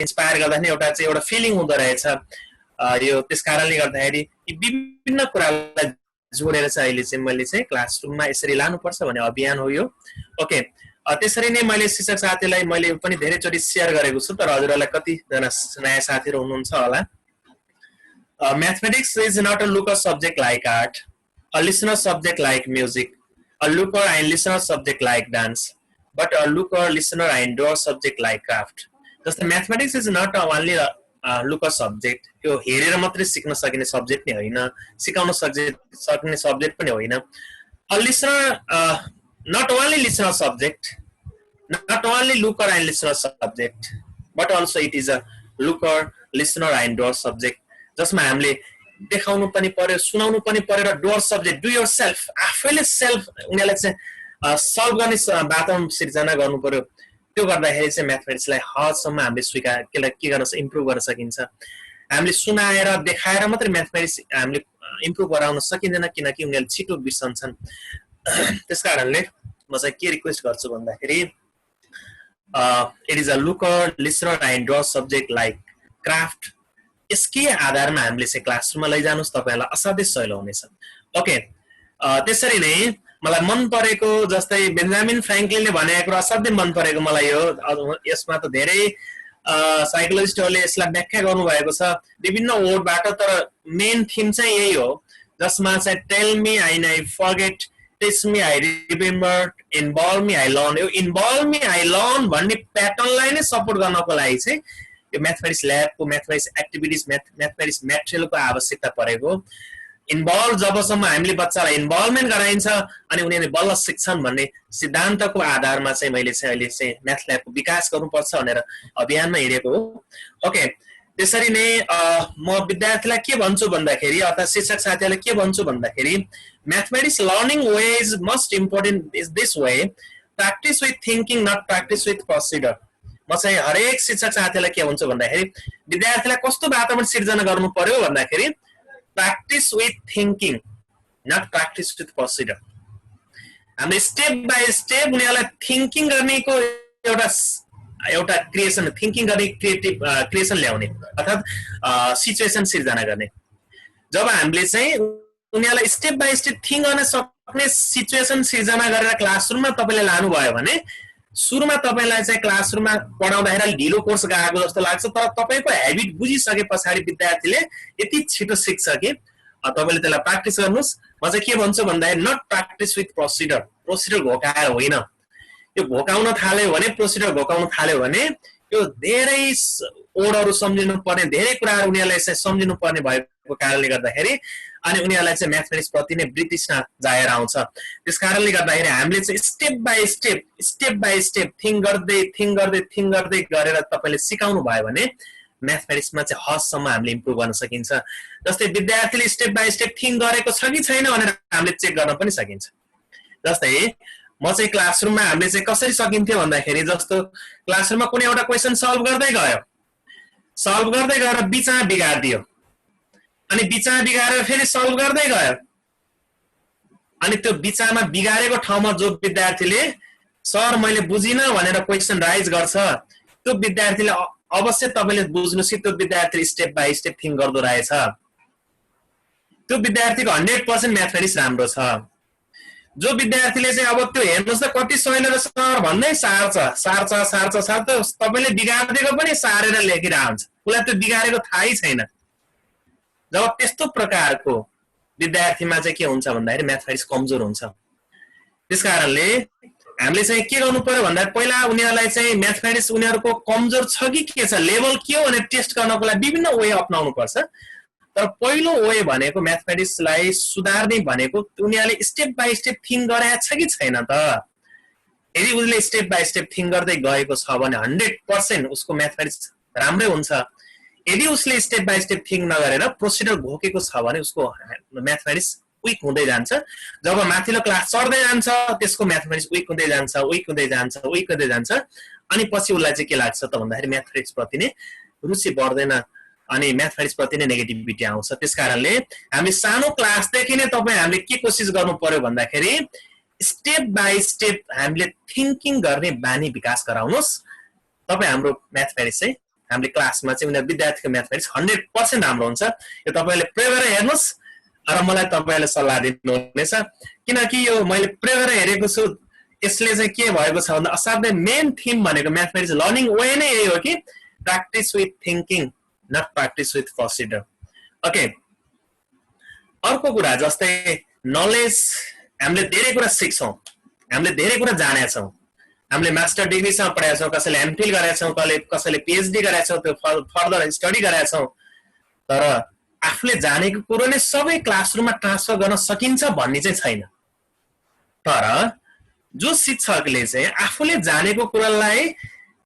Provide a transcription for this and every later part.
Inspire गर्दाखेरि एउटा feeling हुँदो रहेछ यो त्यस कारणले गर्दाखेरि यी विभिन्न कुरालाई जोडेर चाहिँ अहिले चाहिँ मैले चाहिँ क्लासरुममा यसरी लानुपर्छ भन्ने अभियान हो यो ओके त्यसरी नै मैले शिक्षक साथीलाई मैले पनि धेरैचोटि शेयर गरेको छु तर हजुरहरूलाई कतिजना नयाँ साथीहरू हुनुहुन्छ होला mathematics is not a looker subject like art a listener subject like music a looker and listener subject like dance but a looker listener and doer subject like craft जस्तै mathematics is not only a looker subject यो हेरेर मात्रै सिक्न सकिने subject नै होइन सिकाउन सक्ने सब्जेक्ट पनि होइन a listener not only listener subject not only looker and listener subject but also it is a looker listener and doer subject जसमा हामीले देखाउनु पनि पर्यो सुनाउनु पनि पर्यो र डोर सब्जेक्ट डु योरसेल्फ आफैले सेल्फ उनीहरुलाई चाहिँ सल्भ गर्ने वातावरण सिर्जना गर्नु पर्यो त्यो गर्दाखेरि चाहिँ म्याथमेटिक्सलाई हदसम्म हामीले स्वीकार के गर्न इम्प्रुभ गर्न सकिन्छ हामीले सुनाएर देखाएर मात्र म्याथमेटिक्स हामीले इम्प्रुभ गराउन सकिदैन किनकि उनीहरुले छिटो बिर्सन्छन् त्यसकारणले म चाहिँ के रिक्वेस्ट गर्छु भन्दाखेरि it is a looker listener and door subject like craft यसकै आधारमा हामीले चाहिँ क्लासरुममा लैजानुस् तपाईहरुलाई असाध्यै सजिलो हुनेछ ओके त्यसरी नै मलाई मन परेको जस्तै बेन्जामिन फ्र्याङ्कलिनले भनेको कुरा असाध्यै मन परेको मलाई यो यसमा त धेरै साइकोलोजिस्टहरुले यसलाई व्याख्या गर्नु भएको छ विभिन्न वर्डबाट तर मेन थीम चाहिँ यही हो जसमा चाहिँ tell me I forget टेच me I remember involve me I learn यो इन्भल्भ मी आई लर्न भन्ने प्याटर्नलाई नै सपोर्ट गर्नको लागि चाहिँ यो म्याथमेटिक्स ल्याबको म्याथमेटिक्स एक्टिभिटिज म्याथमेटिक्स मेटेरियलको आवश्यकता परेको इन्भल्भ जबसम्म हामीले बच्चालाई इन्भल्भमेन्ट गराइन्छ अनि उनीहरूले बल्ल सिक्छन् भन्ने सिद्धान्तको आधारमा चाहिँ मैले चाहिँ अहिले चाहिँ म्याथ ल्याबको विकास गर्नुपर्छ भनेर अभियानमा हिँडेको हो ओके त्यसरी नै म विद्यार्थीलाई के भन्छु भन्दाखेरि अर्थात् शिक्षक साथीहरूलाई के भन्छु भन्दाखेरि mathematics learning way is most important is this way practice with thinking not practice with procedure म चाहिँ हरेक शिक्षक साथीलाई के भन्छु भन्दाखेरि विद्यार्थीलाई कस्तो वातावरण सिर्जना गर्नु पर्यो भन्दाखेरि practice with thinking not practice with procedure हामीले स्टेप बाइ स्टेप उनीहरूलाई थिङ्किङ गर्नेको एउटा क्रिएसन थिङ्किङ गर्ने क्रिएसन ल्याउने अर्थात् सिचुएसन सिर्जना गर्ने जब हामीले चाहिँ उनीहरूलाई स्टेप बाइ स्टेप थिङ्क गर्न सक्ने सिचुएसन सिर्जना गरेर क्लासरुममा तपाईले लानुभयो भने सुरुमा तपाईलाई चाहिँ क्लासरुममा पढाउँदाखेरि ढिलो कोर्स गएको जस्तो लाग्छ तर तपाईको ह्याबिट बुझिसके पछाडी विद्यार्थीले यति छिटो सिक्छ कि तपाईले त्यसलाई प्र्याक्टिस गर्नुस् म चाहिँ के भन्छु भन्दाखेरि नट प्र्याक्टिस विथ प्रोसिडर घोकाएर होइन यो घोकाउन थाल्यो भने प्रोसिडर घोकाउन थाल्यो भने यो धेरै ओडहरु सम्झिनु पर्ने धेरै कुराहरु उनीहरुलाई चाहिँ सम्झिनु पर्ने भएको कारणले गर्दाखेरि अनि उनीहरुलाई चाहिँ म्याथमेटिक्स प्रति नै वृत्तिस्ना जाएर आउँछ त्यसकारणले गर्दाखेरि हामीले चाहिँ स्टेप बाइ स्टेप थिङ्क गर्दै गरेर तपाईले सिकाउनु भयो भने म्याथमेटिक्समा चाहिँ हदसम्म हामीले इम्प्रुभ गर्न सकिन्छ जस्तै विद्यार्थीले स्टेप बाइ स्टेप थिङ्क गरेको छ कि छैन भनेर हामीले चेक गर्न पनि सकिन्छ जस्तै म चाहिँ क्लासरुममा हामीले चाहिँ कसरी सकिन्थ्यो भन्दाखेरि जस्तो क्लासरुममा कुनै एउटा क्वेशन सल्भ गर्दै गएर बिचमा बिगार्दियो अनि बिचमा बिगारेर फेरि सल्भ गर्दै गयो अनि त्यो बिचमा बिगारेको ठाउँमा जो विद्यार्थीले सर मैले बुझिन भनेर क्वेशन राइज गर्छ त्यो विद्यार्थीले अवश्य तपाईले बुझ्नुस् कि त्यो विद्यार्थीले स्टेप बाइ स्टेप थिङ्क गर्दो रहेछ त्यो विद्यार्थीको 100% म्याथमेटिक्स राम्रो छ जो विद्यार्थीले चाहिँ अब त्यो हेर्नुस् त कति सजिलो रहेछ सर भन्दै सार्छ तपाईले बिगार्दिएको पनि सारेर लेखिरहन्छ उसलाई त्यो बिगारेको थाहै छैन जब त्यस्तो प्रकारको विद्यार्थीमा चाहिँ के हुन्छ भन्दाखेरि म्याथमेटिक्स कमजोर हुन्छ त्यसकारणले हामीले चाहिँ के गर्नु पर्यो भन्दाखेरि पहिला उनीहरुलाई चाहिँ म्याथमेटिक्स उनीहरुको कमजोर छ कि के छ लेभल के हो भनेर टेस्ट गर्नको लागि विभिन्न वे अपनाउनु पर्छ तर पहिलो वे भनेको म्याथमेटिक्सलाई सुधार्ने भनेको उनीहरुले स्टेप बाइ स्टेप थिङ्क गरेको छ कि छैन त यदि उसले स्टेप बाइ स्टेप थिङ्क गर्दै गएको छ भने 100% उसको म्याथमेटिक्स राम्रै हुन्छ यदि उसले स्टेप बाइ स्टेप थिङ्क नगरेर प्रोसिडर घोकेको छ भने उसको म्याथमेटिक्स विक हुँदै जान्छ जब माथिल्लो क्लास चढ्दै जान्छ त्यसको म्याथमेटिक्स विक हुँदै जान्छ अनि पछि उसलाई चाहिँ के लाग्छ त भन्दाखेरि म्याथमेटिक्स प्रति नै रुचि बढ्दैन अनि म्याथमेटिक्स प्रति नै नेगेटिभिटी आउँछ त्यसकारणले हामी सानो क्लासदेखि नै हामीले के कोसिस गर्नु पर्यो भन्दाखेरि स्टेप बाइ स्टेप हामीले थिङ्किङ गर्ने बानी विकास गराउनुस् तपाई हाम्रो म्याथमेटिक्स चाहिँ हामीले क्लासमा चाहिँ उनीहरू विद्यार्थीको म्याथमेटिक्स 100% राम्रो हुन्छ। यो तपाईले प्रयोग गरेर हेर्नुस् र मलाई तपाईले सल्लाह दिनुहुनेछ। किनकि यो मैले प्रयोग गरेर हेरेको छु, यसले चाहिँ के भएको छ भन्दा असाध्यै मेन थीम भनेको म्याथमेटिक्स लर्निङ वे नै यही हो कि practice with thinking not practice with procedure. Okay, अर्को कुरा जस्तै नलेज, हामीले धेरै कुरा सिक्छौं, हामीले धेरै कुरा जानेका छौं, हामीले मास्टर डिग्रीसम्म पढेका छौं, कसैले एमफिल गरेका छौं, कसैले पीएचडी गरेका छौं, त्यो फर्दर स्टडी गरेका छौं। तर आफूले जानेको कुरो नै सबै क्लासरुममा ट्रान्सफर गर्न सकिन्छ भन्ने चाहिँ छैन। तर जो शिक्षकले चाहिँ आफूले जानेको कुरालाई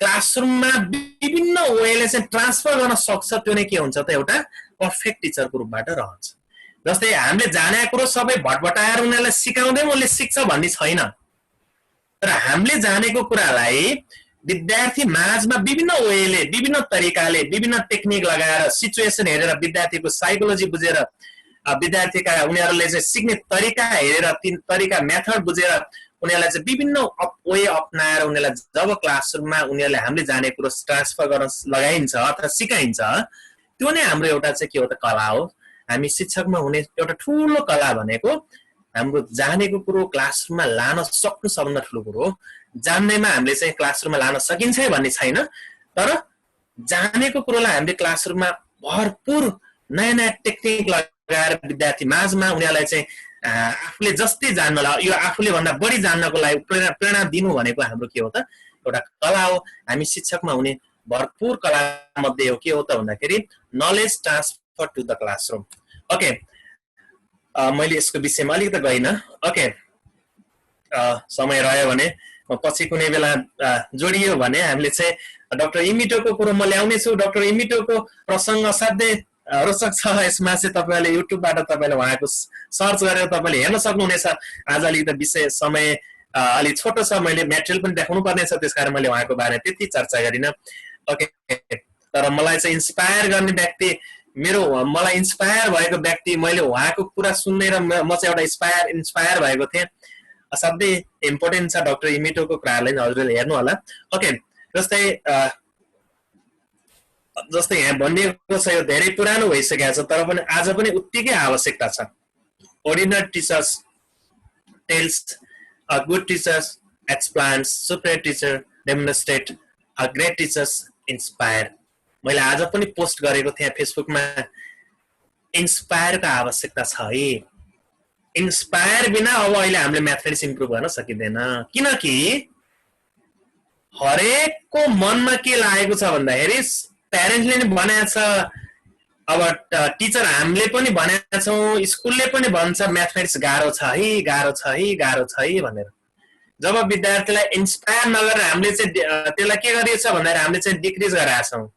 क्लासरुममा विभिन्न वेले चाहिँ ट्रान्सफर गर्न सक्छ, त्यो नै के हुन्छ त एउटा पर्फेक्ट टिचरको रूपबाट रहन्छ। जस्तै हामीले जानेको कुरो सबै भटभटाएर उनीहरूलाई सिकाउँदै उनले सिक्छ भन्ने छैन। तर हामीले जानेको कुरालाई विद्यार्थी माझमा विभिन्न वेले, विभिन्न तरिकाले, विभिन्न टेक्निक लगाएर, सिचुएसन हेरेर, विद्यार्थीको साइकोलोजी बुझेर, विद्यार्थीका उनीहरूले चाहिँ सिक्ने तरिका हेरेर, तीन तरिका मेथड बुझेर उनीहरूलाई चाहिँ विभिन्न वे अपनाएर उनीहरूलाई जब क्लासरुममा उनीहरूले हामीले जानेको कुरो ट्रान्सफर गर्न लगाइन्छ अथवा सिकाइन्छ, त्यो नै हाम्रो एउटा चाहिँ के हो त कला हो। हामी शिक्षकमा हुने एउटा ठूलो कला भनेको हाम्रो जानेको कुरो क्लासरुममा लान सक्नु सबभन्दा ठूलो कुरो हो। जान्दैमा हामीले चाहिँ क्लासरुममा लान सकिन्छ भन्ने छैन, तर जानेको कुरोलाई हामीले क्लासरुममा भरपूर नयाँ नयाँ टेक्निक लगाएर विद्यार्थी माझमा उनीहरूलाई चाहिँ आफूले जस्तै जान्नलाई, यो आफूले भन्दा बढी जान्नको लागि प्रेरणा दिनु भनेको हाम्रो के हो त एउटा कला हो। हामी शिक्षकमा हुने भरपूर कला मध्ये हो के हो त भन्दाखेरि knowledge transfer to the classroom. Okay, मैले यसको विषयमा अलिकति गइन। ओके, समय रह्यो भने पछि कुनै बेला जोडियो भने हामीले चाहिँ डाक्टर इमिटोको कुरो म ल्याउने छु। डाक्टर इमिटोको प्रसंग असाध्यै रोचक छ। यसमा चाहिँ तपाईले युट्युबबाट तपाईले उहाँको सर्च गरेर तपाईले हेर्न सक्नुहुनेछ। आज अलिकति विषय समय अलि छोटो छ, मैले मेटेरियल पनि देखाउनु पर्ने छ, त्यसकारण मैले उहाँको बारेमा त्यति चर्चा गरिन। ओके, तर मलाई चाहिँ इन्स्पायर गर्ने व्यक्ति, मलाई इन्स्पायर भएको व्यक्ति, मैले उहाँको कुरा सुन्ने र म चाहिँ एउटा इन्स्पायर भएको थिएँ। असाध्यै इम्पोर्टेन्ट छ डाक्टर इमिटोको कुराहरूलाई हजुरले हेर्नु होला। ओके, जस्तै यहाँ भनिएको छ, यो धेरै पुरानो भइसकेको छ तर पनि आज पनि उत्तिकै आवश्यकता छ। Ordinary teachers tells, a good teachers explains, super teacher demonstrate, a great teachers inspire. मैले आज पनि पोस्ट गरेको थिएँ फेसबुकमा, इन्स्पायरको आवश्यकता छ है। इन्स्पायर बिना अब अहिले हामीले म्याथमेटिक्स इम्प्रुभ गर्न सकिँदैन। किनकि हरेकको मनमा के लागेको छ भन्दाखेरि प्यारेन्ट्सले नि भनेको छ, अब टिचर हामीले पनि भनेका छौँ, स्कुलले पनि भन्छ म्याथमेटिक्स गाह्रो छ है, गाह्रो छ है, गाह्रो छ है भनेर। जब विद्यार्थीलाई इन्स्पायर नगरेर हामीले चाहिँ त्यसलाई के गरिएको छ भन्दाखेरि हामीले चाहिँ डिक्रिज गराएका छौँ।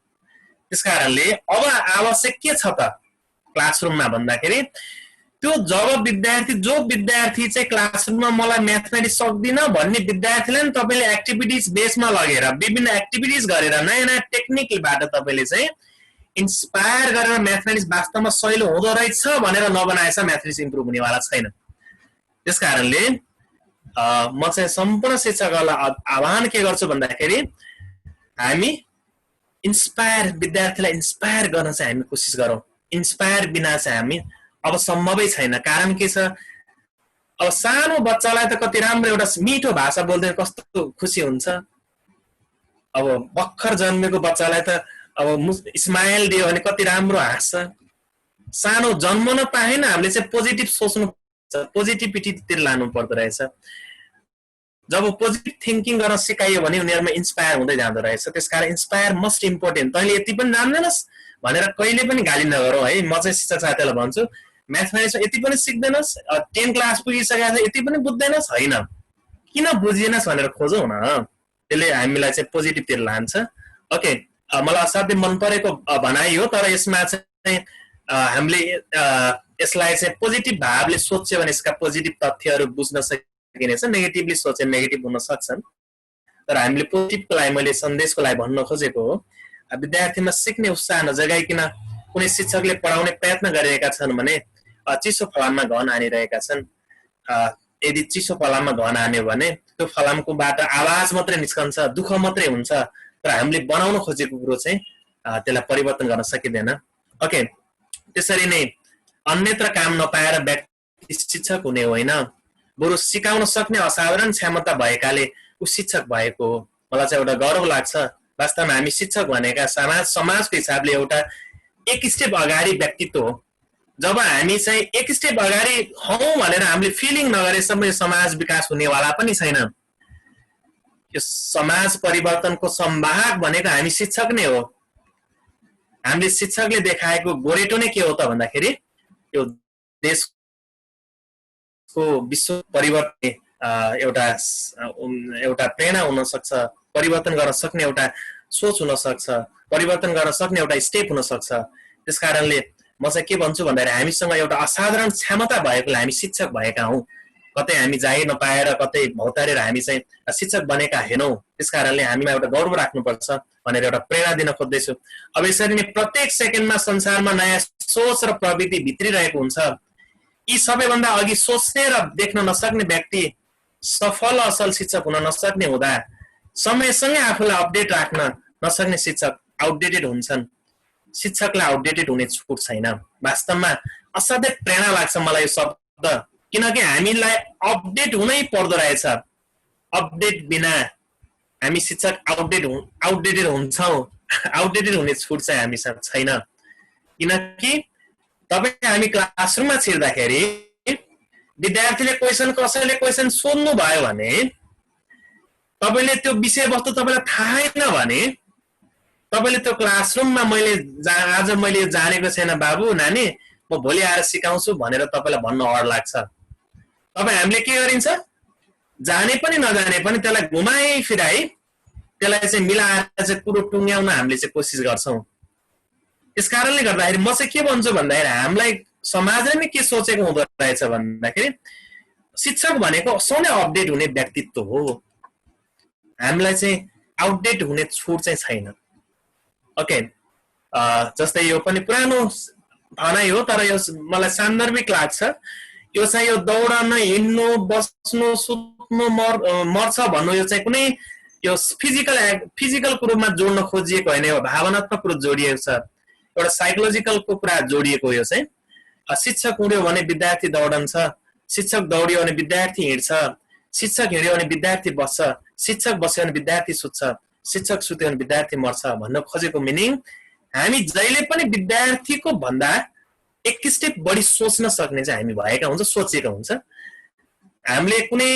त्यसकारणले अब आवश्यक के छ त क्लासरुममा भन्दाखेरि त्यो जब जो विद्यार्थी चाहिँ क्लासरुममा मलाई म्याथमेटिक्स सक्दिन भन्ने विद्यार्थीलाई नि तपाईले एक्टिभिटिज बेसमा लगेर विभिन्न एक्टिभिटिज गरेर नयाँ नयाँ टेक्निकबाट तपाईले चाहिँ इन्स्पायर गरेर म्याथमेटिक्स वास्तवमा सजिलो हुँदो रहेछ भनेर नबनाएछ म्याथमेटिक्स इम्प्रुभ हुनेवाला छैन। त्यसकारणले म चाहिँ सम्पूर्ण शिक्षकहरूलाई आह्वान के गर्छु भन्दाखेरि हामी विद्यार्थीलाई इन्स्पायर गर्न चाहिँ हामी कोसिस गरौँ। इन्स्पायर बिना चाहिँ हामी अब सम्भवै छैन। कारण के छ, अब सानो बच्चालाई त कति राम्रो एउटा मिठो भाषा बोल्दै कस्तो खुसी हुन्छ। अब भर्खर जन्मेको बच्चालाई त अब स्माइल दियो भने कति राम्रो हाँस्छ। सानो जन्मन पाएन, हामीले चाहिँ पोजिटिभ सोच्नु पर्छ, पोजिटिभिटीतिर लानु पर्दो रहेछ। जब पोजिटिभ थिंकिङ गर्न सिकाइयो भने उनीहरुमा इन्स्पायर हुँदै जाँदो रहेछ। त्यसकारण इन्स्पायर मोस्ट इम्पोर्टेन्ट। तैले यति पनि जान्दैनस् भनेर कहिले पनि गाली नगरौ है। म चाहिँ शिक्षक साथीहरुलाई भन्छु, म्याथमेटिक्समा यति पनि सिक्दैनस्, 10 क्लास पुगिसकेका छ यति पनि बुझ्दैनस्, हैन किन बुझिएनस् भनेर खोजौ न। त्यसले हामीलाई चाहिँ पोजिटिभतिर लान्छ। ओके, मलाई असाध्यै मन परेको भनाइ हो, तर यसमा चाहिँ हामीले यसलाई चाहिँ पोजिटिभ भावले सोच्यो भने यसका पोजिटिभ तथ्यहरु बुझ्न सकिनेछ। नेगेटिभली सोचे नेगेटिभ हुन सक्छन्, तर हामीले पोजिटिभको लागि मैले सन्देशको लागि भन्न खोजेको हो। विद्यार्थीमा सिक्ने उत्साह नजगाइकन कुनै शिक्षकले पढाउने प्रयत्न गरिरहेका छन् भने चिसो फलाममा घन हानिरहेका छन्। यदि चिसो फलाममा घन हान्यो भने त्यो फलामकोबाट आवाज मात्रै निस्कन्छ, दुःख मात्रै हुन्छ। तर हामीले बनाउन खोजेको कुरो चाहिँ त्यसलाई परिवर्तन गर्न सकिँदैन। ओके, त्यसरी नै अन्यत्र काम नपाएर व्यक्ति शिक्षक हुने होइन, बरु सिकाउन सक्ने असाधारण क्षमता भएकाले ऊ शिक्षक भएको हो। मलाई चाहिँ एउटा गर्व लाग्छ। वास्तवमा हामी शिक्षक भनेका समाजको हिसाबले एउटा एक स्टेप अगाडि व्यक्तित्व हो। जब हामी चाहिँ एक स्टेप अगाडि हौं भनेर हामीले फिलिङ नगरेसम्म समाज विकास हुनेवाला पनि छैन। यो समाज परिवर्तनको संवाहक भनेको हामी शिक्षक नै हो। हामीले शिक्षकले देखाएको गोरेटो नै के हो त भन्दाखेरि यो देशको विश्व परिवर्तन एउटा प्रेरणा हुन सक्छ, परिवर्तन गर्न सक्ने एउटा सोच हुन सक्छ, परिवर्तन गर्न सक्ने एउटा स्टेप हुन सक्छ। त्यसकारणले म चाहिँ के भन्छु भन्दाखेरि हामीसँग एउटा असाधारण क्षमता भएकोले हामी शिक्षक भएका हौं। कतै हामी जागिर नपाएर कतै भौतारेर हामी चाहिँ शिक्षक बनेका हैनौं। त्यसकारणले हामीमा एउटा गौरव राख्नुपर्छ भनेर एउटा प्रेरणा दिन खोज्दैछु। अब यसरी नै प्रत्येक सेकेन्डमा संसारमा नयाँ सोच र प्रवृत्ति भित्रिरहेको हुन्छ। यी सबैभन्दा अघि सोच्ने र देख्न नसक्ने व्यक्ति सफल असल शिक्षक हुन नसक्ने हुँदा समयसँगै आफूलाई अपडेट राख्न नसक्ने शिक्षक आउटडेटेड हुन्छन्। शिक्षकलाई आउटडेटेड हुने छुट छैन। वास्तवमा असाध्यै प्रेरणा लाग्छ मलाई यो शब्द, किनकि हामीलाई अपडेट हुनै पर्दो रहेछ। अपडेट बिना हामी शिक्षक आउटडेटेड हुन्छौं। आउटडेटेड हुने छुट चाहिँ हामीसँग छैन। किनकि तपाईँ हामी क्लासरुममा छिर्दाखेरि विद्यार्थीले कसैले क्वेशन सोध्नु भयो भने तपाईले त्यो विषयवस्तु तपाईलाई थाहा छैन भने तपाईले त्यो क्लासरुममा आज मैले जानेको छैन बाबु नानी, म भोलि आएर सिकाउँछु भनेर तपाईलाई भन्न अड लाग्छ। हामीले के गरिन्छ, जाने पनि नजाने पनि त्यसलाई घुमाइ फिराइ त्यसलाई चाहिँ मिलाएर चाहिँ कुरो टुङ्ग्याउन हामीले चाहिँ कोसिस गर्छौं। त्यसकारणले गर्दाखेरि म चाहिँ के भन्छु भन्दाखेरि हामीलाई समाजले नै के सोचेको हुँदो रहेछ भन्दाखेरि शिक्षक भनेको सधैँ अपडेट हुने व्यक्तित्व हो। हामीलाई चाहिँ आउटडेट हुने छुट चाहिँ छैन। ओके, जस्तै यो पनि पुरानो भनाइ हो तर यो मलाई सान्दर्भिक लाग्छ। यो चाहिँ यो दौडन, हिँड्नु, बस्नु, सुत्नु, मर्छ भन्नु यो चाहिँ कुनै यो फिजिकल कुरोमा जोड्न खोजिएको होइन, यो भावनात्मक कुरो जोडिएको छ, एउटा साइकोलोजिकलको कुरा जोडिएको। यो चाहिँ शिक्षक उड्यो भने विद्यार्थी दौडन्छ, शिक्षक दौड्यो भने विद्यार्थी हिँड्छ, शिक्षक हिँड्यो भने विद्यार्थी बस्छ, शिक्षक बस्यो भने विद्यार्थी सुत्छ, शिक्षक सुत्यो भने विद्यार्थी मर्छ भन्न खोजेको मिनिङ हामी जहिले पनि विद्यार्थीको भन्दा एक स्टेप बढी सोच्न सक्ने चाहिँ हामी भएका हुन्छ, सोचेका हुन्छ। हामीले कुनै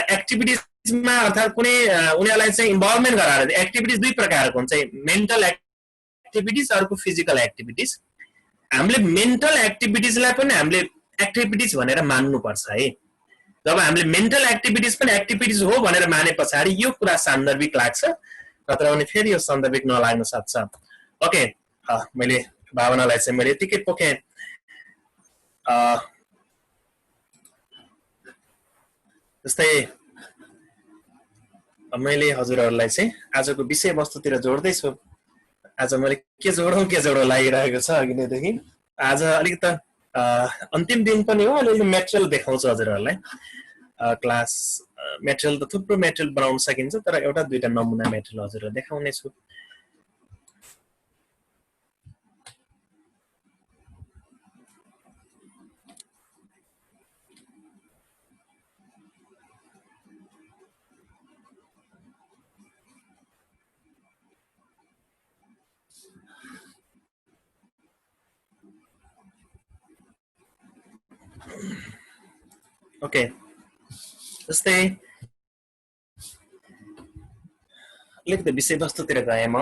एक्टिभिटिजमा अर्थात् कुनै उनीहरूलाई चाहिँ इन्भल्भमेन्ट गराएर, एक्टिभिटिज दुई प्रकारको हुन्छ, मेन्टल एक्टिभिटिज अर्को फिजिकल एक्टिभिटिज। हामीले मेन्टल एक्टिभिटिजलाई पनि हामीले एक्टिभिटिज भनेर मान्नुपर्छ है। जब हामीले मेन्टल एक्टिभिटिज पनि एक्टिभिटिज हो भनेर माने पछाडि यो कुरा सान्दर्भिक लाग्छ, नत्र भने फेरि यो सान्दर्भिक नलाग्न सक्छ। ओके, मैले भावनालाई चाहिँ मैले यतिकै पोखेँ। जस्तै मैले हजुरहरूलाई चाहिँ आजको विषयवस्तुतिर जोड्दैछु। आज मैले के जोडौँ लागिरहेको छ अघि नैदेखि। आज अलिक त अन्तिम दिन पनि हो, अलिअलि मेटेरियल देखाउँछु हजुरहरूलाई। क्लास मेटेरियल त थुप्रो मेटेरियल बनाउन सकिन्छ, तर एउटा दुईटा नमुना मेटेरियल हजुरहरूलाई देखाउने छु। ओके, जस्तै अलिकति विषयवस्तुतिर गएँ म।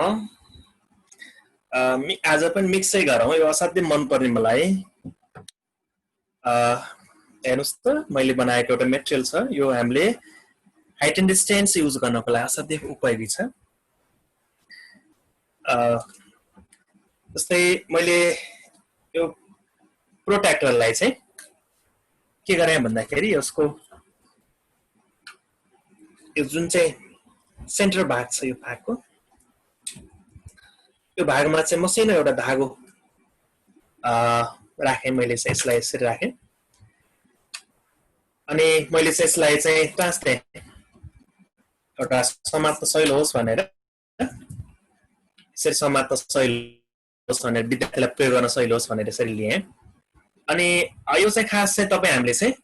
आज पनि मिक्सै गरौँ, यो असाध्यै मनपर्ने मलाई। हेर्नुहोस् त, मैले बनाएको एउटा मेटेरियल छ, यो हामीले हाइट एन्ड डिस्टेन्स युज गर्नको लागि असाध्यै उपयोगी छ। जस्तै मैले यो प्रोट्र्याक्टरलाई चाहिँ के गरे भन्दाखेरि यसको यो जुन चाहिँ सेन्टर भाग छ, यो भागको यो भागमा चाहिँ मसिनो एउटा धागो राखेँ। मैले चाहिँ यसलाई यसरी राखेँ अनि मैले चाहिँ यसलाई चाहिँ टाँस्थे एउटा समात्न सजिलो होस् भनेर यसरी समात्न सजिलो होस् भनेर विद्यार्थीलाई प्रयोग गर्न सजिलो होस् भनेर यसरी लिए अनि यो चाहिँ खास चाहिँ तपाईँ हामीले चाहिँ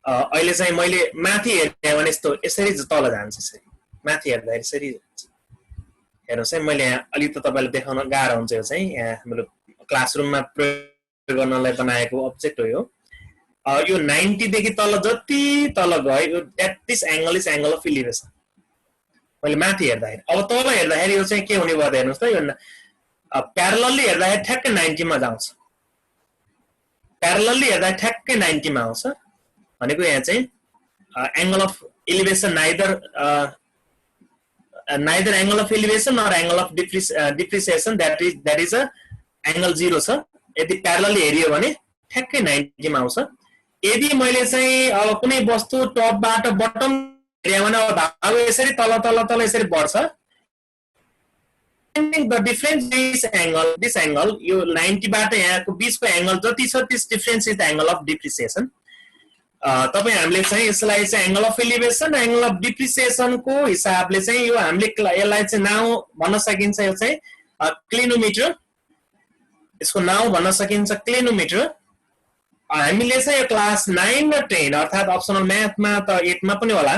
अहिले चाहिँ मैले माथि हेर्ने भने यसरी तल जान्छ यसरी माथि हेर्दा यसरी हेर्नुहोस् है मैले यहाँ अलि त तपाईँलाई देखाउन गाह्रो हुन्छ यो चाहिँ यहाँ हाम्रो क्लासरुममा प्रयोग गर्नलाई बनाएको अब्जेक्ट हो यो 90 देखि तल जति तल गयो that this angle is angle of elevation मैले माथि हेर्दाखेरि अब तल हेर्दाखेरि यो चाहिँ के हुने भयो हेर्नुहोस् त यो प्यारलली हेर्दाखेरि ठ्याक्कै 90 मा जान्छ प्यारलली हेर्दाखेरि ठ्याक्कै 90 मा आउँछ भनेको यहाँ चाहिँ angle of elevation neither angle of elevation nor angle of depreciation that is a angle 0 छ यदि प्यारलली हेरियो भने ठ्याक्कै 90 मा आउँछ यदि मैले चाहिँ अब कुनै वस्तु टपबाट बटम हेर्यो भने अब यसरी तल तल तल यसरी बढ्छ the difference this angle यो 90 बाट यहाँको बीचको एंगल जति छ this difference is the angle of depreciation तपाई हामीले चाहिँ यसलाई चाहिँ angle of elevation angle of depreciation को हिसाबले चाहिँ यो हामीले यसलाई चाहिँ नाउ भन्न सकिन्छ यो चाहिँ क्लिनोमिटर यसको नाउ भन्न सकिन्छ क्लिनोमिटर हामीले चाहिँ यो क्लास 9 र 10 अर्थात अप्सनल म्याथमा त 8 मा पनि होला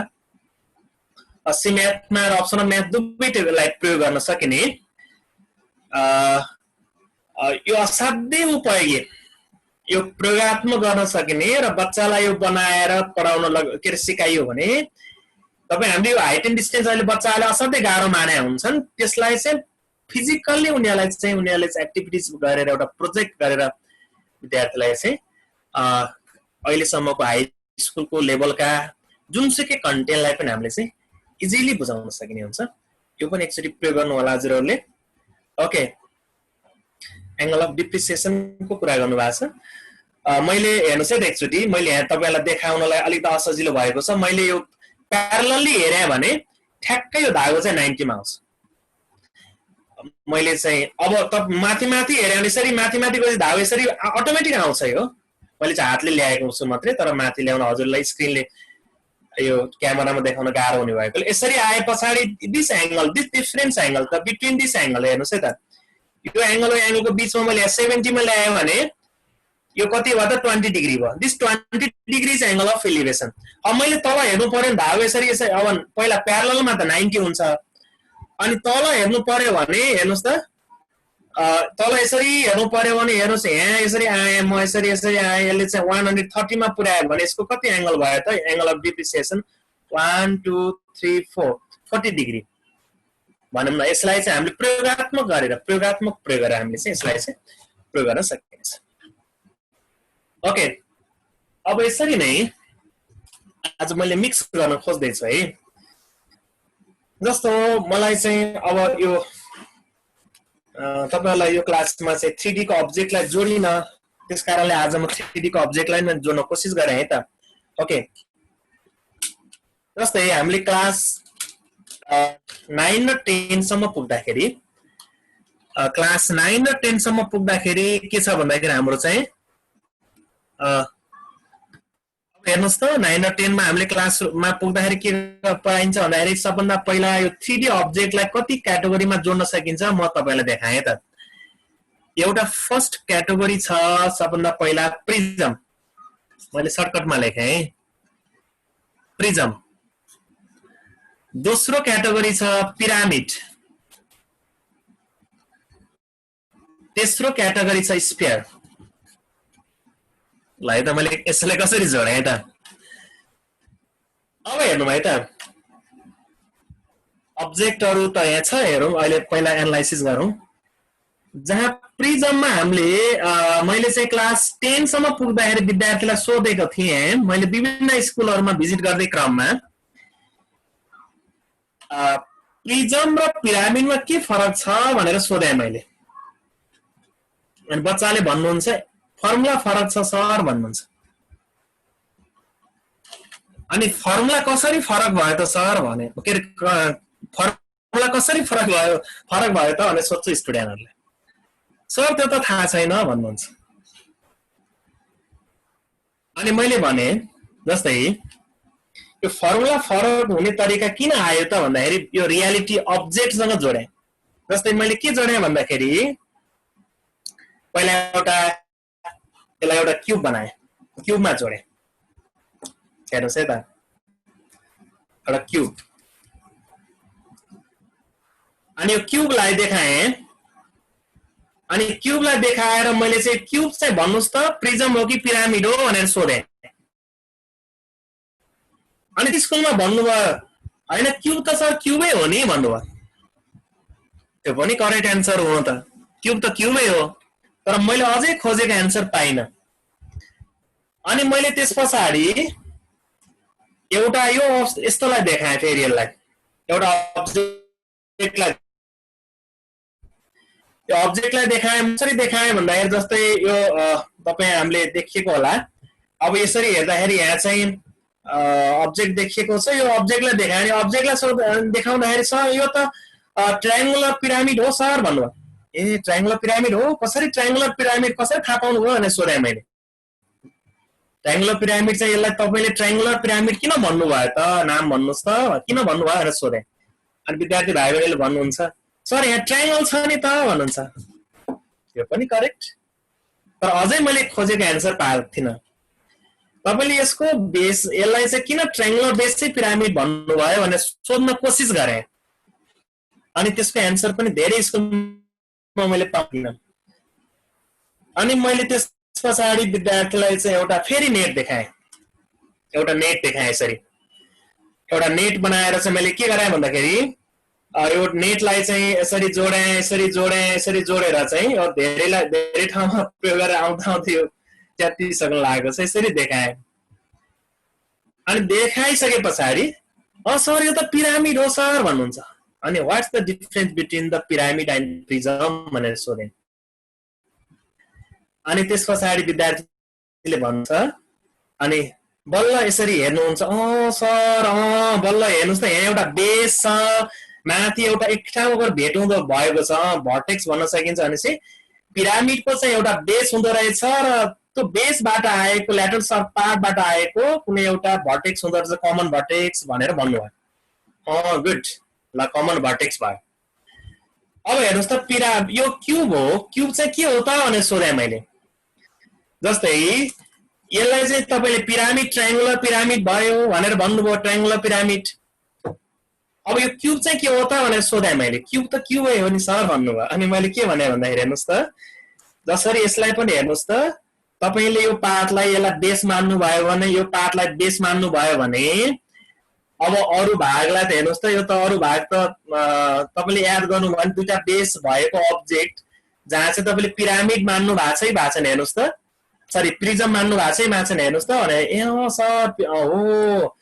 सी म्याथमा र अप्सनल म्याथ दुवैटैलाई प्रयोग गर्न सकिने यो असाध्यै उपयोगी यो प्रयोगात्मक गर्न सकिने र बच्चालाई यो बनाएर पढाउन के सिकाइयो भने तपाई हामीले यो हाइट एन्ड डिस्टेन्स अहिले बच्चाले असाध्यै गाह्रो माने हुन्छन् त्यसलाई चाहिँ फिजिकली उनीहरुलाई चाहिँ एक्टिभिटीज गरेर एउटा प्रोजेक्ट गरेर विद्यार्थीलाई चाहिँ अहिले सम्मको हाई स्कुलको लेभलका जुनसुकै कन्टेन्टलाई पनि हामीले चाहिँ इजिली बुझाउन सकिने हुन्छ यो पनि एकचोटी प्रयोग गर्नु होला हजुरहरुले ओके एंगल अफ डिप्रिसिएसन को कुरा गर्नु भएको छ मैले हेर्नुस् है एकचोटी मैले यहाँ तपाईलाई देखाउनलाई अलि त असजिलो भएको छ मैले यो प्यारलली हेरे भने ठ्याक्कै यो धागो चाहिँ 90 मा आउँछ मैले चाहिँ अब त माथि माथि हेरे भने यसरी माथि माथि गएपछि धागो यसरी अटोमेटिक आउँछ यो मैले चाहिँ हातले ल्याएको छु मात्रै तर माथि ल्याउन हजुरलाई स्क्रिनले यो क्यामेरामा देखाउन गाह्रो हुने भएकोले यसरी आए पछाडी this angle this difference angle त बिट्विन दिस एंगल हेर्नुस् है त यो एंगल र एंगलको बीचमा मैले 70 मा ल्याए भने यो कति भयो त 20 डिग्री भयो this 20 degree is angle of elevation अब मैले तल हेर्नु पर्यो नि धागो यसरी अब पहिला प्यारललमा त 90 हुन्छ अनि तल हेर्नु पर्यो भने हेर्नुस् त तल यसरी हेर्नु पर्यो भने हेर्नुस् यहाँ यसरी आए म यसरी यसरी आए यसले चाहिँ 130 मा पुर्यायो भने यसको कति एंगल भयो त एंगल अफ डिप्रिसिएसन 1 2 3 4 40 डिग्री भनौं न यसलाई चाहिँ हामीले प्रयोगात्मक प्रयोग गरेर हामीले चाहिँ यसलाई चाहिँ प्रयोग गर्न सकिन्छ ओके अब यसरी नै आज मैले मिक्स गर्न खोज्दै छु है जस्तो मलाई चाहिँ अब यो तपाईहरुलाई यो क्लासमा चाहिँ 3D को अब्जेक्टलाई जोडिन त्यसकारणले आज म 3D को अब्जेक्टलाई नै जोड्न कोसिस गरे है त ओके जस्तै हामीले क्लास 9 र 10 सम्म पुग्दाखेरि क्लास 9 र 10 सम्म पुग्दाखेरि के छ भन्दाखेरि हाम्रो चाहिँ अब हेर्नुस् त 9 र 10 मा हामीले क्लासमा पुग्दाखेरि के पढाइन्छ भन्दाखेरि सबभन्दा पहिला यो 3D अब्जेक्टलाई कति क्याटेगोरीमा जोड्न सकिन्छ म तपाईलाई देखाएँ त एउटा फर्स्ट क्याटेगोरी छ सबभन्दा पहिला प्रिज्म मैले सर्टकटमा लेखे प्रिज्म दोस्रो क्याटेगोरी छ पिरामिड तेस्रो क्याटेगोरी छ स्फियर ल है त मैले यसलाई कसरी जोडे त अब हेर्नु भयो त अब्जेक्टहरु त यहाँ छ हेरौं अहिले पहिला एनालाइसिस गरौं जहाँ प्रिज्ममा हामीले मैले चाहिँ क्लास 10 सम्म पुग्दाखेरि विद्यार्थीलाई सोधेको थिए मैले विभिन्न स्कुलहरुमा भिजिट गर्दै क्रममा प्रिज्म र पिरामिडमा के फरक छ भनेर सोधे मैले अनि बच्चाले भन्नुहुन्छ फर्मुला फरक छ सर भन्नुहुन्छ अनि फर्मुला कसरी फरक भयो त सर भने के फर्मुला कसरी फरक भयो त भने सोध्छु स्टुडेन्टहरुले सर त्यो त थाहा छैन भन्नुहुन्छ अनि मैले भने जस्तै यो फर्मुला फरक हुने तरिका किन आयो त भन्दाखेरि यो रियालिटी अब्जेक्ट सँग जोडे जस्तै मैले के जोडे भन्दाखेरि पहिला एउटा यसलाई एउटा क्यूब बनाए, क्यूबमा जोडे। हेर्नुहोस् है त, एउटा क्यूब। अनि यो क्यूबलाई देखाएँ, अनि क्यूबलाई देखाएर मैले चाहिँ क्यूब चाहिँ भन्नुस् त प्रिजम हो कि पिरामिड हो भनेर सोधेँ। अनि स्कुलमा भन्नुभयो हैन क्यूब त सर क्यूबै हो नि भन्नुभयो। त्यो पनि करेक्ट एन्सर हो त, क्यूब त क्यूबै हो, तर मैले अझै खोजेको एन्सर पाइनँ। अनि मैले त्यस पछाडि एउटा यो यस्तोलाई देखाएँ फेरि यसलाई, एउटा अब्जेक्टलाई, यो अब्जेक्टलाई देखाएँ। कसरी देखाएँ भन्दाखेरि जस्तै यो तपाईँ हामीले देखिएको होला। अब यसरी हेर्दाखेरि यहाँ चाहिँ अब्जेक्ट देखिएको छ, यो अब्जेक्टलाई देखाएँ। अब्जेक्टलाई देखाउँदाखेरि सर यो त ट्रायंगुलर पिरामिड हो सर भन्नुभयो। ए ट्रायंगुलर पिरामिड हो, कसरी ट्रायंगुलर पिरामिड कसरी थाहा पाउनुभयो भनेर सोधेँ मैले। ट्रायंगुलर पिरामिड चाहिँ यसलाई तपाईँले ट्रायंगुलर पिरामिड किन भन्नुभयो त, नाम भन्नुहोस् त, किन भन्नुभयो भनेर सोधेँ। अनि विद्यार्थी भाइ बहिनीले भन्नुहुन्छ सर यहाँ ट्रायंगल छ नि त भन्नुहुन्छ। यो पनि करेक्ट, तर अझै मैले खोजेको एन्सर पाएको थिइनँ। तपाईले यसको बेस, यसलाई चाहिँ किन ट्रायंगुलर बेस चाहिँ पिरामिड भन्नुभयो भनेर सोध्न कोसिस गरेँ। अनि त्यसको एन्सर पनि धेरै स्कुलमा मैले पाइनँ। अनि मैले त्यस पछाडि विद्यार्थीलाई चाहिँ एउटा फेरि नेट देखाएँ, एउटा नेट देखाएँ। यसरी एउटा नेट बनाएर चाहिँ मैले के गरेँ भन्दाखेरि यो नेटलाई चाहिँ यसरी जोडेँ, यसरी जोडेँ, यसरी जोडेर चाहिँ धेरै ठाउँमा प्रयोग गरेर आउँथ्यो च्यातिसक्न लागेको छ। यसरी देखाएँ। अनि देखाइसके पछाडि सर यो त पिरामिड हो सर भन्नुहुन्छ। अनि what's the difference between the pyramid and prism भनेर सोधेँ। अनि त्यस पछाडि विद्यार्थीले भन्छ, अनि बल्ल यसरी हेर्नुहुन्छ, सर बल्ल हेर्नुहोस् त यहाँ एउटा बेस छ, माथि एउटा एक ठाउँमा गएर भेटुँदो भएको छ, भर्टेक्स भन्न सकिन्छ। भनेपछि पिरामिडको चाहिँ एउटा बेस हुँदो रहेछ र त्यो बेसबाट आएको ल्याटरल सब पार्टबाट आएको कुनै एउटा भर्टेक्स हुँदो रहेछ, कमन भर्टेक्स भनेर भन्नुभयो। गुड, ल कमन भर्टेक्स भयो। अब हेर्नुहोस् त यो क्यूब हो, क्यूब चाहिँ के हो त भनेर सोधेँ मैले। जस्तै यसलाई चाहिँ तपाईँले पिरामिड ट्रायंगुलर पिरामिड भयो भनेर भन्नुभयो, ट्रायंगुलर पिरामिड। अब यो क्यूब चाहिँ के हो त भनेर सोधेँ मैले। क्यूब त क्यूबै हो नि सर भन्नुभयो। अनि मैले के भने भन्दाखेरि हेर्नुहोस् त, जसरी यसलाई पनि हेर्नुहोस् त, तपाईले यो पार्टलाई यसलाई बेस मान्नु भयो भने, यो पार्टलाई बेस मान्नु भयो भने अब अरु भागलाई त हेर्नुहोस् त, यो त अरु भाग त तपाईले याद गर्नु भने दुईटा बेस भएको अब्जेक्ट जहाँ चाहिँ तपाईले पिरामिड मान्नु भएको छैन। हेर्नुहोस् त, सरी प्रिजम मान्नु भएको छैन। हेर्नुहोस् त भने ए सर हो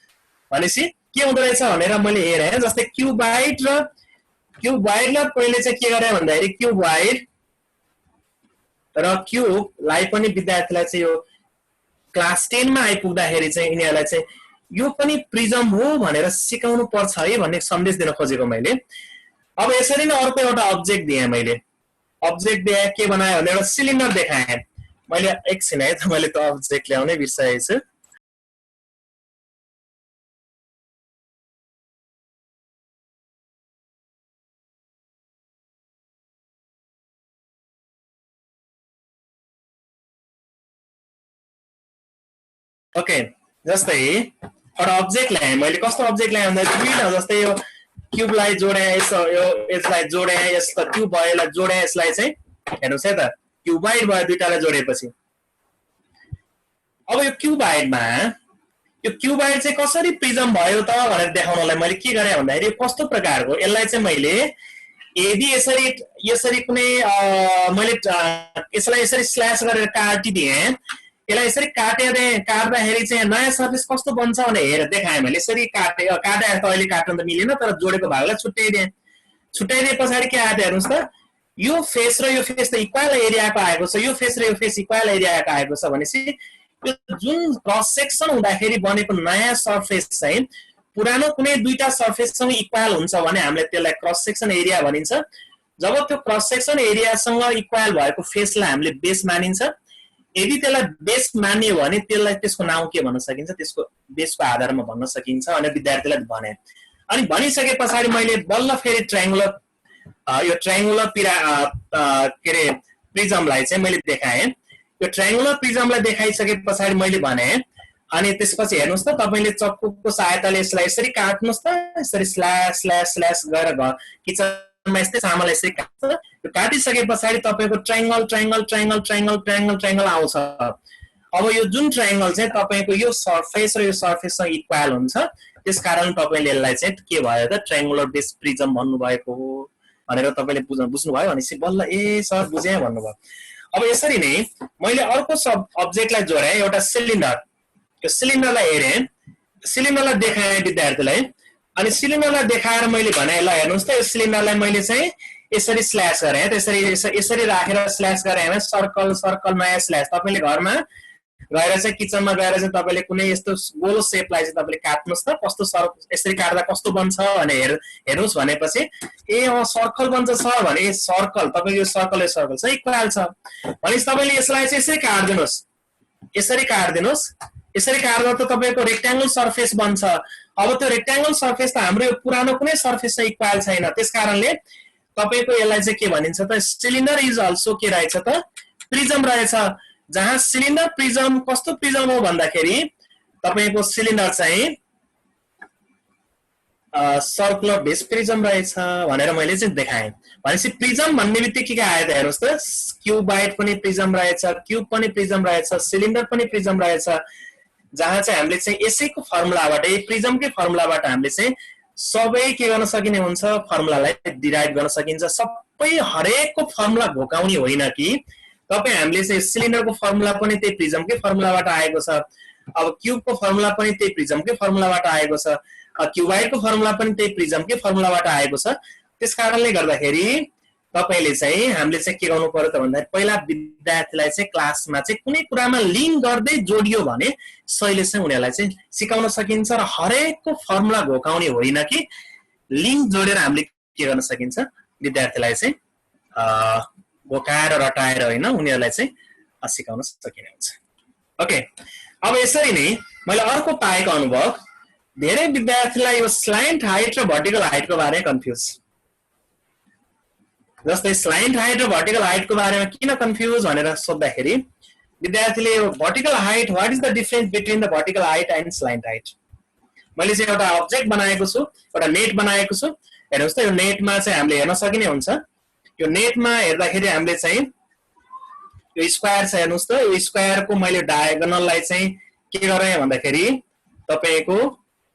भनेपछि के हुँदो रहेछ भनेर मैले हेरेँ। जस्तै क्यूबाइड र पहिले चाहिँ के गरे भन्दाखेरि क्यूबाइड र क्यूबलाई पनि विद्यार्थीलाई चाहिँ यो क्लास 10 मा आइपुग्दाखेरि चाहिँ यिनीहरूलाई चाहिँ यो पनि प्रिजम हो भनेर सिकाउनु पर्छ है भन्ने सन्देश दिन खोजेको मैले। अब यसरी नै अर्को एउटा अब्जेक्ट दिएँ मैले। अब्जेक्ट दिए के बनाएँ भने एउटा सिलिन्डर देखाएँ मैले। एकछिन है त, मैले त अब्जेक्ट ल्याउनै बिर्सेछु छु। ओके, जस्तै एउटा अब्जेक्ट ल्याएँ मैले। कस्तो अब्जेक्ट ल्याएँ भन्दा दुईटा, जस्तै यो क्यूबलाई जोडेँ, यसलाई जोडेँ, यसलाई क्यूब भयो, यसलाई जोडेँ, यसलाई चाहिँ हेर्नुहोस् है त क्यूबाइड भयो दुईटालाई जोडेपछि। अब यो क्यूबाइड चाहिँ कसरी प्रिजम भयो त भनेर देखाउनलाई मैले के गरेँ भन्दाखेरि कस्तो प्रकारको यसलाई चाहिँ मैले यदि यसरी कुनै मैले यसलाई यसरी स्ल्यास गरेर काटिदिएँ, यसलाई यसरी काट्दाखेरि चाहिँ नयाँ सर्फेस कस्तो बन्छ भने हेरेर देखाएँ मैले। यसरी काटेर त अहिले काट्न त मिलेन, तर जोडेको भागलाई छुट्याइदिएँ। छुट्याइदिए पछाडि के आयो हेर्नुहोस् त, यो फेस र यो फेस त इक्वल एरियाको आएको छ, यो फेस र यो फेस इक्वल एरियाको आएको छ भनेपछि यो जुन क्रस सेक्सन हुँदाखेरि बनेको नयाँ सर्फेस चाहिँ पुरानो कुनै दुईटा सर्फेससँग इक्वल हुन्छ भने हामीले त्यसलाई क्रस सेक्सन एरिया भनिन्छ। जब त्यो क्रस सेक्सन एरियासँग इक्वल भएको फेसलाई हामीले बेस मानिन्छ। यदि त्यसलाई बेस मानियो भने त्यसलाई त्यसको नाम के भन्न सकिन्छ, त्यसको बेसको आधारमा भन्न सकिन्छ भनेर विद्यार्थीलाई भने। अनि भनिसके पछाडि मैले बल्ल फेरि ट्रायंगुलर प्रिजमलाई चाहिँ मैले देखाएँ यो ट्रायंगुलर प्रिजमलाई देखाइसके पछाडी मैले भने अनि त्यसपछि हेर्नुस् त तपाईले चक्कुको सहायताले यसलाई यसरी काट्नुस् त यसरी स्ल्याश स्ल्याश स्ल्याश गरेर किचनमा यस्तै चामल यसरी काट्छ यो काटिसके पछाडी तपाईको triangle triangle triangle triangle triangle triangle आउँछ अब यो जुन ट्रायंगल चाहिँ तपाईको यो सरफेस र यो सरफेससँग इक्वल हुन्छ त्यसकारण तपाईले यसलाई चाहिँ के भयो त ट्रायंगुलर बेस प्रिजम भन्नु भएको हो भनेर तपाईले बुझ्नु भयो भनेपछि बल्ल ए सर बुझे भन्नुभयो अब यसरी नै मैले अर्को सब अब्जेक्टलाई जोडे एउटा सिलिन्डर यो सिलिन्डरलाई हेरे सिलिन्डरलाई देखाए विद्यार्थीलाई अनि सिलिन्डरलाई देखाएर मैले भने ल हेर्नुस् त यो सिलिन्डरलाई मैले चाहिँ यसरी स्ल्याश गरे त्यसरी यसरी राखेर स्ल्याश गरे हैन सर्कल सर्कल नयाँ स्ल्याश तपाईले घरमा गएर चाहिँ किचनमा गएर चाहिँ तपाईले कुनै यस्तो गोलो शेपलाई चाहिँ तपाईले काट्नुस् त कस्तो यसरी काट्दा कस्तो बन्छ भने हेर्नुस् भनेपछि ए सर्कल बन्छ सर भने सर्कल तपाईको यो सर्कल चाहिँ इक्वल छ भनेपछि तपाईले यसलाई चाहिँ यसरी काट्दिनुस् यसरी काट्दा त तपाईको रेक्ट्याङ्गल सर्फेस बन्छ अब त्यो रेक्ट्याङ्गल सर्फेस त हाम्रो यो पुरानो कुनै सर्फेससँग इक्वल छैन त्यसकारणले तपाईको यसलाई चाहिँ के भनिन्छ त सिलिन्डर इज अल्सो के रहेछ त प्रिजम रहेछ जहाँ सिलिन्डर प्रिजम कस्तो प्रिजम हो भन्दाखेरि तपाईको सिलिन्डर चाहिँ सर्कुलर बेस प्रिजम रहेछ भनेर मैले चाहिँ देखाएँ भनेपछि प्रिजम भन्ने बित्तिकै के आयो त हेर्नुस् त क्युबाइड पनि प्रिजम रहेछ क्युब पनि प्रिजम रहेछ सिलिन्डर पनि प्रिजम रहेछ जहाँ चाहिँ हामीले चाहिँ यसैको फर्मुलाबाट प्रिजमकै फर्मुलाबाट हामीले चाहिँ सबै के गर्न सकिने हुन्छ फर्मुलालाई डिराइभ गर्न सकिन्छ सबै हरेकको फर्मुला घोकाउने होइन कि तपाई हामीले चाहिँ सिलिन्डरको फर्मुला पनि त्यही प्रिजमकै फर्मुलाबाट आएको छ अब क्युबको फर्मुला पनि त्यही प्रिजमकै फर्मुलाबाट आएको छ क्युबाइडको फर्मुला पनि त्यही प्रिजमकै फर्मुलाबाट आएको छ त्यसकारणले गर्दाखेरि तपाईले चाहिँ हामीले चाहिँ के गर्नु पर्यो त भन्दा पहिला विद्यार्थीलाई चाहिँ क्लासमा चाहिँ कुनै कुरामा लिंक गर्दै जोडियो भने सहिले चाहिँ उनीहरुलाई चाहिँ सिकाउन सकिन्छ र हरेकको फर्मुला घोकाउने होइन कि लिंक जोडेर हामीले के गर्न सकिन्छ विद्यार्थीलाई चाहिँ घोकाएर रटाएर होइन उनीहरुलाई चाहिँ सिकाउन सकिने हुन्छ ओके अब यसरी नै मैले अर्को पाएको अनुभव धेरै विद्यार्थीलाई यो स्ल्यान्ट हाइट र भर्टिकल हाइटको बारेमा कन्फ्युज जस्तै स्ल्यान्ट हाइट र भर्टिकल हाइटको बारेमा किन कन्फ्युज भनेर सोध्दाखेरि विद्यार्थीले vertical height what is the difference between the vertical height and slant height मैले चाहिँ एउटा अब्जेक्ट बनाएको छु एउटा नेट बनाएको छु हेर्नुस् त यो नेटमा चाहिँ हामीले हेर्न सकिने हुन्छ यो नेटमा हेर्दाखेरि हामीले चाहिँ यो स्क्वायर छ हेर्नुस् त यो स्क्वायरको मैले डायगोनललाई चाहिँ के गरे भन्दाखेरि तपाईको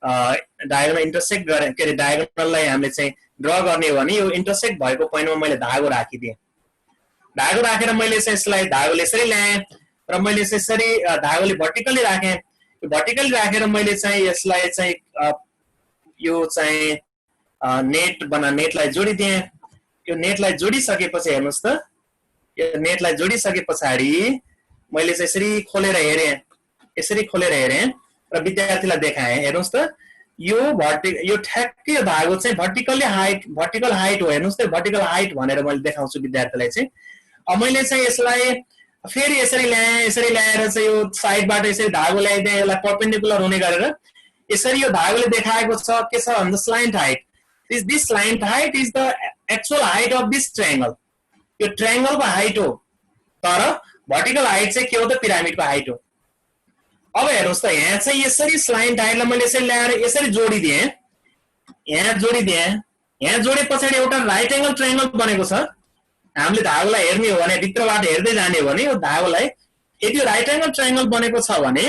डायगोनल इन्टरसेक्ट गरे के डायगोनललाई हामीले चाहिँ ड्रा गर्ने हो भने यो इन्टरसेक्ट भएको पोइन्टमा मैले धागो राखिदिए धागो राखेर मैले चाहिँ यसलाई धागोले यसरी ल्याएँ र मैले चाहिँ यसरी धागोले भर्टिकली राखेँ यो भर्टिकली राखेर मैले चाहिँ यसलाई चाहिँ यो चाहिँ नेटलाई जोडिदिए यो नेटलाई जोडिसकेपछि हेर्नुस् त यो नेटलाई जोडिसके पछाडी मैले चाहिँ यसरी खोलेर हेरेँ र विद्यार्थीलाई देखाएँ हेर्नुस् त यो ठ्याक्कै यो धागो चाहिँ भर्टिकल हाइट हो हेर्नुस् त भर्टिकल हाइट भनेर मैले देखाउँछु विद्यार्थीलाई चाहिँ अब मैले चाहिँ यसलाई फेरि यसरी ल्याएर चाहिँ यो साइडबाट यसरी धागो ल्याइदिएँ यसलाई परपेन्डिकुलर हुने गरेर यसरी यो धागोले देखाएको छ के छ भन्दा slant height this slant height is the actual height of this triangle यो ट्रायंगलको हाइट हो तर भर्टिकल हाइट चाहिँ के हो त पिरामिडको हाइट हो अब हेर्नुस् त यहाँ चाहिँ यसरी स्ल्यान्ट हाइटलाई मैले यसरी ल्याएर यसरी जोडिदिएँ यहाँ जोडे पछाडि एउटा राइट एंगल ट्रायंगल बनेको छ हामीले धागोलाई हेर्ने हो भने भित्रबाट हेर्दै जाने हो भने यो धागोलाई यदि राइट एंगल ट्रायंगल बनेको छ भने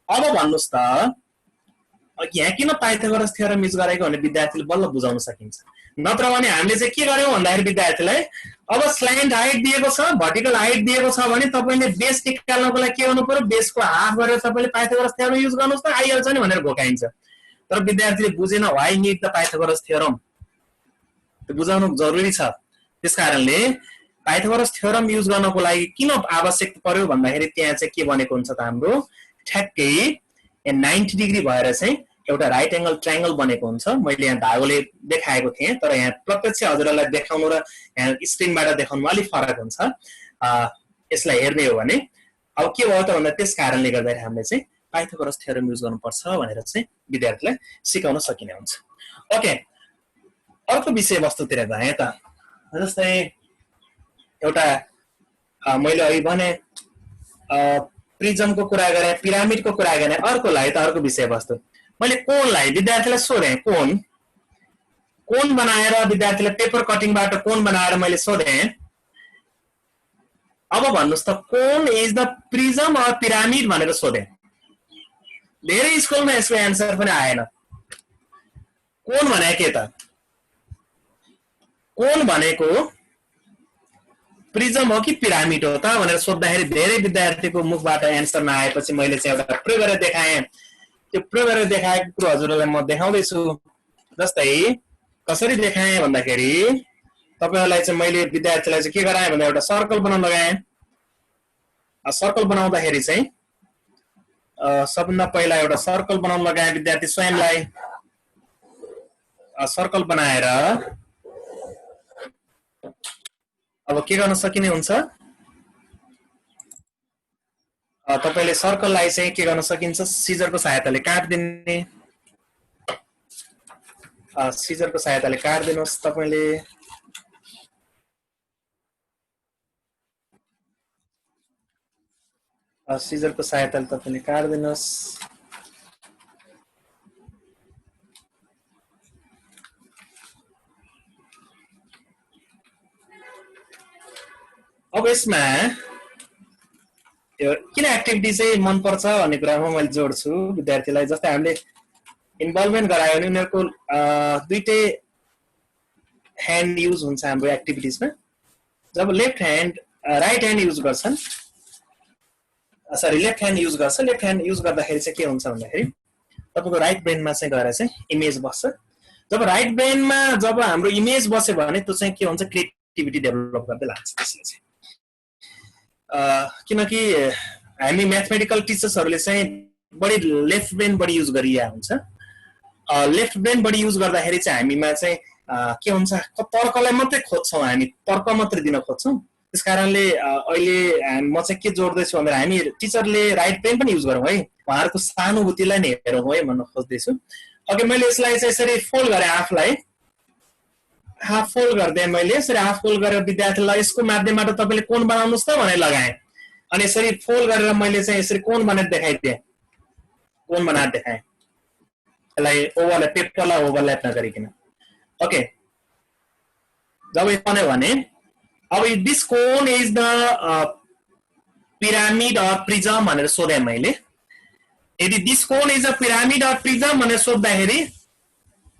अब भन्नुस् त यहाँ किन पाइथागोरस थ्योरम युज गरेको भने विद्यार्थीले बल्ल बुझाउन सकिन्छ नत्र भने हामीले चाहिँ के गर्यौं भन्दाखेरि विद्यार्थीलाई अब स्ल्यान्ट हाइट दिएको छ भर्टिकल हाइट दिएको छ भने तपाईले बेस निकाल्नको लागि के गर्नु पर्यो बेसको हाफ गरेर तपाईले पाइथागोरस थ्योरम युज गर्नुस् त आइहाल्छ नि भनेर घोकाइन्छ तर विद्यार्थीले बुझेन why need the Pythagoras theorem त्यो बुझाउनु जरुरी छ त्यसकारणले पाइथागोरस थ्योरम युज गर्नको लागि किन आवश्यक पर्यो भन्दाखेरि त्यहाँ चाहिँ के बनेको हुन्छ त हाम्रो ठ्याक्कै 90 डिग्री भएर चाहिँ एउटा राइट एंगल ट्रायंगल बनेको हुन्छ मैले यहाँ धागोले देखाएको थिएँ तर यहाँ प्रत्यक्ष हजुरलाई देखाउनु र यहाँ स्क्रिनबाट देखाउनु अलि फरक हुन्छ यसलाई हेर्ने हो भने अब के भयो त भन्दा त्यस कारणले गर्दा हामीले चाहिँ पाइथागोरस थ्योरम युज गर्नुपर्छ भनेर चाहिँ विद्यार्थीलाई सिकाउन सकिने हुन्छ ओके अर्को विषय वस्तुतिर गए त जस्तै एउटा मैले अघि भने प्रिजमको कुरा गरेँ, पिरामिडको कुरा गरेँ, अर्कोलाई त अर्को विषयवस्तु मैले कोनलाई विद्यार्थीलाई सोधेँ, कोन बनाएर विद्यार्थीलाई पेपर कटिङबाट कोन बनाएर मैले सोधेँ। अब भन्नुस् त cone is the prism or pyramid भनेर सोधेँ। धेरै स्कुलमा यसको एन्सर पनि आएन। कोन भने के त? कोन भनेको प्रिजम हो कि पिरामिड हो त भनेर सोध्दाखेरि धेरै विद्यार्थीको मुखबाट एन्सर नआएपछि मैले चाहिँ एउटा प्रयोग गरेर देखाएँ। त्यो प्रयोग गरेर देखाएको कुरो हजुरहरूलाई म देखाउँदैछु। जस्तै कसरी देखाएँ भन्दाखेरि तपाईहरुलाई चाहिँ मैले विद्यार्थीलाई चाहिँ के गराएँ भन्दा एउटा सर्कल बनाउन लगाएँ। सर्कल बनाउँदाखेरि चाहिँ सबभन्दा पहिला एउटा सर्कल बनाउन लगाएँ विद्यार्थी स्वयंलाई। सर्कल बनाएर अब के गर्न सकिने हुन्छ, तपाईले सर्कललाई चाहिँ के गर्न सकिन्छ, सिजरको सहायताले काट्दिने। सिजरको सहायताले काट्दिनुस् तपाईले। सिजरको सहायताले तपाईले काट्दिनुस्। अब यसमा यो किन एक्टिभिटी चाहिँ मन पर्छ भन्ने कुरामा मैले जोड्छु विद्यार्थीलाई। जस्तै हामीले इन्भल्भमेन्ट गरायो भने उनीहरुको दुईटै ह्यान्ड युज हुन्छ हाम्रो एक्टिभिटिजमा। जब left hand right hand use गर्छन्, सरी लेफ्ट ह्यान्ड युज गर्छ, लेफ्ट ह्यान्ड युज गर्दाखेरि चाहिँ के हुन्छ भन्दाखेरि तपाईको राइट ब्रेनमा चाहिँ गएर चाहिँ इमेज बस्छ। जब राइट ब्रेनमा जब हाम्रो इमेज बस्यो भने त्यो चाहिँ के हुन्छ, क्रिएटिभिटी डेभलप गर्दै लान्छ त्यसले चाहिँ। किनकि हामी म्याथमेटिकल टिचर्सहरूले चाहिँ बढी लेफ्ट ब्रेन बढी युज गरिया हुन्छ। लेफ्ट ब्रेन बढी युज गर्दाखेरि चाहिँ हामीमा चाहिँ के हुन्छ, तर्कलाई मात्रै खोज्छौँ, हामी तर्क मात्रै दिन खोज्छौँ। त्यसकारणले अहिले म चाहिँ के जोड्दैछु भन्दा हामी टिचरले राइट ब्रेन पनि युज गरौँ है, उहाँहरूको सहानुभूतिलाई नै हेरौँ है भन्न खोज्दैछु। अघि मैले यसलाई चाहिँ यसरी फोल्ड गरेँ, आफूलाई हाफ फोल्ड गर्दै मैले यसरी हाफ फोल्ड गरेर विद्यार्थीलाई यसको माध्यमबाट तपाईले कोन बनाउनुस् त भनेर लगाएँ। अनि यसरी फोल्ड गरेर मैले चाहिँ यसरी कोन बनाएर देखाइदिएँ, कोन बनाएर देखाएँ। यसलाई ओभरल्याप, पेपरलाई ओभरल्याप नगरिकन। ओके, जब यो बन्यो भने अब this cone is the pyramid or prism भनेर सोधेँ मैले। यदि this cone is a pyramid or prism भनेर सोध्दाखेरि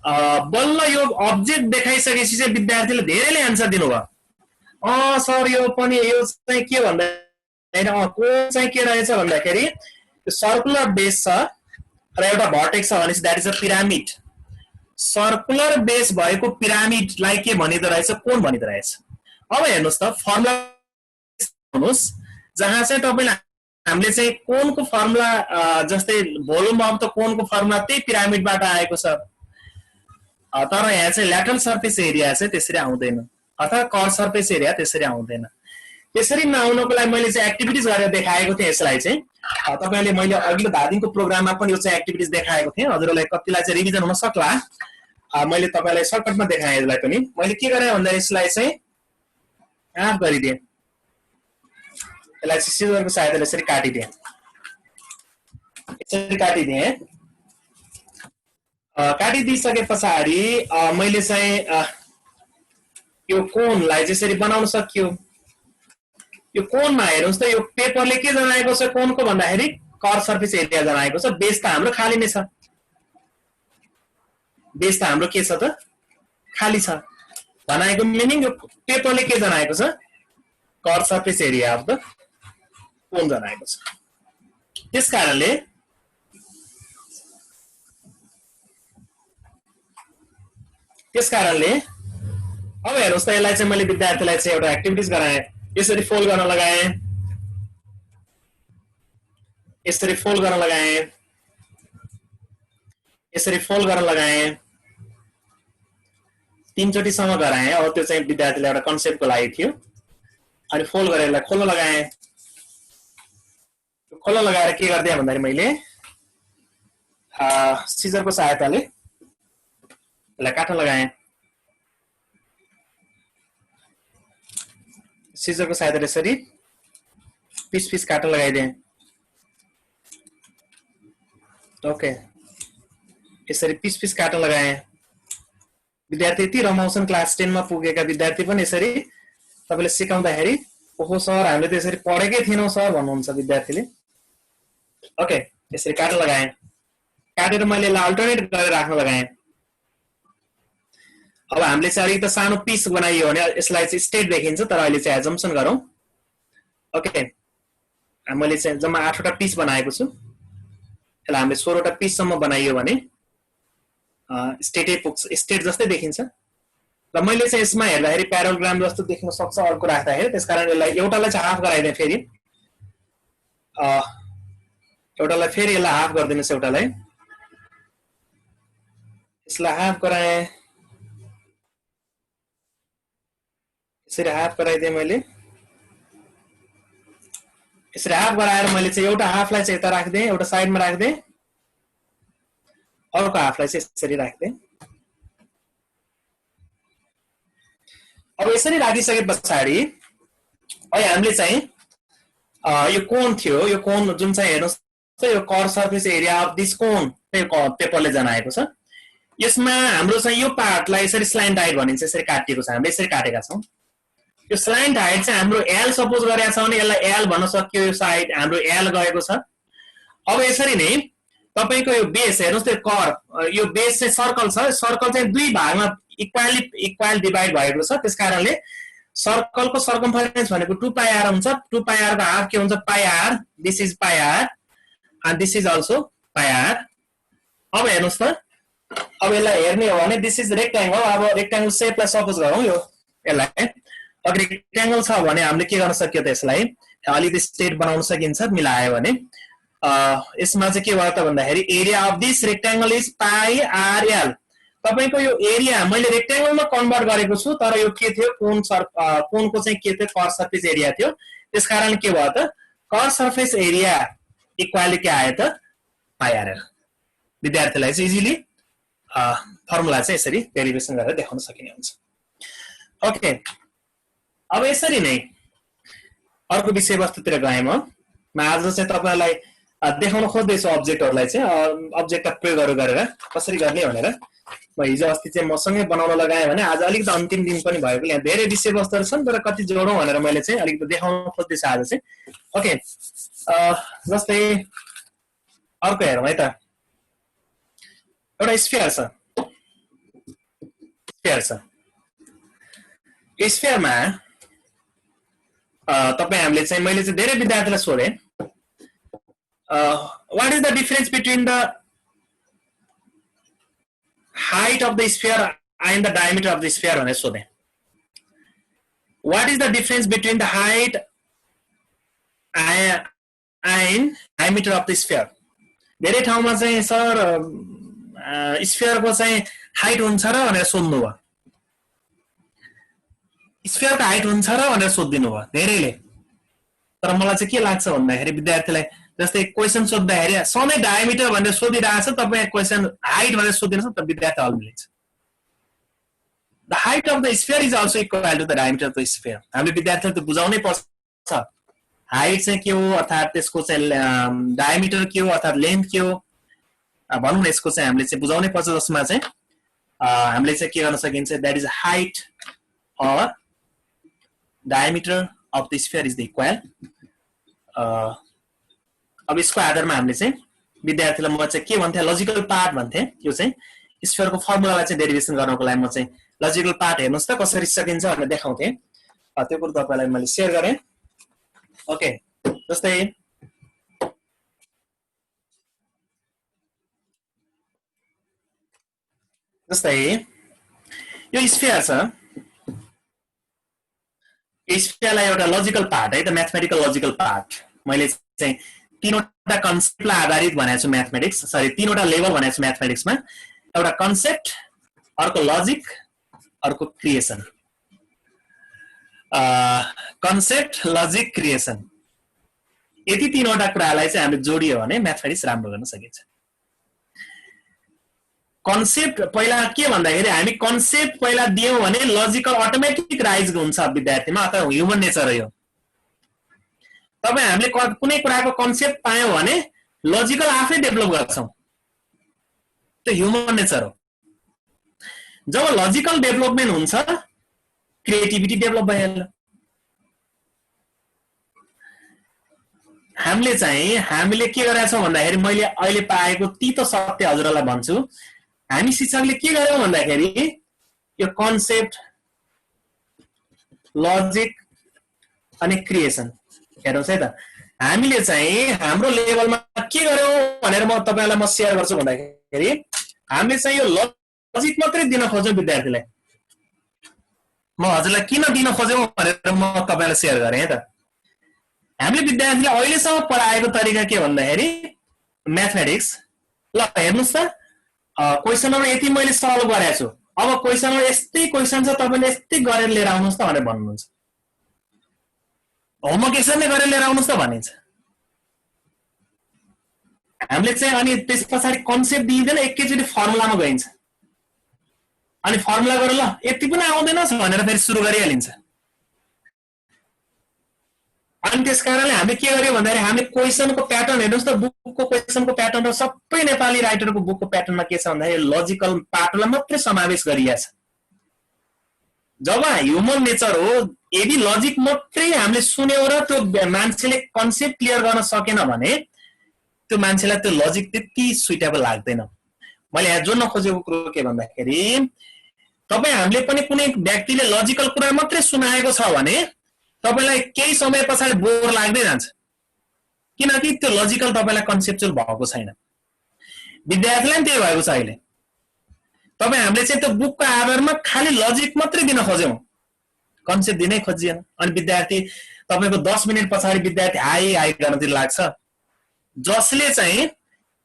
बल्ल यो अब्जेक्ट देखाइसकेपछि चाहिँ विद्यार्थीले धेरैले आन्सर दिनुभयो। सर यो पनि, यो चाहिँ के भन्दा कोन चाहिँ के रहेछ भन्दाखेरि सर्कुलर बेस छ र एउटा भर्टेक्स छ भनेपछि that is a pyramid. Circular base भएको पिरामिडलाई के भनिदो रहेछ, कोन भनिदो रहेछ। अब हेर्नुस् त फर्मुला हेर्नुस्, जहाँ चाहिँ तपाईले हामीले चाहिँ कोनको फर्मुला जस्तै भोल्युम अफ द कोनको फर्मुला त्यही पिरामिडबाट आएको छ। तर यहाँ चाहिँ ल्याटरल सर्फेस एरिया चाहिँ त्यसरी आउँदैन, अथवा कर्व सर्फेस एरिया त्यसरी आउँदैन। त्यसरी नआउनको लागि मैले चाहिँ एक्टिभिटिज गरेर देखाएको थिएँ। यसलाई चाहिँ तपाईले मैले अघिल्लो धादिङको प्रोग्राममा पनि यो चाहिँ एक्टिभिटिज देखाएको थिएँ। हजुरहरूलाई कतिलाई चाहिँ रिभिजन हुन सक्ला, मैले तपाईलाई सर्टकटमा देखाएँ। यसलाई पनि मैले के गरेँ भन्दा यसलाई चाहिँ हाफ गरिदिएँ, यसलाई चाहिँ सिजरको सहायताले यसरी काटिदिएँ, यसरी काटिदिएँ। काटिदिइसके पछाडि मैले चाहिँ यो कोनलाई यसरी बनाउन सकियो। यो कोनमा हेर्नुस् त यो पेपरले के जनाएको छ कोनको भन्दाखेरि कर्व सर्फेस एरिया जनाएको छ। बेस त हाम्रो खाली नै छ, बेस त हाम्रो के छ त, खाली छ। भनेको मिनिङ यो पेपरले के जनाएको छ, curve surface area of the cone जनाएको छ। त्यसकारणले अब हेर्नुस् त यसलाई चाहिँ मैले विद्यार्थीलाई चाहिँ एउटा एक्टिभिटिज गराएँ। यसरी फोल्ड गर्न लगाएँ, यसरी फोल्ड गर्न लगाएँ, यसरी फोल्ड गर्न लगाएँ, 3 चोटिसम्म गराएँ। अब त्यो चाहिँ विद्यार्थीलाई एउटा कन्सेप्टको लागि थियो। अनि फोल्ड गरेर यसलाई खोल्न लगाएँ। खोल्न लगाएर के गर्दिएँ भन्दाखेरि मैले सिजरको सहायताले यसलाई काट्न लगाएँ। सिजरको सहायताले यसरी पिस पिस काटेर लगाइदिएँ। ओके, यसरी पिस पिस काटेर लगाएँ। विद्यार्थी यति रमाउँछन्, क्लास 10 मा पुगेका विद्यार्थी पनि यसरी तपाईले सिकाउँदाखेरि ओहो सर हामीले त यसरी पढेकै थिएनौं सर भन्नुहुन्छ विद्यार्थीले। ओके, यसरी काटेर लगाएँ। काटेर मैले यसलाई अल्टरनेट गरेर राख्न लगाएँ। अब हामीले चाहिँ अलिकति सानो पिस बनाइयो भने यसलाई चाहिँ स्टेट देखिन्छ, तर अहिले चाहिँ एजम्पसन गरौँ। ओके, मैले चाहिँ जम्मा 8 वटा पिस बनाएको छु। यसलाई हामीले 16 वटा पिससम्म बनाइयो भने स्टेटै पुग्छ, स्टेट जस्तै देखिन्छ। र मैले चाहिँ यसमा हेर्दाखेरि प्याराग्राम जस्तो देख्न सक्छ अर्को राख्दाखेरि, त्यसकारण यसलाई एउटालाई चाहिँ हाफ गराइदिएँ। फेरि एउटालाई फेरि यसलाई हाफ गरिदिनुहोस्। एउटालाई यसलाई हाफ गराएँ, यसरी हाफ गराइदिएँ मैले। यसरी हाफ गराएर मैले चाहिँ एउटा हाफलाई चाहिँ यता राख्दिएँ, एउटा साइडमा राख्दिएँ, अर्को हाफलाई चाहिँ यसरी राख्दिएँ। अब यसरी राखिसके पछाडि अहिले हामीले चाहिँ यो कोन थियो, यो कोन जुन चाहिँ हेर्नुस् त यो curve surface area of this cone पेपरले जनाएको छ। यसमा हाम्रो चाहिँ यो पार्टलाई यसरी स्ल्यान्ट हाइट भनिन्छ, यसरी काटिएको छ। हामीले यसरी काटेका छौं। यो स्ल्यान्ट हाइट चाहिँ हाम्रो एल सपोज गरेका छ भने यसलाई एल भन्न सकियो। यो साइड हाम्रो एल गएको छ। अब यसरी नै तपाईको यो बेस हेर्नुस् त, कर्व यो बेस चाहिँ सर्कल छ। सर्कल चाहिँ दुई भागमा इक्वल डिभाइड भएको छ। त्यसकारणले सर्कलको सर्कमफरेन्स भनेको 2 पाई आर हुन्छ। 2 पाई आर को हाफ के हुन्छ? Pi r. This is pi r and this is also pi r। अब हेर्नुस् त, अब यसलाई हेर्ने हो भने दिस इज रेक्टेंगल। अब रेक्टेंगल शेपलाई सपोज गरौँ यो यसलाई। अब रेक्टेंगल छ भने हामीले के गर्न सकियो त, यसलाई अलिकति स्ट्रेट बनाउन सकिन्छ मिलायो भने। यसमा चाहिँ के भयो त भन्दाखेरि area of this rectangle is pi R L. तपाईको यो एरिया मैले रेक्टेंगलमा कन्भर्ट गरेको छु, तर यो के थियो? कोनको चाहिँ के थियो? कर्व सर्फेस एरिया थियो। त्यसकारण के भयो त, कर्व सर्फेस एरिया इक्वाली के आयो त? पाई आर एल। विद्यार्थीलाई चाहिँ इजिली फर्मुला चाहिँ यसरी डेरिभेसन गरेर देखाउन सकिने हुन्छ। ओके, अब यसरी नै अर्को विषयवस्तुतिर गएँ म आज चाहिँ तपाईलाई देखाउन खोज्दैछु अब्जेक्टहरुलाई चाहिँ अब्जेक्टका प्रयोगहरु गरेर कसरी गर्ने भनेर। म हिजो अस्ति चाहिँ मसँगै बनाउन लगाएँ भने आज अलिकति अन्तिम दिन पनि भएको, यहाँ धेरै विषयवस्तुहरु छन् तर कति जोडौं भनेर मैले चाहिँ अलिकति देखाउन खोज्दैछु आज चाहिँ। ओके, जस्तै अर्को हेरौँ है त। एउटा स्फियर छ। स्फियरमा तपाई हामीले चाहिँ मैले चाहिँ धेरै विद्यार्थीलाई सोधेँ what is the difference between the height of the sphere and the diameter of the sphere भनेर सोधेँ। what is the difference between the height and diameter of the sphere? धेरै ठाउँमा चाहिँ सर स्फियरको चाहिँ हाइट हुन्छ र भनेर सोध्नु भयो। स्फियरको हाइट हुन्छ र भनेर सोधिदिनु भयो धेरैले। तर मलाई चाहिँ के लाग्छ भन्दाखेरि विद्यार्थीलाई जस्तै क्वेशन सोध्दाखेरि सधैँ डायमिटर भनेर सोधिरहेछ, तपाईँ क्वेशन हाइट भनेर सोधिदिनुहोस् त विद्यार्थी हल्लिन्छ। The height of the sphere is also equal to the diameter of the sphere. हामीले विद्यार्थीलाई त बुझाउनै पर्छ हाइट चाहिँ के हो, अर्थात् त्यसको चाहिँ डायमिटर के हो, अर्थात् लेन्थ के हो भनौँ न, यसको चाहिँ हामीले चाहिँ बुझाउनै पर्छ। जसमा चाहिँ हामीले चाहिँ के गर्न सकिन्छ, दैट इज हाइट और diameter of the sphere is the equal. अब यसको आधारमा हामीले चाहिँ विद्यार्थीलाई म चाहिँ के भन्थे, लजिकल पार्ट भन्थे। यो चाहिँ स्फियरको फर्मुलालाई चाहिँ डेरिभेसन गर्नको लागि म चाहिँ लजिकल पार्ट हेर्नुस् त कसरी सकिन्छ भनेर देखाउँथे। त्यो कुरो तपाईलाई मैले शेयर गरेँ। ओके, जस्तै यो स्फियर छ। स्फियरलाई एउटा लजिकल पार्ट है त, म्याथमेटिकल लजिकल पार्ट मैले चाहिँ तीनवटा कन्सेप्टलाई आधारित भनेको छु म्याथमेटिक्स, सरी तीनवटा लेभल भनेको छु म्याथमेटिक्समा। एउटा कन्सेप्ट, अर्को लजिक, अर्को क्रिएसन। कन्सेप्ट, लजिक, क्रिएसन, यति तीनवटा कुरालाई चाहिँ हामीले जोडियो भने म्याथमेटिक्स राम्रो गर्न सकिन्छ। कन्सेप्ट पहिला के भन्दाखेरि हामी कन्सेप्ट पहिला दियौं भने लजिकल अटोमेटिक राइज हुन्छ विद्यार्थीमा, अथवा ह्युमन नेचर हो यो। तपाईँ हामीले कुनै कुराको कन्सेप्ट पायौं भने लजिकल आफै डेभलप गर्छौं, त्यो ह्युमन नेचर हो। जब लजिकल डेभलपमेन्ट हुन्छ क्रिएटिभिटी डेभलप भइहाल्छ। हामीले के गरेका छौं भन्दाखेरि मैले अहिले पाएको तीतो सत्य हजुरलाई भन्छु, हामी शिक्षकले के गर्यौं भन्दाखेरि यो कन्सेप्ट, लजिक अनि क्रिएसन हेर्नुस् है त। हामीले हाम्रो लेभलमा के गर्यौं भनेर म तपाईलाई म शेयर गर्छु भन्दाखेरि हामीले यो लजिक मात्रै दिन खोज्यौं विद्यार्थीलाई। म हजुरलाई किन दिन खोज्यौं भनेर म तपाईलाई शेयर गरे है त। हामीले विद्यार्थीले अहिलेसम्म पढाएको तरिका के भन्दाखेरि म्याथमेटिक्स, ल हेर्नुस् त क्वेशन नम्बर यति मैले सल्भ गरेको छु, अब क्वेशनमा यस्तै क्वेशन छ तपाईले यस्तै गरेर लिएर आउनुस् त भनेर भन्नुहुन्छ। होमवर्क यसरी गरेर लिएर आउनुस् त भनिन्छ। हामीले अनि त्यसपछि कन्सेप्ट दिइदैन, एकैचोटी फर्मुलामा गइन्छ। अनि फर्मुला गरेर ल यति पनि आउँदैनस् भनेर फेरि सुरु गरिहालिन्छ। अनि त्यसकारणले हामीले के गर्यौं भन्दाखेरि हामीले क्वेशनको प्याटर्न हेर्नुस् त, बुकको क्वेशनको प्याटर्न र सबै नेपाली राइटरको बुकको प्याटर्नमा के छ भन्दाखेरि लजिकल पार्टलाई मात्रै समावेश गरिएको छ। जब ह्युमन नेचर हो, यदि लजिक मात्रै हामीले सुन्यौं र त्यो मान्छेले कन्सेप्ट क्लियर गर्न सकेन भने त्यो मान्छेलाई त्यो लजिक त्यति सुइटेबल लाग्दैन। मैले यहाँ जोड्न खोजेको कुरो के भन्दाखेरि तपाईँ हामीले पनि कुनै व्यक्तिले लजिकल कुरा मात्रै सुनाएको छ भने तपाईलाई केही समय पछाडि बोर लाग्दै जान्छ, किनकि त्यो लजिकल तपाईलाई कन्सेप्चुअल भएको छैन। विद्यार्थीलाई पनि त्यही भएको छ। अहिले तपाईँ हामीले त्यो बुकको आधारमा खाली लजिक मात्रै दिन खोज्यौं, कन्सेप्ट दिनै खोजिएन। अनि विद्यार्थी तपाईको 10 मिनेट पछाडि विद्यार्थी हाई गर्नतिर लाग्छ। जसले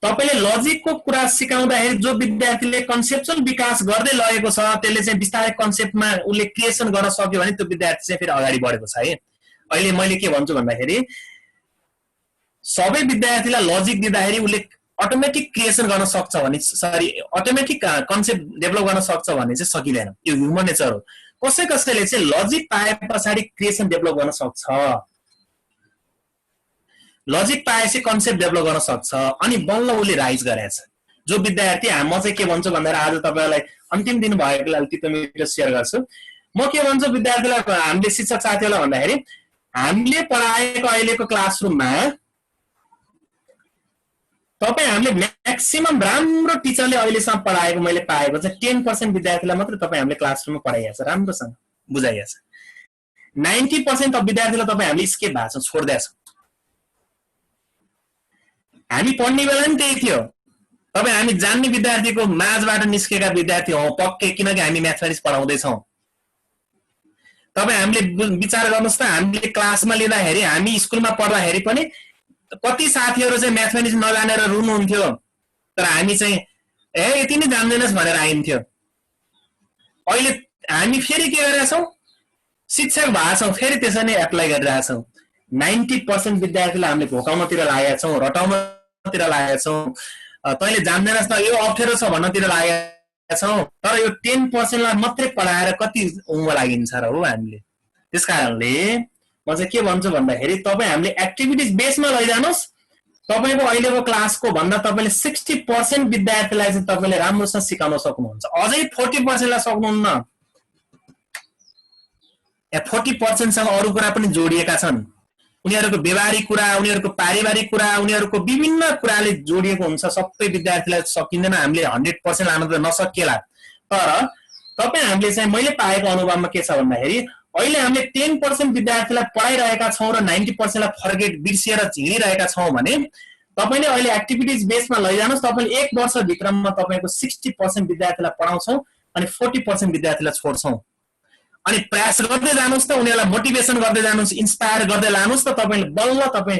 तपाईले लजिकको कुरा सिकाउँदाखेरि जो विद्यार्थीले कन्सेप्चुअल विकास गर्दै लगेको छ त्यसले बिस्तारै कन्सेप्टमा उले क्रिएसन गर्न सक्यो भने त्यो विद्यार्थी फेरि अगाडि बढेको छ है। अहिले मैले के भन्छु भन्दाखेरि सबै विद्यार्थीलाई लजिक दिँदाखेरि उले अटोमेटिक क्रिएसन गर्न सक्छ भने अटोमेटिक कन्सेप्ट डेभलप गर्न सक्छ भने सकिदैन। यो ह्युमन नेचर हो। कसैले लजिक पाए पछाडि क्रिएसन डेभलप गर्न सक्छ, लजिक पाएपछि कन्सेप्ट डेभलप गर्न सक्छ, अनि बल्ल उले राइज गरेछ। जो विद्यार्थी म के भन्छु भन्दाखेरि आज तपाईलाई अन्तिम दिन भएको लागि तितो मिठो शेयर गर्छु। म के भन्छु विद्यार्थीलाई, हामीले शिक्षक साथीहरूलाई भन्दाखेरि हामीले पढाएको अहिलेको क्लासरुममा तपाईँ हामीले म्याक्सिमम राम्रो टिचरले अहिलेसम्म पढाएको मैले पाएको चाहिँ 10% विद्यार्थीलाई मात्र तपाईँ हामीले क्लासरुममा पढाइएको छ, राम्रोसँग बुझाइएको छ। 90% अफ विद्यार्थीलाई तपाईँ हामीले स्केप भएको छ, छोड्दैछ। हामी पढ्ने बेला पनि त्यही थियो। तपाईँ हामी जान्ने विद्यार्थीको माझबाट निस्केका विद्यार्थी हौ पक्कै, किनकि हामी म्याथमेटिक्स पढाउँदैछौँ। तपाईँ हामीले विचार गर्नुहोस् त, हामीले क्लासमा लिँदाखेरि हामी स्कुलमा पढ्दाखेरि पनि कति साथीहरू म्याथमेटिक्स नजानेर रुनुहुन्थ्यो, तर हामी यति नै जान्दैनस् भनेर आइन्थ्यो। अहिले हामी फेरि के गरेका छौं, शिक्षक भएका छौं, फेरि त्यसरी नै एप्लाई गरिरहेका छौं। 90% विद्यार्थीलाई हामीले भोकाउनतिर लागेका छौं, रटाउनतिर लागेका छौं, तैले जान्दैनस् त यो अप्ठ्यारो छ भन्नतिर लागेका छौं। तर यो 10% लाई मात्रै पढाएर कति उम्म लागिन्छ र हो हामीले। त्यसकारणले म के भन्छु भन्दाखेरि तपाईँ हामीले एक्टिभिटिज बेसमा लैजानुस्। तपाईको अहिलेको क्लासको भन्दा तपाईले 60% विद्यार्थीलाई तपाईले राम्रोसँग सिकाउन सक्नुहुन्छ। अझै 40% लाई सक्नुहुन्न। 40% सँग अरु कुरा पनि जोडिएका छन्। उनीहरुको व्यवहारिक कुरा, उनीहरुको पारिवारिक कुरा, उनीहरुको विभिन्न कुराले जोडिएको हुन्छ। सबै विद्यार्थीलाई सकिँदैन, हामीले 100% लान त नसकिएला। तर तपाई हामीले मैले पाएको अनुभवमा के छ भन्दाखेरि अहिले हामीले 10% विद्यार्थीलाई पढाइरहेका छौं र 90% लाई फर्गेट बिर्सिएर झिडिरहेका छौं भने तपाईले अहिले एक्टिभिटिज बेसमा लैजानुस्। तपाईले 1 वर्ष भित्रमा तपाईको 60% विद्यार्थीलाई पढाउँछौं अनि 40% विद्यार्थीलाई छोड्छौं। अनि प्रयास गर्दै जानुस् त, उनीहरुलाई मोटिभेसन गर्दै जानुस्, इन्स्पायर गर्दै लानुस् त तपाईले बल्ल तपाई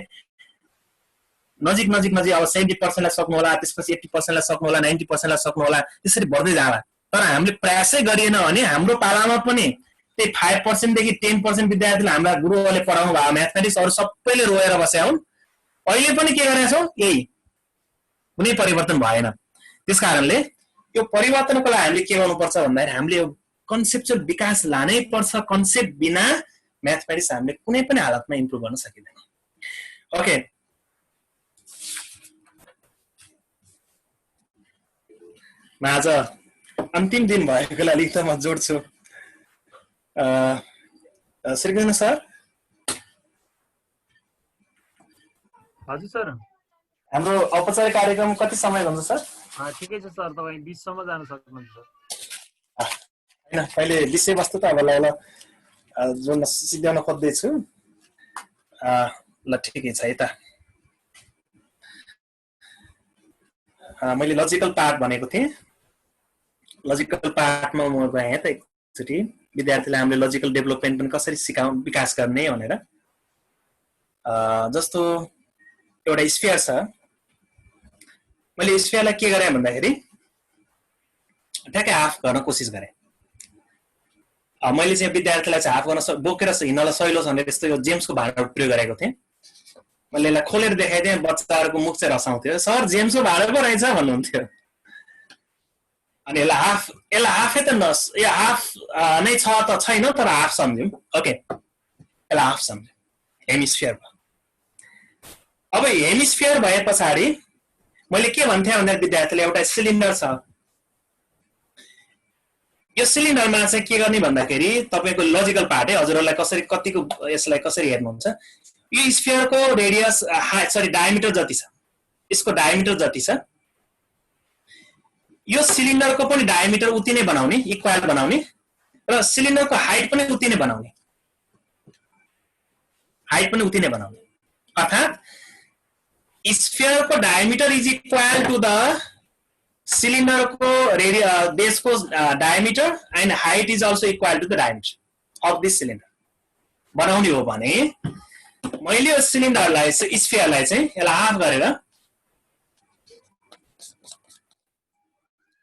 नजिक अब 70% लाई सक्नु होला, त्यसपछि 80% लाई सक्नु होला, 90% लाई सक्नु होला, त्यसरी बढ्दै जाला। तर हामीले प्रयासै गरिएन भने हाम्रो पालामा पनि त्यही 5% देखि 10% विद्यार्थीलाई हाम्रा गुरुहरूले पढाउनु भयो म्याथमेटिक्स, अरु सबैले रोएर बस्या हुन्। अहिले पनि के गरेका छौं, यही कुनै परिवर्तन भएन। त्यसकारणले यो परिवर्तनको लागि हामीले के गर्नुपर्छ भन्दाखेरि हामीले कन्सेप्चुअल विकास लानै पर्छ। कन्सेप्ट बिना म्याथमेटिक्स हामीले कुनै पनि हालतमा इम्प्रुभ गर्न सकिदैन। ओके म आज अन्तिम दिन भएकोले अलिक त म जोड्छु श्रीकृष्ण सर हजुर सर हाम्रो औपचारिक कार्यक्रम कति समय हुन्छ सर ठिकै छ सर तपाईँ 20 सम्म जान सक्नुहुन्छ हैन पहिले विषयवस्तु त अब ल जोड्न सिध्याउन खोज्दैछु ल ठिकै छ है त मैले लजिकल पार्ट भनेको थिएँ लजिकल पार्टमा म गएँ त एकचोटि विद्यार्थीलाई हामीले लजिकल डेभलपमेन्ट पनि कसरी विकास गर्ने भनेर जस्तो एउटा स्फियर छ मैले स्फियरलाई के गरेँ भन्दाखेरि ठ्याक्कै हाफ गर्न कोसिस गरेँ मैले चाहिँ विद्यार्थीलाई चाहिँ हाफ गर्न बोकेर हिँड्नलाई सहिलो छ भनेर त्यस्तो यो जेम्सको भाँडा प्रयोग गरेको थिएँ मैले यसलाई खोलेर देखाइदिएँ बच्चाहरूको मुख चाहिँ रसाउँथ्यो सर जेम्सको भाँडा पो रहेछ भन्नुहुन्थ्यो अनि यसलाई हाफै त यो हाफ नै छ त छैन तर हाफ सम्झ्यौँ ओके यसलाई हाफ सम्झ्यौँ हेमिस्फियर अब हेमिस्फियर भए पछाडि मैले के भन्थे भन्दा विद्यार्थीले एउटा सिलिन्डर छ यो सिलिन्डरमा चाहिँ के गर्ने भन्दाखेरि तपाईको लजिकल पार्ट है हजुरहरुलाई कसरी कतिको यसलाई कसरी हेर्नुहुन्छ यो स्फियरको रेडियस डायमिटर जति छ यसको डायमिटर जति छ यो सिलिन्डरको पनि डायमिटर उति नै बनाउने इक्वल बनाउने र सिलिन्डरको हाइट पनि उति नै बनाउने अर्थात स्फियरको diameter is equal to the सिलिन्डरको बेसको diameter and height is also equal to the diameter of this cylinder बनाउने हो भने मैले यो सिलिन्डरलाई स्फियरलाई चाहिँ यसलाई हाफ गरेर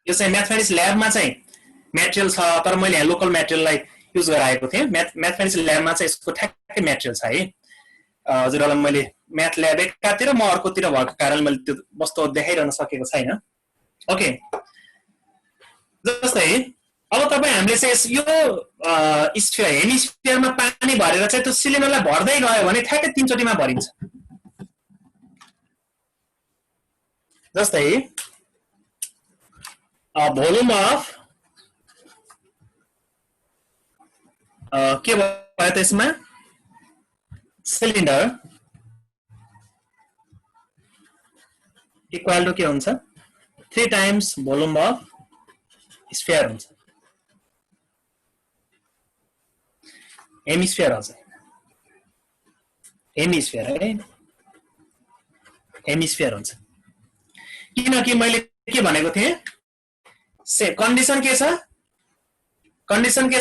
यो चाहिँ म्याथमेटिक्स ल्याबमा चाहिँ मेटेरियल छ तर मैले यहाँ लोकल मेटेरियललाई युज गराएको थिएँ म्याथमेटिक्स ल्याबमा चाहिँ यसको ठ्याक्कै मेटेरियल छ है हजुरहरुलाई मैले म्याथ ल्याब एकातिर म अर्कोतिर भएको कारण मैले त्यो वस्तु देखाइरहन सकेको छैन ओके जस्तै अब तपाई हामीले चाहिँ यो स्फियर हेमिस्फियरमा पानी भरेर चाहिँ त्यो सिलिन्डरलाई भर्दै गयो भने ठ्याक्कै 3 चोटीमा भरिन्छ जस्तै भोल्युम अफ के भयो त्यसमा सिलिन्डर इक्वल टु के हुन्छ 3 टाइम्स भोल्युम अफ स्फियर हुन्छ हेमिस्फियर हुन्छ हेमिस्फियर हुन्छ किनकि मैले के भनेको थिएँ कन्डिसन के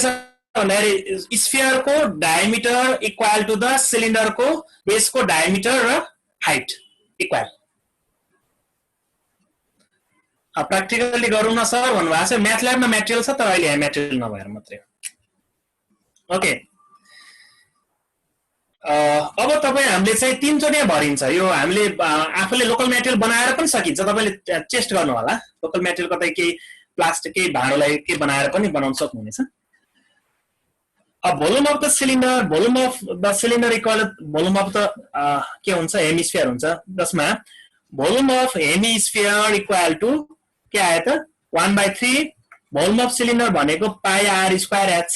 छ भन्दाखेरि स्फियरको डायमिटर इक्वल टु द सिलिन्डरको बेसको डायमिटर र हाइट इक्वल प्र्याक्टिकली गरौँ न सर भन्नुभएको छ म्याथ ल्याबमा मेटेरियल छ तर अहिले यहाँ मेटेरियल नभएर मात्रै ओके अब तपाईँ हामीले चाहिँ 3 चोटि भरिन्छ यो हामीले आफूले लोकल मेटेरियल बनाएर पनि सकिन्छ तपाईले टेस्ट गर्नु होला लोकल मेटेरियल कतै केही प्लास्टिक केही भाँडोलाई के बनाएर पनि बनाउन सक्नुहुनेछ volume of the cylinder equal volume of the के हुन्छ हेमिस्फियर हुन्छ जसमा volume of hemisphere equal to के आयो त 1/3 भोल्युम अफ सिलिन्डर भनेको pi r square h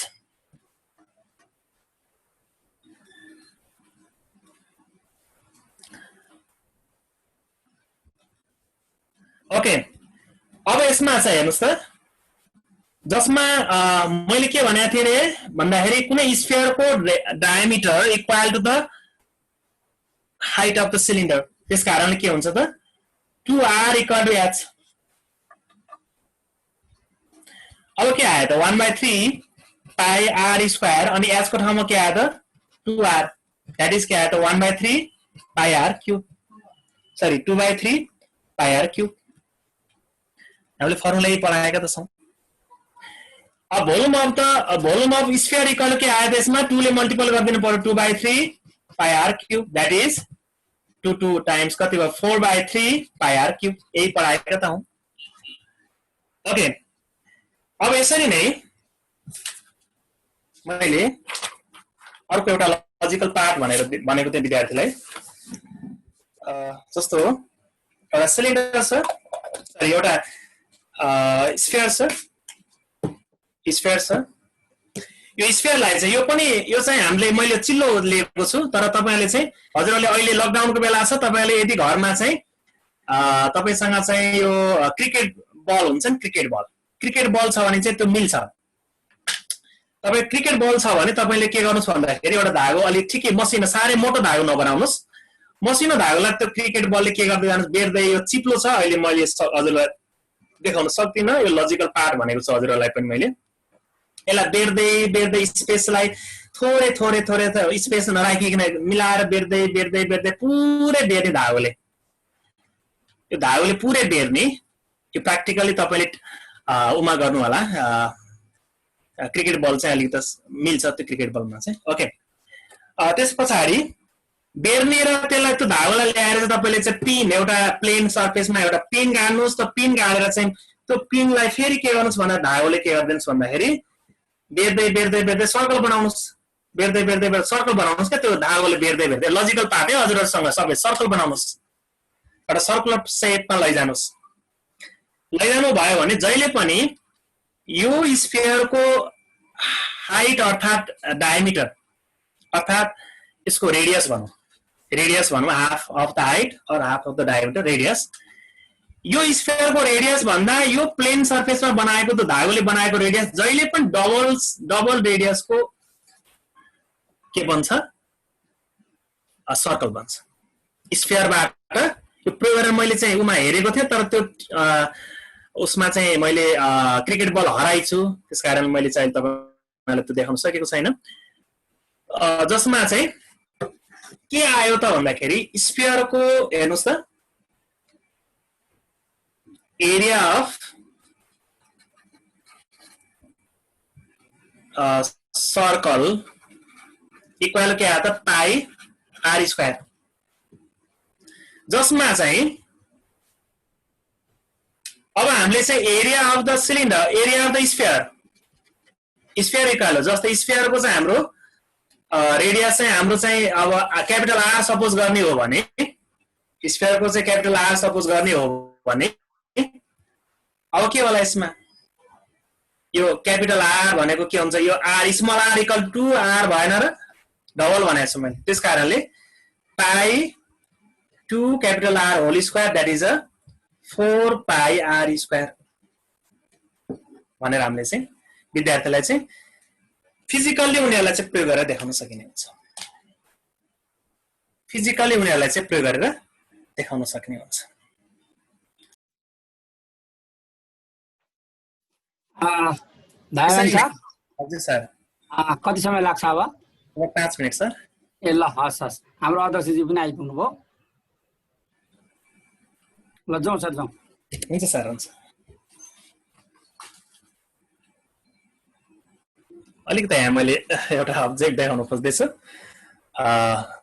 okay अब यसमा चाहिँ हेर्नुस् त जसमा मैले के भनेको थिएँ रे भन्दाखेरि कुनै स्फियरको diameter equal to the height of the cylinder त्यस कारणले के हुन्छ त 2r इक्वल टु h अब के आयो त 1/3 पाई r स्क्वायर अनि h को ठाउँमा के आयो त 2r दैट इज के आयो त 1/3 पाई r क्यूब सरी 2/3 पाई r क्यूब हामीले फर्मुला यही पढाएका त छौं अब भोल्युम अफ स्फियर इक्वल के आयो त्यसमा 2 ले मल्टिपल गर्दिनु पर्यो 2/3 पाई r cube that is 2 times कति भयो 4/3 पाई r क्यूब यही पढाएका त हौं ओके अब यसरी नै मैले अर्को एउटा लजिकल पार्ट भनेको थिएँ विद्यार्थीलाई जस्तो एउटा सिलिन्डर छ, सरी एउटा स्फियर छ, स्फियर छ। यो स्फियरलाई चाहिँ यो चाहिँ हामीले मैले चिल्लो लिएको छु, तर तपाईले चाहिँ हजुरहरूले अहिले लकडाउनको बेला छ, तपाईले यदि घरमा चाहिँ तपाईसँग चाहिँ यो क्रिकेट बल हुन्छ नि, क्रिकेट बल छ भने चाहिँ त्यो मिल्छ। तपाईँ क्रिकेट बल छ भने तपाईले के गर्नुस् भन्दाखेरि एउटा धागो अलि ठिकै मसिनो, साह्रै मोटो धागो नबनाउनुस्, मसिनो धागोलाई त्यो क्रिकेट बलले के गर्दै जानुहोस्, बेर्दै, यो चिप्लो छ, अहिले मैले हजुरलाई देखाउन सक्दिनँ, यो लजिकल पार्ट भनेको छ हजुरहरूलाई पनि मैले। यसलाई बेर्दै बेर्दै स्पेसलाई थोरै थोरै थोरै स्पेस नराखिकन मिलाएर बेर्दै बेर्दै बेर्दै पुरै बेर्ने धागोले, यो धागोले पुरै बेर्ने। यो प्र्याक्टिकली तपाईँले उमा गर्नु होला, क्रिकेट बल चाहिँ अलिकति मिल्छ त्यो क्रिकेट बलमा चाहिँ। ओके, त्यस पछाडि बेर्ने र त्यसलाई त्यो धागोलाई ल्याएर चाहिँ तपाईँले चाहिँ पिन, एउटा प्लेन सर्फेसमा एउटा पिन गाड्नुहोस्। त पिन गाडेर चाहिँ त्यो पिनलाई फेरि के गर्नुहोस् भन्दा धागोले के गरिदिनुहोस् भन्दाखेरि बेर्दै बेर्दै बेर्दै सर्कल बनाउनुहोस्, बेर्दै बेर्दै बेर्दै सर्कल बनाउनुहोस् क्या, त्यो धागोले बेर्दै बेर्दै। लजिकल पार्ट है हजुरहरूसँग सबै, सर्कल बनाउनुहोस्, एउटा सर्कुलर सेपमा लैजानुहोस्। लैजानु भयो भने जहिले पनि यो स्फियरको हाइट अर्थात् डायमिटर अर्थात् यसको रेडियस भनौँ, हाफ अफ द हाइट और half of the diameter radius. यो स्फियरको रेडियस भन्दा यो प्लेन सर्फेसमा बनाएको त्यो धागोले बनाएको रेडियस जहिले पनि डबल रेडियसको के बन्छ, सर्कल बन्छ स्फियरबाट। यो प्रयोग गरेर मैले चाहिँ उमा हेरेको थिएँ, तर त्यो उसमा चाहिँ मैले क्रिकेट बल हराइछु, त्यसकारण मैले चाहिँ तपाईलाई त्यो देखाउन सकेको छैन। जसमा चाहिँ के आयो त भन्दाखेरि स्फियरको हेर्नुस् त, एरिया अफ सर्कल इक्वल के आयो त पाई आर स्क्वायर, जसमा चाहिँ अब हामीले चाहिँ area of the cylinder, area of the sphere equal हो। जस्तै स्फियरको चाहिँ हाम्रो रेडियस चाहिँ हाम्रो चाहिँ अब क्यापिटल आर सपोज गर्ने हो भने, स्फियरको चाहिँ क्यापिटल आर सपोज गर्ने हो भने अब के होला यसमा, यो क्यापिटल आर भनेको के हुन्छ, यो r small r equal to r भएन र, डबल भनेको छु मैले। त्यस कारणले pi two capital r whole square that is 4 pi r square भनेर हामीले चाहिँ विद्यार्थीलाई चाहिँ फिजिकल्ली उनीहरूलाई चाहिँ प्रयोग गरेर देखाउन सकिने हुन्छ, फिजिकल्ली उनीहरूलाई चाहिँ प्रयोग गरेर देखाउन सक्ने हुन्छ। हजुर सर, कति समय लाग्छ अब? 5 मिनट सर। ए ल, हस् हस्, हाम्रो अध्यक्षजी पनि आइपुग्नु भयो। ल जाउँ सर, जाउँ। हुन्छ सर, हुन्छ। अलिकति यहाँ मैले एउटा अब्जेक्ट देखाउन खोज्दैछु,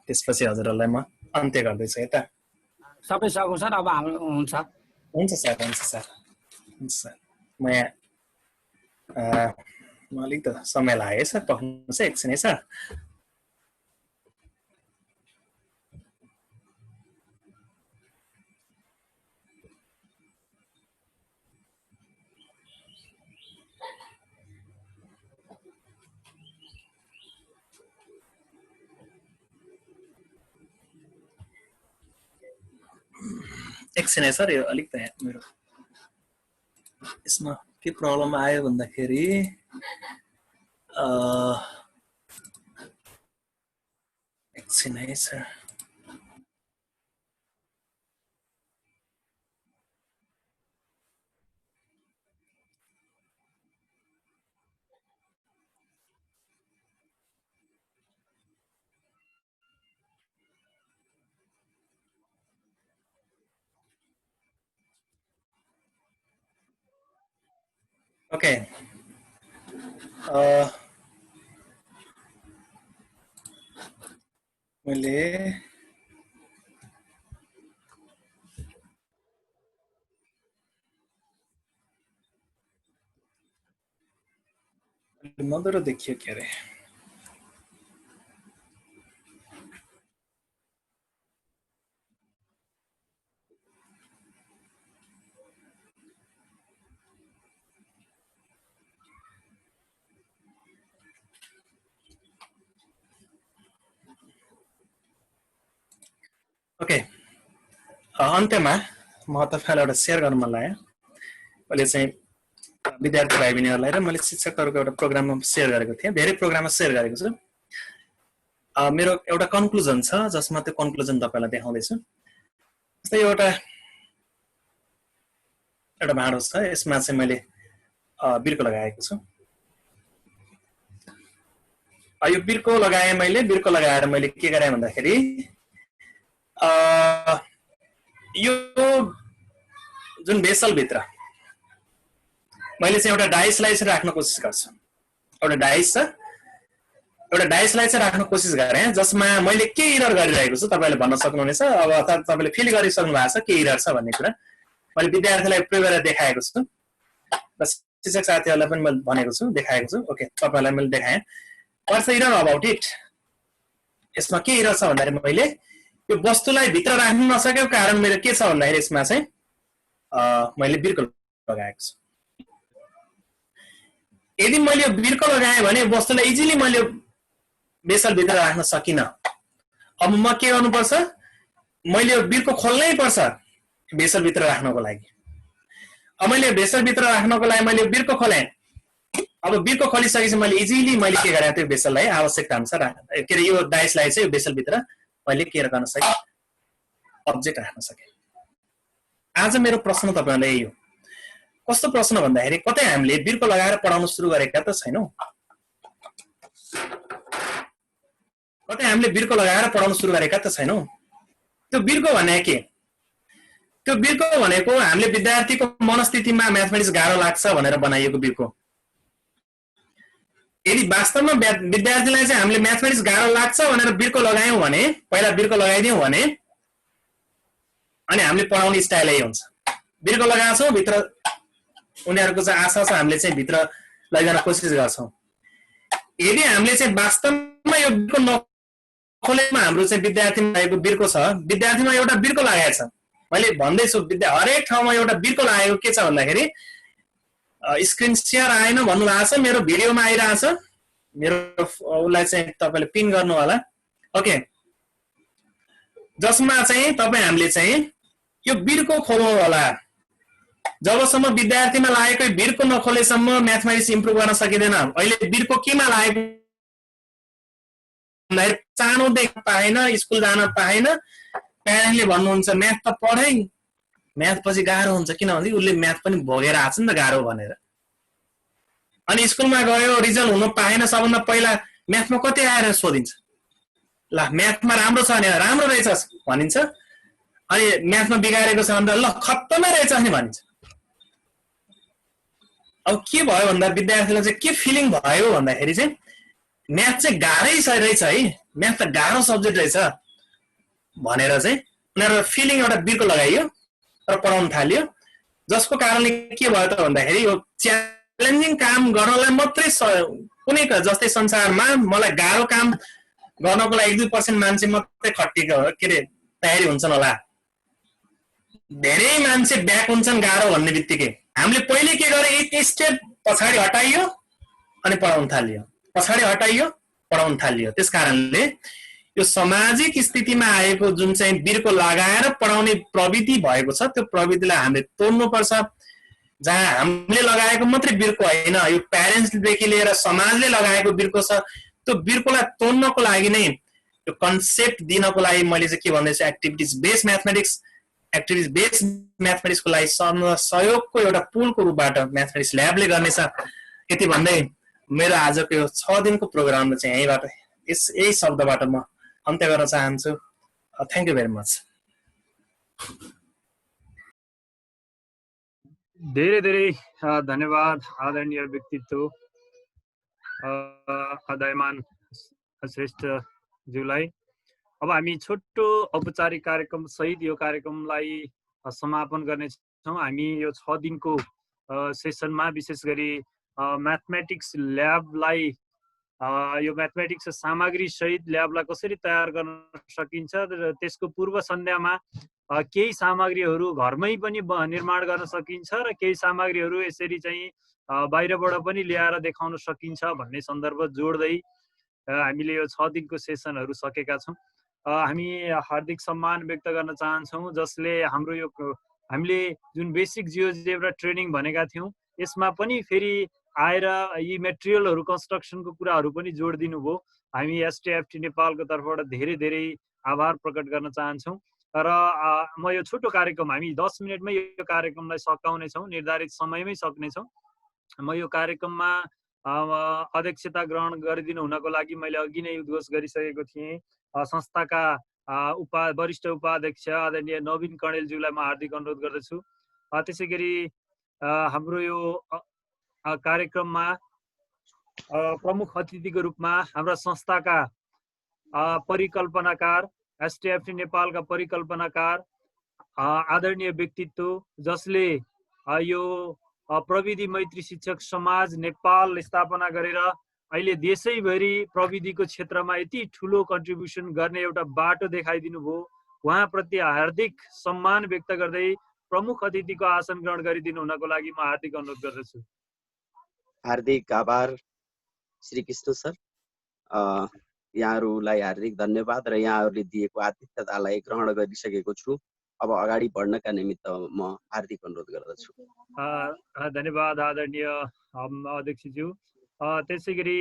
त्यसपछि हजुरहरूलाई म अन्त्य गर्दैछु यता। सबै सक्नु सर, अब हाम्रो हुन्छ। हुन्छ सर, हुन्छ सर, हुन्छ सर। म यहाँ अलिक त समय लाग्यो सर, पर्खिनुहोस् है एकछिन है सर। एकछिन है सर, यो अलिक त मेरो यसमा के प्रब्लम आयो भन्दाखेरि एकछिन है सर। ओके, मैले मधुरो देखियो के अरे, ओके, अन्त्यमा म तपाईँलाई एउटा सेयर गर्न मन लाग्यो। मैले चाहिँ विद्यार्थी भाइ बहिनीहरूलाई र मैले शिक्षकहरूको एउटा प्रोग्राममा सेयर गरेको थिएँ, धेरै प्रोग्राममा सेयर गरेको छु। मेरो एउटा कन्क्लुजन छ जसमा त्यो कन्क्लुजन तपाईँलाई देखाउँदैछु। जस्तै एउटा भाँडो छ, यसमा चाहिँ मैले बिर्को लगाएको छु। यो बिर्को लगाएँ मैले, बिर्को लगाएर मैले के गरेँ भन्दाखेरि यो जुन बेसलभित्र मैले चाहिँ एउटा डाइसलाई चाहिँ राख्न कोसिस गर्छु। एउटा डाइसलाई चाहिँ राख्न कोसिस गरेँ जसमा मैले के इरर गरिरहेको छु तपाईँले भन्न सक्नुहुनेछ। अब तपाईँले फिल गरिसक्नु भएको छ के इरर छ भन्ने कुरा मैले विद्यार्थीलाई प्रयोग गरेर देखाएको छु र शिक्षक साथीहरूलाई पनि मैले भनेको छु, देखाएको छु। ओके, तपाईँलाई मैले देखाएँ। What's the error about it? यसमा के इरर छ भन्दाखेरि मैले यो वस्तुलाई भित्र राख्न नसकेको कारण मेरो के छ भन्दाखेरि यसमा चाहिँ मैले बिर्को लगाएको छु। यदि मैले यो बिर्को लगाएँ भने वस्तुलाई इजिली मैले बेसलभित्र राख्न सकिनँ। अब म के गर्नुपर्छ? मैले यो बिर्को खोल्नै पर्छ बेसलभित्र राख्नको लागि। अब मैले बेसलभित्र राख्नको लागि मैले बिर्को खोलेँ। अब बिर्को खोलिसकेपछि मैले इजिली मैले के गरेँ, त्यो बेसललाई आवश्यकता अनुसार के अरे यो डाइसलाई चाहिँ बेसलभित्र मैले के गर्न सकेँ, अब्जेक्ट राख्न सकेँ। आज मेरो प्रश्न तपाईँलाई यही हो। कस्तो प्रश्न भन्दाखेरि कतै हामीले बिर्को लगाएर पढाउन सुरु गरेका त छैनौँ। कतै हामीले बिर्को लगाएर पढाउन सुरु गरेका त छैनौँ। त्यो बिर्को भने के? त्यो बिर्को भनेको हामीले विद्यार्थीको मनस्थितिमा म्याथमेटिक्स गाह्रो लाग्छ भनेर बनाइएको बिर्को। यदि वास्तवमा विद्यार्थीलाई चाहिँ हामीले म्याथमेटिक्स गाह्रो लाग्छ भनेर बिर्को लगायौँ भने, पहिला बिर्को लगाइदियौँ भने अनि हामीले पढाउने स्टाइल यही हुन्छ। बिर्को लगाएछौँ, भित्र उनीहरूको चाहिँ आशा छ हामीले चाहिँ भित्र लैजान कोसिस गर्छौँ। यदि हामीले चाहिँ वास्तवमा यो बिर्को नखोलेमा हाम्रो चाहिँ विद्यार्थीमा लागेको बिर्को छ, विद्यार्थीमा एउटा बिर्को लागेको छ। मैले भन्दैछु हरेक ठाउँमा एउटा बिर्को लागेको के छ भन्दाखेरि स्क्रिन सेयर आएन भन्नुभएको छ, मेरो भिडियोमा आइरहेछ, मेरो उसलाई चाहिँ तपाईँले पिन गर्नु होला। ओके, जसमा चाहिँ तपाईँ हामीले चाहिँ यो बिर्को खोल्नु होला। जबसम्म विद्यार्थीमा लागेको बिर्को नखोलेसम्म म्याथमेटिक्स इम्प्रुभ गर्न सकिँदैन। अहिले बिर्को केमा लागेको भन्दाखेरि सानोदेखि पाएन, स्कुल जान पाएन, प्यारेन्टले भन्नुहुन्छ म्याथ त पढै, म्याथ पछि गाह्रो हुन्छ किनभने उसले म्याथ पनि भोगेर आएको छ नि त गाह्रो भनेर। अनि स्कुलमा गयो, रिजल्ट हुन पाएन, सबभन्दा पहिला म्याथमा कति आएर सोधिन्छ, ल म्याथमा राम्रो छ भने राम्रो रहेछ भनिन्छ, अनि म्याथमा बिगारेको छ भने ल खत्तमै रहेछ नि भनिन्छ। अब के भयो भन्दा विद्यार्थीलाई चाहिँ के फिलिङ भयो भन्दाखेरि चाहिँ म्याथ चाहिँ गाह्रै रहेछ है, म्याथ त गाह्रो सब्जेक्ट रहेछ भनेर चाहिँ उनीहरूको फिलिङ एउटा बिर्को लगाइयो र पढाउन थाल्यो। जसको कारणले के भयो त भन्दाखेरि यो च्यालेन्जिङ काम गर्नलाई मात्रै कुनै जस्तै संसारमा मलाई गाह्रो काम गर्नको लागि 1-2% मान्छे मात्रै खटिएको के अरे तयारी हुन्छन् होला, धेरै मान्छे ब्याक हुन्छन् गाह्रो भन्ने बित्तिकै। हामीले पहिले के गरे, एक स्टेप पछाडि हटाइयो अनि पढाउन थालियो, पछाडि हटाइयो पढाउन थालियो। त्यस कारणले यो सामाजिक स्थितिमा आएको जुन चाहिँ बिर्को लगाएर पढाउने प्रवृत्ति भएको छ, त्यो प्रवृत्तिलाई हामीले तोड्नुपर्छ। जहाँ हामीले लगाएको मात्रै बिर्को होइन, यो प्यारेन्ट्सदेखि लिएर समाजले लगाएको बिर्को छ, त्यो बिर्कोलाई तोड्नको लागि नै यो कन्सेप्ट दिनको लागि मैले चाहिँ के भन्दैछु, एक्टिभिटिज बेस्ड म्याथमेटिक्सको लागि सहयोगको एउटा पुलको रूपबाट म्याथमेटिक्स ल्याबले गर्नेछ। यति भन्दै मेरो आजको यो 6 दिनको प्रोग्राममा चाहिँ यहीँबाट यही शब्दबाट म अन्त्य गर्न चाहन्छु। Thank you very much. धेरै धेरै धन्यवाद आदरणीय व्यक्तित्व अदयमान श्रेष्ठज्यूलाई। अब हामी छोटो औपचारिक कार्यक्रम सहित यो कार्यक्रमलाई समापन गर्नेछौँ। हामी यो 6 दिनको सेसनमा विशेष गरी म्याथमेटिक्स ल्याबलाई यो म्याथमेटिक्स सामग्री सहित ल्याबलाई कसरी तयार गर्न सकिन्छ र त्यसको पूर्व सन्ध्यामा केही सामग्रीहरू घरमै पनि निर्माण गर्न सकिन्छ र केही सामग्रीहरू यसरी चाहिँ बाहिरबाट पनि ल्याएर देखाउन सकिन्छ भन्ने सन्दर्भ जोड्दै हामीले यो 6 दिनको सेसनहरू सकेका छौँ। हामी हार्दिक सम्मान व्यक्त गर्न चाहन्छौँ, जसले हाम्रो यो हामीले जुन बेसिक जियोजेब्रा ट्रेनिङ भनेका थियौँ यसमा पनि फेरि आएर यी मेटेरियलहरू कन्स्ट्रक्सनको कुराहरू पनि जोड दिनुभयो। हामी एसटिएफटी नेपालको तर्फबाट धेरै धेरै आभार प्रकट गर्न चाहन्छौँ। र म यो छोटो कार्यक्रम हामी 10 मिनटमै यो कार्यक्रमलाई सकाउनेछौँ, निर्धारित समयमै सक्नेछौँ। म यो कार्यक्रममा अध्यक्षता ग्रहण गरिदिनु हुनको लागि मैले अघि नै उद्घोष गरिसकेको थिएँ। संस्थाका वरिष्ठ उपाध्यक्ष आदरणीय नवीन कणेलज्यूलाई म हार्दिक अनुरोध गर्दछु। त्यसै गरी हाम्रो यो कार्यक्रममा प्रमुख अतिथिको रूपमा हाम्रा संस्थाका परिकल्पनाकार, एसटिएफटी नेपालका परिकल्पनाकार आदरणीय व्यक्तित्व, जसले यो प्रविधि मैत्री शिक्षक समाज नेपाल स्थापना गरेर अहिले देशैभरि प्रविधिको क्षेत्रमा यति ठुलो कन्ट्रिब्युसन गर्ने एउटा बाटो देखाइदिनु भयो। उहाँप्रति हार्दिक सम्मान व्यक्त गर्दै प्रमुख अतिथिको आसन ग्रहण गरिदिनु हुनको लागि म हार्दिक अनुरोध गर्दछु। हार्दिक आभार श्री कृष्ण सर। यहाँहरूलाई हार्दिक धन्यवाद र यहाँहरूले दिएको आतिथ्यतालाई ग्रहण गरिसकेको छु। अब अगाडि बढ्नका निमित्त म हार्दिक अनुरोध गर्दछु। धन्यवाद आदरणीय अध्यक्षज्यू। त्यसै गरी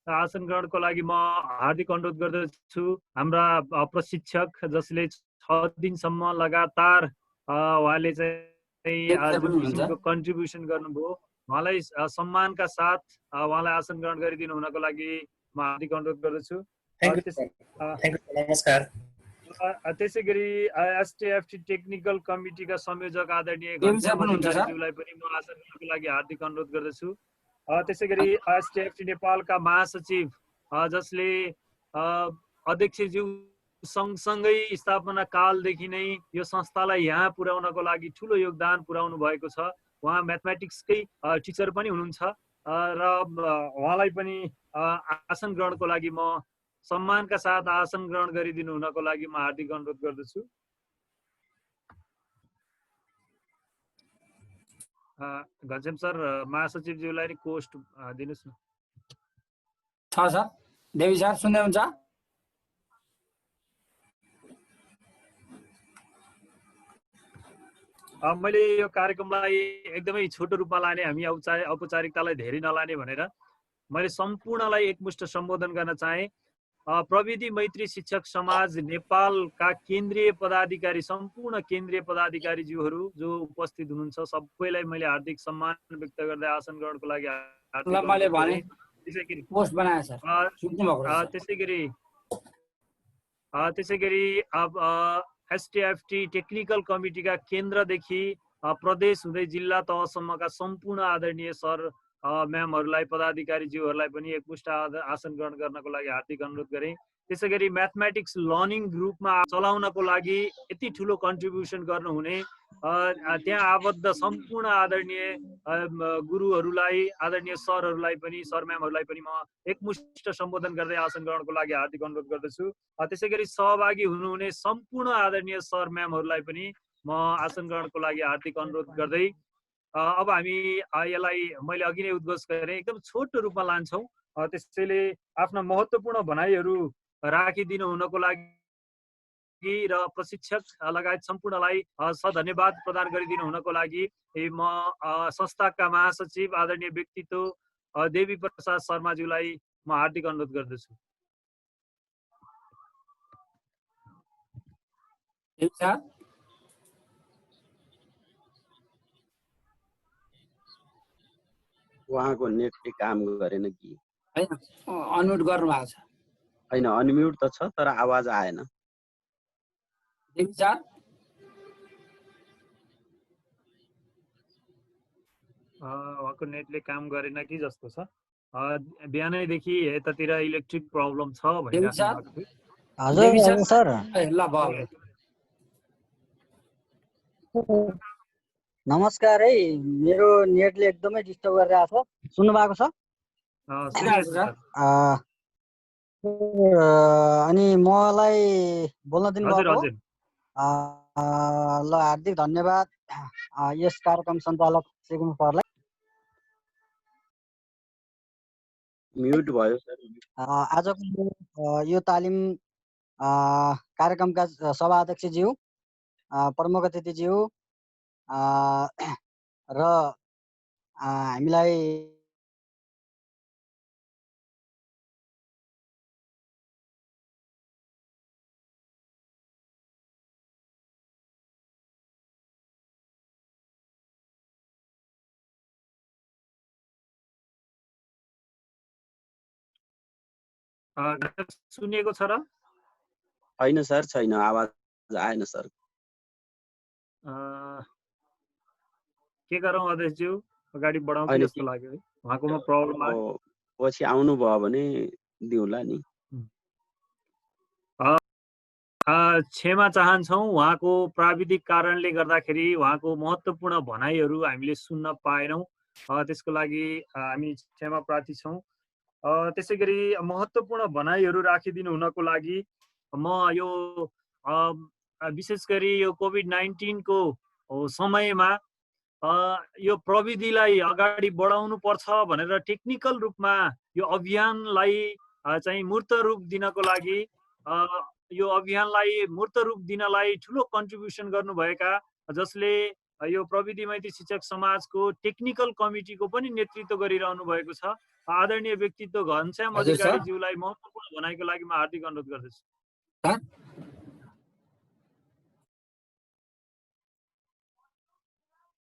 आसन ग्रहणको लागि म हार्दिक अनुरोध गर्दछु हाम्रा प्रशिक्षक, जसले 6 दिनसम्म लगातार उहाँले चाहिँ जुन किसिमको कन्ट्रिब्युसन गर्नुभयो, उहाँलाई सम्मानका साथ उहाँलाई आसन ग्रहण गरिदिनु हुनको लागि म हार्दिक अनुरोध गर्दछु। नमस्कार। त्यसै गरी एसटिएफटी टेक्निकल कमिटीका संयोजक आदरणीय घनश्यामज्यूलाई पनि म आसन ग्रहणको लागि हार्दिक अनुरोध गर्दछु। त्यसै गरी एसटिएफटी नेपालका महासचिव, जसले अध्यक्षज्यू सँगसँगै स्थापना कालदेखि नै यो संस्थालाई यहाँ पुर्याउनको लागि ठुलो योगदान पुर्याउनु भएको छ। उहाँ म्याथमेटिक्सकै टिचर पनि हुनुहुन्छ र उहाँलाई पनि आसन ग्रहणको लागि म सम्मानका साथ आसन ग्रहण गरिदिनु हुनको लागि म हार्दिक अनुरोध गर्दछु। घनश्याम सर, महासचिवज्यूलाई नि कोस्ट दिनुहोस् न। छ सर। देवी सर सुन्दै हुन्छ? मैले यो कार्यक्रमलाई एकदमै छोटो रूपमा लाने, हामी औपचारिकतालाई धेरै नलाने भनेर मैले सम्पूर्णलाई एकमुष्ट सम्बोधन गर्न चाहे। प्रविधि मैत्री शिक्षक समाज नेपालका केन्द्रीय पदाधिकारी, सम्पूर्ण केन्द्रीय पदाधिकारीज्यूहरू जो उपस्थित हुनुहुन्छ, सबैलाई मैले हार्दिक सम्मान व्यक्त गर्दै आसन ग्रहणको लागि त्यसै गरी एसटिएफटी टेक्निकल कमिटीका केन्द्रदेखि प्रदेश हुँदै जिल्ला तहसम्मका सम्पूर्ण आदरणीय सर म्यामहरूलाई, पदाधिकारीज्यूहरूलाई पनि एकमुष्ट आसन ग्रहण गर्नको लागि हार्दिक अनुरोध गरेँ। त्यसै गरी म्याथमेटिक्स लर्निङ ग्रुपमा चलाउनको लागि यति ठुलो कन्ट्रिब्युसन गर्नुहुने त्यहाँ आबद्ध सम्पूर्ण आदरणीय गुरुहरूलाई, आदरणीय सरहरूलाई पनि, सर म्यामहरूलाई पनि म एकमुष्ट सम्बोधन गर्दै आसन ग्रहणको लागि हार्दिक अनुरोध गर्दछु। त्यसै गरी सहभागी हुनुहुने सम्पूर्ण आदरणीय सर म्यामहरूलाई पनि म आसन ग्रहणको लागि हार्दिक अनुरोध गर्दै अब हामी यसलाई मैले अघि नै उद्घोष गरेँ, एकदम छोटो रूपमा लान्छौँ। त्यसैले आफ्ना महत्त्वपूर्ण भनाइहरू राखिदिनु हुनको लागि र प्रशिक्षक लगायत सम्पूर्णलाई धन्यवाद प्रदान गरिदिनु हुनको लागि म संस्थाका महासचिव आदरणीय व्यक्तित्व देवी प्रसाद शर्माज्यूलाई म हार्दिक अनुरोध गर्दछु। उहाँको नेटले काम गरेन कि अनम्युट गर्नु भएको छ? होइन, अनम्युट त छ तर आवाज आएन। उहाँको नेटले काम गरेन कि जस्तो छ। बिहानैदेखि यतातिर इलेक्ट्रिक प्रब्लम छ भइरहेको छ। हजुर सर, नमस्कार है। मेरो नेटले एकदमै डिस्टर्ब गरिरहेको छ। सुन्नु भएको छ? अनि मलाई बोल्न दिनुभएको? ल, हार्दिक धन्यवाद यस कार्यक्रम सञ्चालक सेकुम सरलाई। म्युट भयो सर। आजको यो तालिम कार्यक्रमका सभा अध्यक्षज्यू, प्रमुख अतिथिज्यू र हामीलाई सुनिएको छ र? छैन सर, छैन, आवाज आएन सर। के गरौँ अध्यक्षज्यू, अगाडि बढाउँ कि जस्तो लाग्यो है? उहाँकोमा प्रब्लम आयो। पछि आउनु भयो भने दिउँला नि। क्षमा चाहन्छौँ, उहाँको प्राविधिक कारणले गर्दाखेरि उहाँको महत्त्वपूर्ण भनाइहरू हामीले सुन्न पाएनौँ। त्यसको लागि हामी क्षमा प्रार्थी छौँ। त्यसै गरी महत्त्वपूर्ण भनाइहरू राखिदिनु हुनको लागि म यो विशेष गरी यो कोभिड-19 को समयमा यो प्रविधिलाई अगाडि बढाउनु पर्छ भनेर टेक्निकल रूपमा यो अभियानलाई चाहिँ मूर्त रूप दिनको लागि यो अभियानलाई मूर्त रूप दिनलाई ठुलो कन्ट्रिब्युसन गर्नुभएका, जसले यो प्रविधि मैत्री शिक्षक समाजको टेक्निकल कमिटीको पनि नेतृत्व गरिरहनु भएको छ, आदरणीय व्यक्तित्व घनश्याम अधिकारीज्यूलाई महत्त्वपूर्ण भनाइको लागि म हार्दिक अनुरोध गर्दछु।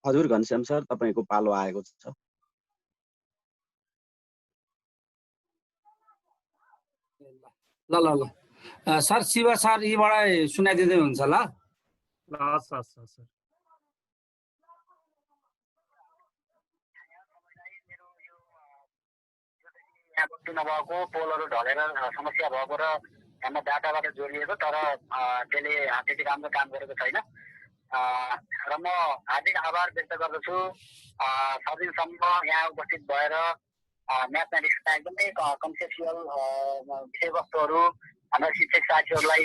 हजुर घनश्याम सर, तपाईँको पालो आएको छ। ल ल ल सर, शिव सर यहीबाट सुनाइदिँदै हुन्छ ल? सर यहाँ बस्नु नभएको, पोलहरू ढलेर समस्या भएको र हाम्रो डाटाबाट जोडिएको, तर त्यसले त्यति राम्रो काम गरेको छैन। र म हार्दिक आभार व्यक्त गर्दछु 6 दिनसम्म यहाँ उपस्थित भएर म्याथमेटिक्समा एकदमै कन्सेप्चुअल विषयवस्तुहरू हाम्रा शिक्षक साथीहरूलाई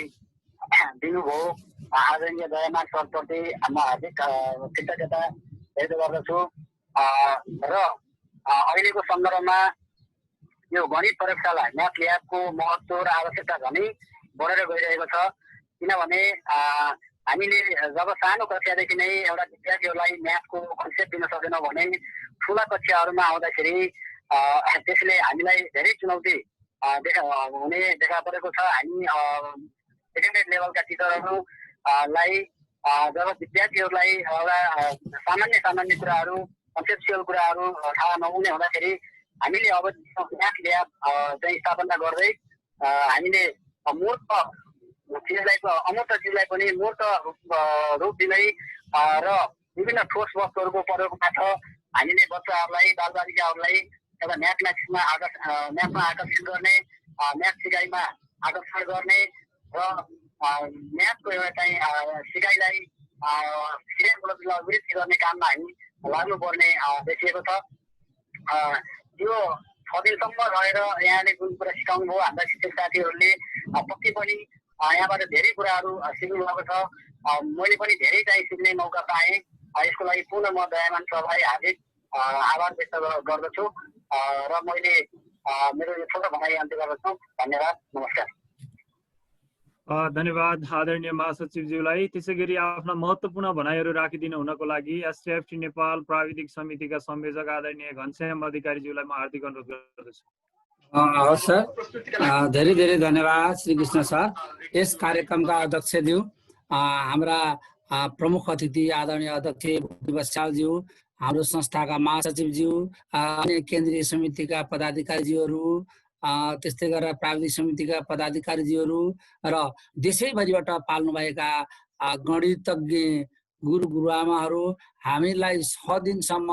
दिनुभयो। आदरणीय दयामान सरप्रति म हार्दिक कृतज्ञता व्यक्त गर्दछु। र अहिलेको सन्दर्भमा यो गणित प्रयोगशाला म्याथ ल्याबको महत्त्व र आवश्यकता झनै बढेर गइरहेको छ। किनभने हामीले जब सानो कक्षादेखि नै एउटा विद्यार्थीहरूलाई म्याथको कन्सेप्ट दिन सकेनौँ भने ठुला कक्षाहरूमा आउँदाखेरि त्यसले हामीलाई धेरै चुनौती हुने देखा परेको छ। हामी इन्टरनेट लेभलका टिचरहरूलाई जब विद्यार्थीहरूलाई एउटा सामान्य कुराहरू, कन्सेप्चुअल कुराहरू थाहा नहुने हुँदाखेरि हामीले अब म्याथ ल्याब चाहिँ स्थापना गर्दै हामीले मूर्त चिजलाई पनि मूर्त रूप दिँदै र विभिन्न ठोस वस्तुहरूको प्रयोगबाट हामीले बच्चाहरूलाई, बालबालिकाहरूलाई एउटा म्याथमा आकर्षित गर्ने, म्याथ सिकाइमा आकर्षण गर्ने र म्याथको एउटा चाहिँ सिकाइलाई सिकाइमूलक वृद्धि गर्ने काममा हामी लाग्नुपर्ने देखिएको छ। यो 6 दिनसम्म रहेर यहाँले जुन कुरा सिकाउनु भयो, हाम्रा शिक्षक साथीहरूले पक्कै पनि यहाँबाट धेरै कुराहरू सिक्नु भएको छ। मैले पनि धेरै चाहिँ सिक्ने मौका पाएँ। यसको लागि पुनः म दयामान सरलाई हार्दिक आभार व्यक्त गर्दछु र मैले मेरो यो छोटो भनाइ अन्त्य गर्दछु। धन्यवाद, नमस्कार। धन्यवाद आदरणीय महासचिवज्यूलाई। त्यसै गरी आफ्ना महत्त्वपूर्ण भनाइहरू राखिदिनु हुनको लागि एसटिएफटी नेपाल प्राविधिक समितिका संयोजक आदरणीय घनश्याम अधिकारीज्यूलाई म हार्दिक अनुरोध गर्दछु। हवस् सर, धेरै धेरै धन्यवाद श्री कृष्ण सर। यस कार्यक्रमका अध्यक्षज्यू, हाम्रा प्रमुख अतिथि आदरणीय अध्यक्ष बस्यालज्यू, हाम्रो संस्थाका महासचिवज्यू, अन्य केन्द्रीय समितिका पदाधिकारीज्यूहरू, त्यस्तै गरेर प्राविधिक समितिका पदाधिकारीज्यूहरू र देशैभरिबाट पाल्नुभएका गणितज्ञ गुरु गुरुआमाहरू, हामीलाई 6 दिनसम्म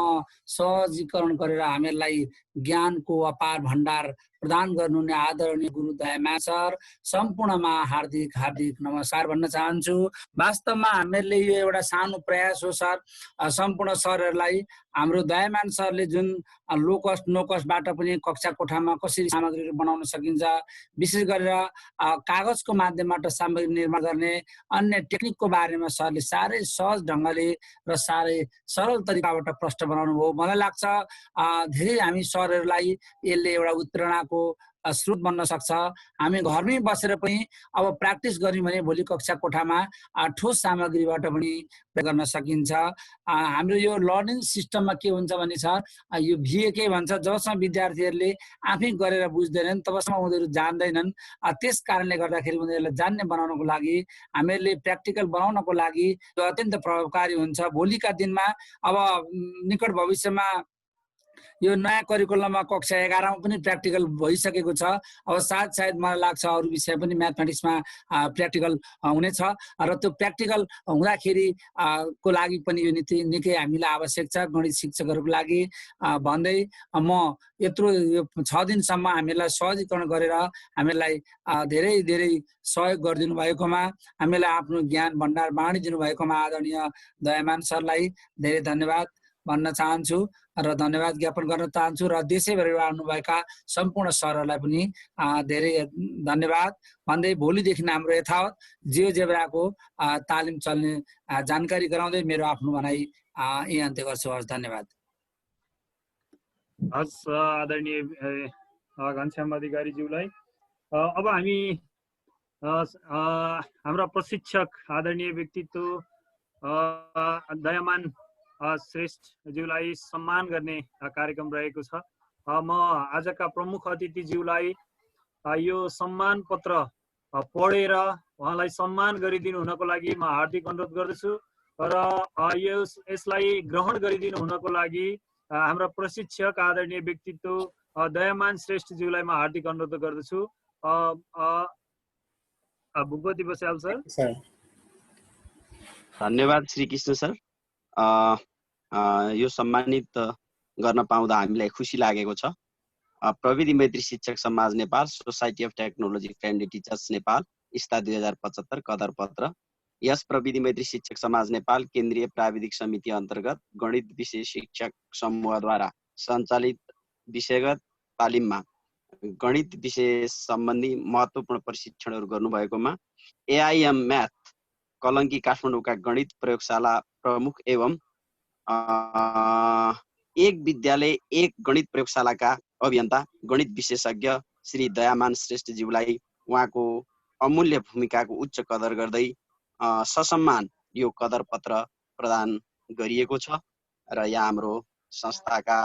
सहजीकरण गरेर हामीलाई ज्ञानको अपार भण्डार प्रदान गर्नुहुने आदरणीय गुरु दयामान सर सम्पूर्णमा हार्दिक हार्दिक नमस्कार भन्न चाहन्छु। वास्तवमा हामीहरूले यो एउटा सानो प्रयास हो सर। सम्पूर्ण सरहरूलाई हाम्रो दयामान सरले जुन लो कस्ट नो कस्टबाट पनि कक्षा कोठामा कसरी सामग्रीहरू बनाउन सकिन्छ, विशेष गरेर कागजको माध्यमबाट सामग्री निर्माण गर्ने अन्य टेक्निकको बारेमा सरले साह्रै सहज ढङ्गले र साह्रै सरल तरिकाबाट प्रश्न बनाउनु भयो। मलाई लाग्छ धेरै हामी सरहरूलाई यसले एउटा उत्प्रेरणाको स्रोत बन्न सक्छ। हामी घरमै बसेर पनि अब प्र्याक्टिस गर्यौँ भने भोलि कक्षा कोठामा ठोस सामग्रीबाट पनि प्रयोग गर्न सकिन्छ। हाम्रो यो लर्निङ सिस्टममा के हुन्छ भने सर, यो VAK भन्छ, जबसम्म विद्यार्थीहरूले आफै गरेर बुझ्दैनन् तबसम्म उनीहरू जान्दैनन्। त्यस कारणले गर्दाखेरि उनीहरूलाई जान्ने बनाउनको लागि, हामीहरूले प्र्याक्टिकल बनाउनको लागि यो अत्यन्त प्रभावकारी हुन्छ। भोलिका दिनमा अब निकट भविष्यमा यो नयाँ करिकुलममा कक्षा 11 मा पनि प्र्याक्टिकल भइसकेको छ। अब सायद मलाई लाग्छ अरू विषय पनि म्याथमेटिक्समा प्र्याक्टिकल हुनेछ र त्यो प्र्याक्टिकल हुँदाखेरि को लागि पनि यो निकै हामीलाई आवश्यक छ गणित शिक्षकहरूको लागि भन्दै म यत्रो यो 6 दिनसम्म हामीलाई सहजीकरण गरेर हामीलाई धेरै धेरै सहयोग गरिदिनु भएकोमा, हामीलाई आफ्नो ज्ञान भण्डार बाँडिदिनु भएकोमा आदरणीय दयामान सरलाई धेरै धन्यवाद भन्न चाहन्छु र धन्यवाद ज्ञापन गर्न चाहन्छु र देशैभरिबाट आउनुभएका सम्पूर्ण सरहरूलाई पनि धेरै धन्यवाद भन्दै भोलिदेखि हाम्रो यथावत जियोजेब्राको तालिम चल्ने जानकारी गराउँदै मेरो आफ्नो भनाइ यही अन्त्य गर्छु। हस्, धन्यवाद। हस्, आदरणीय घनश्याम अधिकारीज्यूलाई अब हामी हाम्रा प्रशिक्षक आदरणीय व्यक्तित्व दयामान श्रेष्ठज्यूलाई सम्मान गर्ने कार्यक्रम रहेको छ। म आजका प्रमुख अतिथिज्यूलाई यो सम्मान पत्र पढेर उहाँलाई सम्मान गरिदिनु हुनको लागि म हार्दिक अनुरोध गर्दछु र यसलाई ग्रहण गरिदिनु हुनको लागि हाम्रा प्रशिक्षक आदरणीय व्यक्तित्व दयामान श्रेष्ठज्यूलाई म हार्दिक अनुरोध गर्दछु। भूपति बस्याल सर। धन्यवाद श्री कृष्ण सर। यो सम्मानित गर्न पाउँदा हामीलाई खुसी लागेको छ। प्रविधि मैत्री शिक्षक समाज Nepal, society of technology friendly teachers Nepal, इस्ता 2075 कदर पत्र। यस प्रविधि मैत्री शिक्षक समाज नेपाल केन्द्रीय प्राविधिक समिति अन्तर्गत गणित विषय शिक्षक समूहद्वारा सञ्चालित विषयगत तालिममा गणित विषय सम्बन्धी महत्त्वपूर्ण प्रशिक्षणहरू गर्नुभएकोमा AIM म्याथ कलङ्की काठमाडौँका गणित प्रयोगशाला प्रमुख एवं एक विद्यालय एक गणित प्रयोगशालाका अभियन्ता गणित विशेषज्ञ श्री दयामान श्रेष्ठज्यूलाई उहाँको अमूल्य भूमिकाको उच्च कदर गर्दै ससम्मान यो कदर पत्र प्रदान गरिएको छ र यहाँ हाम्रो संस्थाका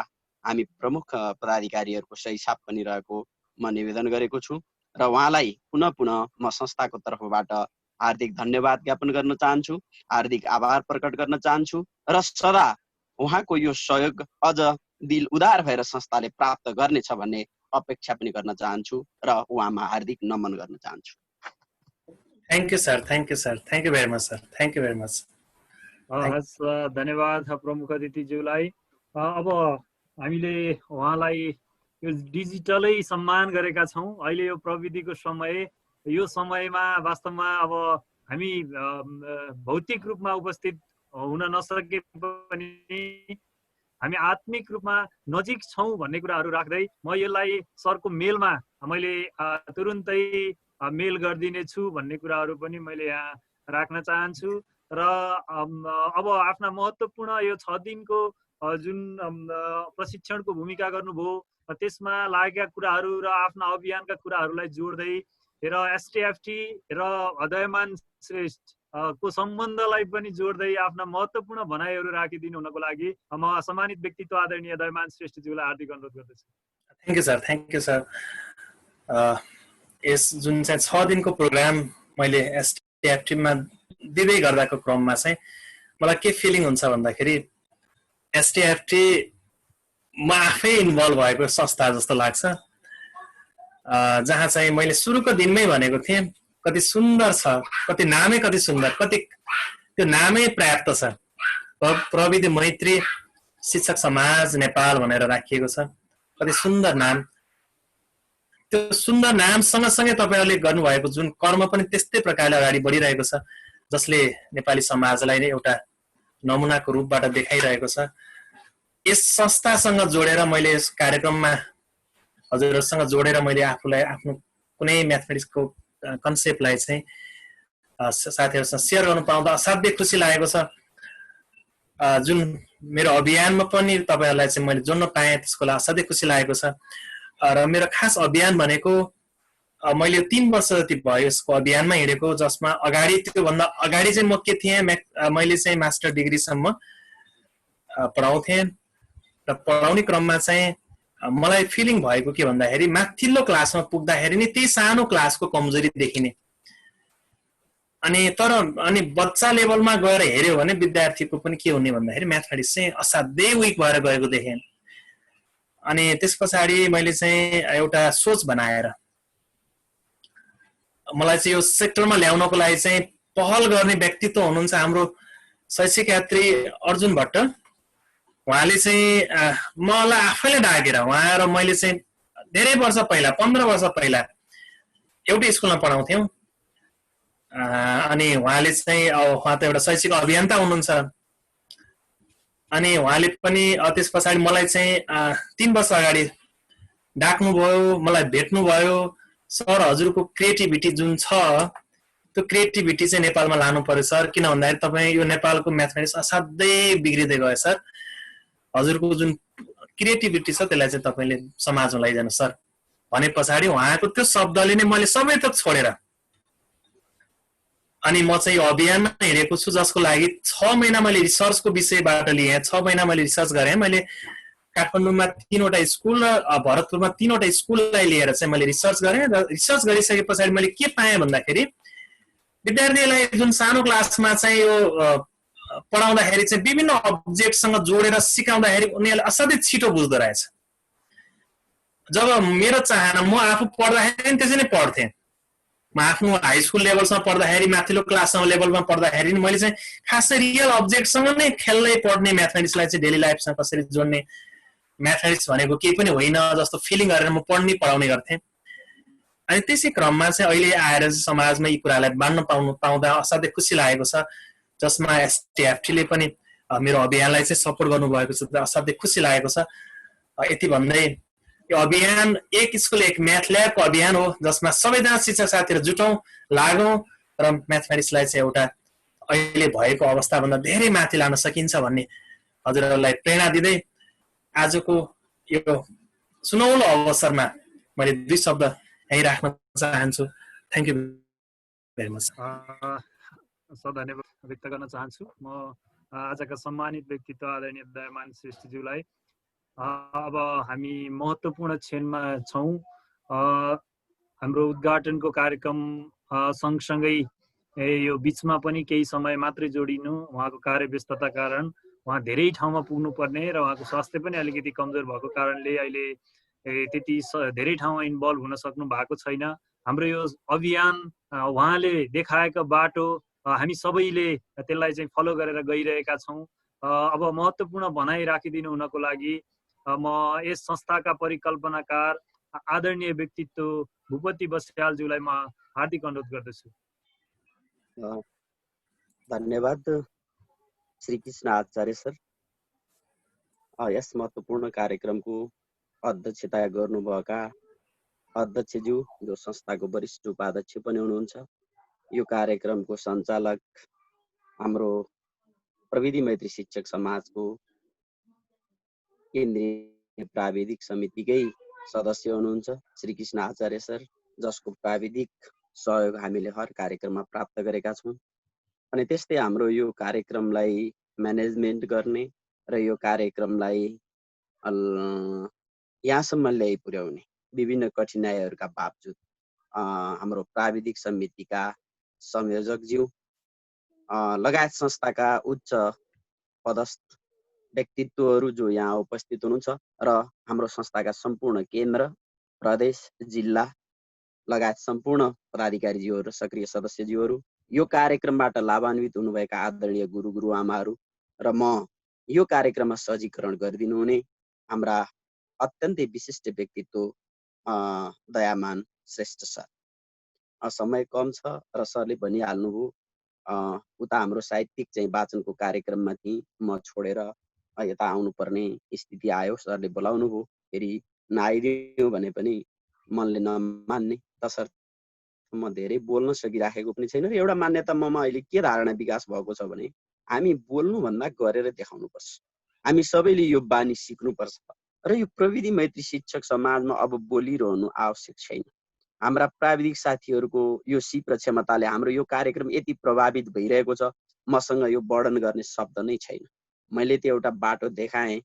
हामी प्रमुख पदाधिकारीहरूको सही छाप पनि रहेको म निवेदन गरेको छु र उहाँलाई पुनः म संस्थाको तर्फबाट हार्दिक धन्यवाद ज्ञापन गर्न चाहन्छु, हार्दिक आभार प्रकट गर्न चाहन्छु र सदा उहाँको यो सहयोग अझ दिल उदार भएर संस्थाले प्राप्त गर्नेछ भन्ने अपेक्षा पनि गर्न चाहन्छु र उहाँमा हार्दिक नमन गर्न चाहन्छु। Thank you sir, thank you sir, thank you very much sir, thank you very much. हस्, धन्यवाद प्रमुख अतिथिज्यूलाई। अब हामीले उहाँलाई यो डिजिटलै सम्मान गरेका छौँ। अहिले यो प्रविधिको समय, यो समयमा वास्तवमा अब हामी भौतिक रूपमा उपस्थित हुन नसके पनि हामी आत्मिक रूपमा नजिक छौँ भन्ने कुराहरू राख्दै म यसलाई सरको मेलमा मैले तुरुन्तै मेल गरिदिने छु भन्ने कुराहरू पनि मैले यहाँ राख्न चाहन्छु र अब आफ्ना महत्त्वपूर्ण यो 6 दिनको जुन प्रशिक्षणको भूमिका गर्नुभयो त्यसमा लागेका कुराहरू र आफ्ना अभियानका कुराहरूलाई जोड्दै र STFT र दयामान श्रेष्ठ को सम्बन्धलाई पनि जोड्दै आफ्ना महत्त्वपूर्ण भनाइहरू राखिदिनु हुनको लागि म सम्मानित व्यक्तित्व आदरणीय दयामान श्रेष्ठज्यूलाई हार्दिक अनुरोध गर्दछु। Thank you sir, thank you sir. यस जुन चाहिँ 6 दिनको प्रोग्राम मैले STFT मा दिँदै गर्दाको क्रममा चाहिँ मलाई के फिलिङ हुन्छ भन्दाखेरि STFT म आफै इन्भल्भ भएको संस्था जस्तो लाग्छ, जहाँ चाहिँ मैले सुरुको दिनमै भनेको थिएँ कति सुन्दर छ, कति नामै कति सुन्दर, कति त्यो नामै पर्याप्त छ, प्रविधि मैत्री शिक्षक समाज नेपाल भनेर राखिएको छ। कति सुन्दर नाम। त्यो सुन्दर नाम सँगसँगै तपाईँहरूले गर्नुभएको जुन कर्म पनि त्यस्तै प्रकारले अगाडि बढिरहेको छ, जसले नेपाली समाजलाई नै एउटा नमुनाको रूपबाट देखाइरहेको छ। यस संस्थासँग जोडेर मैले यस कार्यक्रममा हजुरहरूसँग जोडेर मैले आफूलाई आफ्नो कुनै म्याथमेटिक्सको कन्सेप्टलाई चाहिँ साथीहरूसँग सेयर गर्नु पाउँदा असाध्यै खुसी लागेको छ। जुन मेरो अभियानमा पनि तपाईँहरूलाई चाहिँ मैले जोड्न पाएँ त्यसको लागि असाध्यै खुसी लागेको छ। र मेरो खास अभियान भनेको मैले 3 वर्ष जति भयो यसको अभियानमा हिँडेको, जसमा अगाडि त्योभन्दा अगाडि चाहिँ म के थिएँ, मैले चाहिँ मास्टर डिग्रीसम्म पढाउँथेँ र पढाउने क्रममा चाहिँ मलाई फिलिङ भएको के भन्दाखेरि माथिल्लो क्लासमा पुग्दाखेरि नि त्यही सानो क्लासको कमजोरी देखिने। अनि बच्चा लेभलमा गएर हेर्यो भने विद्यार्थीको पनि के हुने भन्दाखेरि म्याथमेटिक्स चाहिँ असाध्यै विक भएर गएको देखेँ। अनि त्यस पछाडि मैले चाहिँ एउटा सोच बनाएर मलाई चाहिँ यो सेक्टरमा ल्याउनको लागि चाहिँ पहल गर्ने व्यक्तित्व हुनुहुन्छ हाम्रो शैक्षिक यात्री अर्जुन भट्ट। उहाँले चाहिँ मलाई आफैले डाकेर उहाँ र मैले चाहिँ धेरै वर्ष पहिला 15 वर्ष पहिला एउटै स्कुलमा पढाउँथ्यौँ। अनि उहाँले चाहिँ उहाँ त एउटा शैक्षिक अभियन्ता हुनुहुन्छ। अनि उहाँले पनि त्यस पछाडि मलाई चाहिँ 3 वर्ष अगाडि डाक्नुभयो, मलाई भेट्नुभयो। सर, हजुरको क्रिएटिभिटी जुन छ त्यो क्रिएटिभिटी चाहिँ नेपालमा लानु पर्यो सर, किन भन्दाखेरि तपाईँ यो नेपालको म्याथमेटिक्स असाध्यै बिग्रिँदै गयो सर, हजुरको जुन क्रिएटिभिटी छ त्यसलाई चाहिँ तपाईँले समाजमा लैजानु सर भने पछाडि उहाँको त्यो शब्दले नै मैले सबै थोक छोडेर अनि म चाहिँ यो अभियानमा हिँडेको छु, जसको लागि 6 महिना मैले रिसर्चको विषयबाट लिएँ। 6 महिना मैले रिसर्च गरेँ। मैले काठमाडौँमा 3वटा स्कुल र भरतपुरमा 3वटा स्कुललाई लिएर चाहिँ मैले रिसर्च गरेँ र रिसर्च गरिसके पछाडि मैले के पाएँ भन्दाखेरि विद्यार्थीलाई जुन सानो क्लासमा चाहिँ यो पढाउँदाखेरि चाहिँ विभिन्न अब्जेक्टसँग जोडेर सिकाउँदाखेरि उनीहरूले असाध्यै छिटो बुझ्दो रहेछ। जब मेरो चाहना, म आफू पढ्दाखेरि त्यसै नै पढ्थेँ। म आफ्नो हाई स्कुल लेभलसम्म पढ्दाखेरि, माथिल्लो क्लाससम्म लेभलमा पढ्दाखेरि मैले चाहिँ खासै रियल अब्जेक्टसँग नै खेल्दै पढ्ने, म्याथमेटिक्सलाई चाहिँ डेली लाइफसँग कसरी जोड्ने, म्याथमेटिक्स भनेको केही पनि होइन जस्तो फिलिङ गरेर म पढ्ने पढाउने गर्थेँ। अनि त्यसै क्रममा चाहिँ अहिले आएर समाजमा यी कुरालाई बाँड्न पाउँदा असाध्यै खुसी लागेको छ, जसमा एसटिएफटीले पनि मेरो अभियानलाई चाहिँ सपोर्ट गर्नुभएको छ। असाध्यै खुसी लागेको छ। यति भन्दै यो अभियान एक स्कुल एक म्याथ ल्याबको अभियान हो, जसमा सबैजना शिक्षक साथीहरू जुटौँ, लागौँ र म्याथमेटिक्सलाई चाहिँ एउटा अहिले भएको अवस्थाभन्दा धेरै माथि लान सकिन्छ भन्ने हजुरहरूलाई प्रेरणा दिँदै आजको यो सुनौलो अवसरमा मैले 2 शब्द यही राख्न चाहन्छु। Thank you very much. धन्यवाद व्यक्त गर्न चाहन्छु। म आजका सम्मानित व्यक्तित्व आदरणीय दयामान श्रेष्ठज्यूलाई अब हामी महत्त्वपूर्ण क्षणमा छौँ। हाम्रो उद्घाटनको कार्यक्रम सँगसँगै यो बिचमा पनि केही समय मात्रै जोडिनु, उहाँको कार्यव्यस्तता कारण उहाँ धेरै ठाउँमा पुग्नुपर्ने र उहाँको स्वास्थ्य पनि अलिकति कमजोर भएको कारणले अहिले त्यति धेरै ठाउँमा इन्भल्भ हुन सक्नु भएको छैन। हाम्रो यो अभियान उहाँले देखाएको बाटो हामी सबैले त्यसलाई चाहिँ फलो गरेर गइरहेका छौँ। अब महत्त्वपूर्ण भनाइ राखिदिनु हुनको लागि म यस संस्थाका परिकल्पनाकार आदरणीय व्यक्तित्व भूपति बस्यालज्यूलाई म हार्दिक अनुरोध गर्दछु। धन्यवाद श्री कृष्ण आचार्य सर। यस महत्त्वपूर्ण कार्यक्रमको अध्यक्षता गर्नुभएका अध्यक्षज्यू, जो संस्थाको वरिष्ठ उपाध्यक्ष पनि हुनुहुन्छ, यो कार्यक्रमको सञ्चालक हाम्रो प्रविधि मैत्री शिक्षक समाजको केन्द्रीय प्राविधिक समितिकै सदस्य हुनुहुन्छ श्री कृष्ण आचार्य सर, जसको प्राविधिक सहयोग हामीले हर कार्यक्रममा प्राप्त गरेका छौँ। अनि त्यस्तै हाम्रो यो कार्यक्रमलाई म्यानेजमेन्ट गर्ने र यो कार्यक्रमलाई यहाँसम्म ल्याइ पुर्याउने विभिन्न कठिनाइहरूका बावजुद हाम्रो प्राविधिक समितिका संयोजकज्यू लगायत संस्थाका उच्च पदस्थ व्यक्तित्वहरू जो यहाँ उपस्थित हुनुहुन्छ र हाम्रो संस्थाका सम्पूर्ण केन्द्र, प्रदेश, जिल्ला लगायत सम्पूर्ण पदाधिकारीज्यूहरू र सक्रिय सदस्यज्यूहरू, यो कार्यक्रमबाट लाभान्वित हुनुभएका आदरणीय गुरु गुरुआमाहरू र म यो कार्यक्रममा सहजीकरण गरिदिनु हुने हाम्रा अत्यन्तै विशिष्ट व्यक्तित्व दयामान श्रेष्ठ सर। समय कम छ र सरले भनिहाल्नुभयो, उता हाम्रो साहित्यिक चाहिँ वाचनको कार्यक्रममा थिएँ, म छोडेर यता आउनुपर्ने स्थिति आयो। सरले बोलाउनु भयो, फेरि नआइदियो भने पनि मनले नमान्ने, तसर्थ म धेरै बोल्न सकिराखेको पनि छैन। र एउटा मान्यता ममा अहिले के धारणा विकास भएको छ भने हामी बोल्नुभन्दा गरेर देखाउनुपर्छ। हामी सबैले यो बानी सिक्नुपर्छ। र यो प्रविधि मैत्री शिक्षक समाजमा अब बोलिरहनु आवश्यक छैन। हाम्रा प्राविधिक साथीहरूको यो सिप र क्षमताले हाम्रो यो कार्यक्रम यति प्रभावित भइरहेको छ, मसँग यो वर्णन गर्ने शब्द नै छैन। मैले त्यो एउटा बाटो देखाएँ,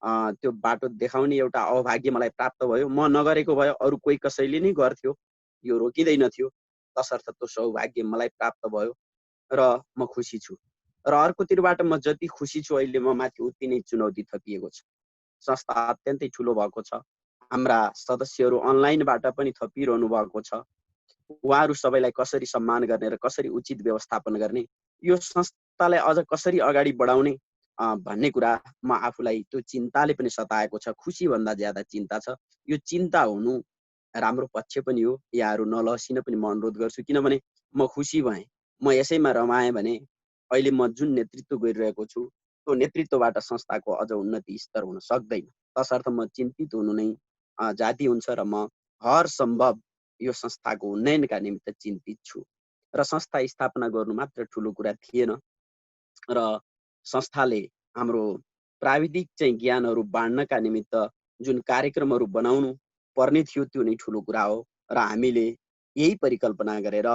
त्यो बाटो देखाउने एउटा अभाग्य मलाई प्राप्त भयो। म नगरेको भए अरू कोही कसैले नै गर्थ्यो, यो रोकिँदैन थियो। तसर्थ त्यो सौभाग्य मलाई प्राप्त भयो र म खुसी छु। र अर्कोतिरबाट म जति खुसी छु अहिले म माथि उति नै चुनौती थपिएको छ। संस्था अत्यन्तै ठुलो भएको छ। हाम्रा सदस्यहरू अनलाइनबाट पनि थपिरहनु भएको छ। उहाँहरू सबैलाई कसरी सम्मान गर्ने र कसरी उचित व्यवस्थापन गर्ने, यो संस्थालाई अझ कसरी अगाडि बढाउने भन्ने कुरा म आफूलाई त्यो चिन्ताले पनि सताएको छ। खुसी भन्दा ज्यादा चिन्ता छ। यो चिन्ता हुनु राम्रो पक्ष पनि हो। यहाँहरू नलसिन पनि म अनुरोध गर्छु, किनभने म खुसी भएँ, म यसैमा रमाएँ भने अहिले म जुन नेतृत्व गरिरहेको छु त्यो नेतृत्वबाट संस्थाको अझ उन्नति स्तर हुन सक्दैन। तसर्थ म चिन्तित हुनु नै जाति हुन्छ र म हर सम्भव यो संस्थाको उन्नयनका निमित्त चिन्तित छु। र संस्था स्थापना गर्नु मात्र ठुलो कुरा थिएन र संस्थाले हाम्रो प्राविधिक चाहिँ ज्ञानहरू बाँड्नका निमित्त जुन कार्यक्रमहरू बनाउनु पर्ने थियो त्यो नै ठुलो कुरा हो। र हामीले यही परिकल्पना गरेर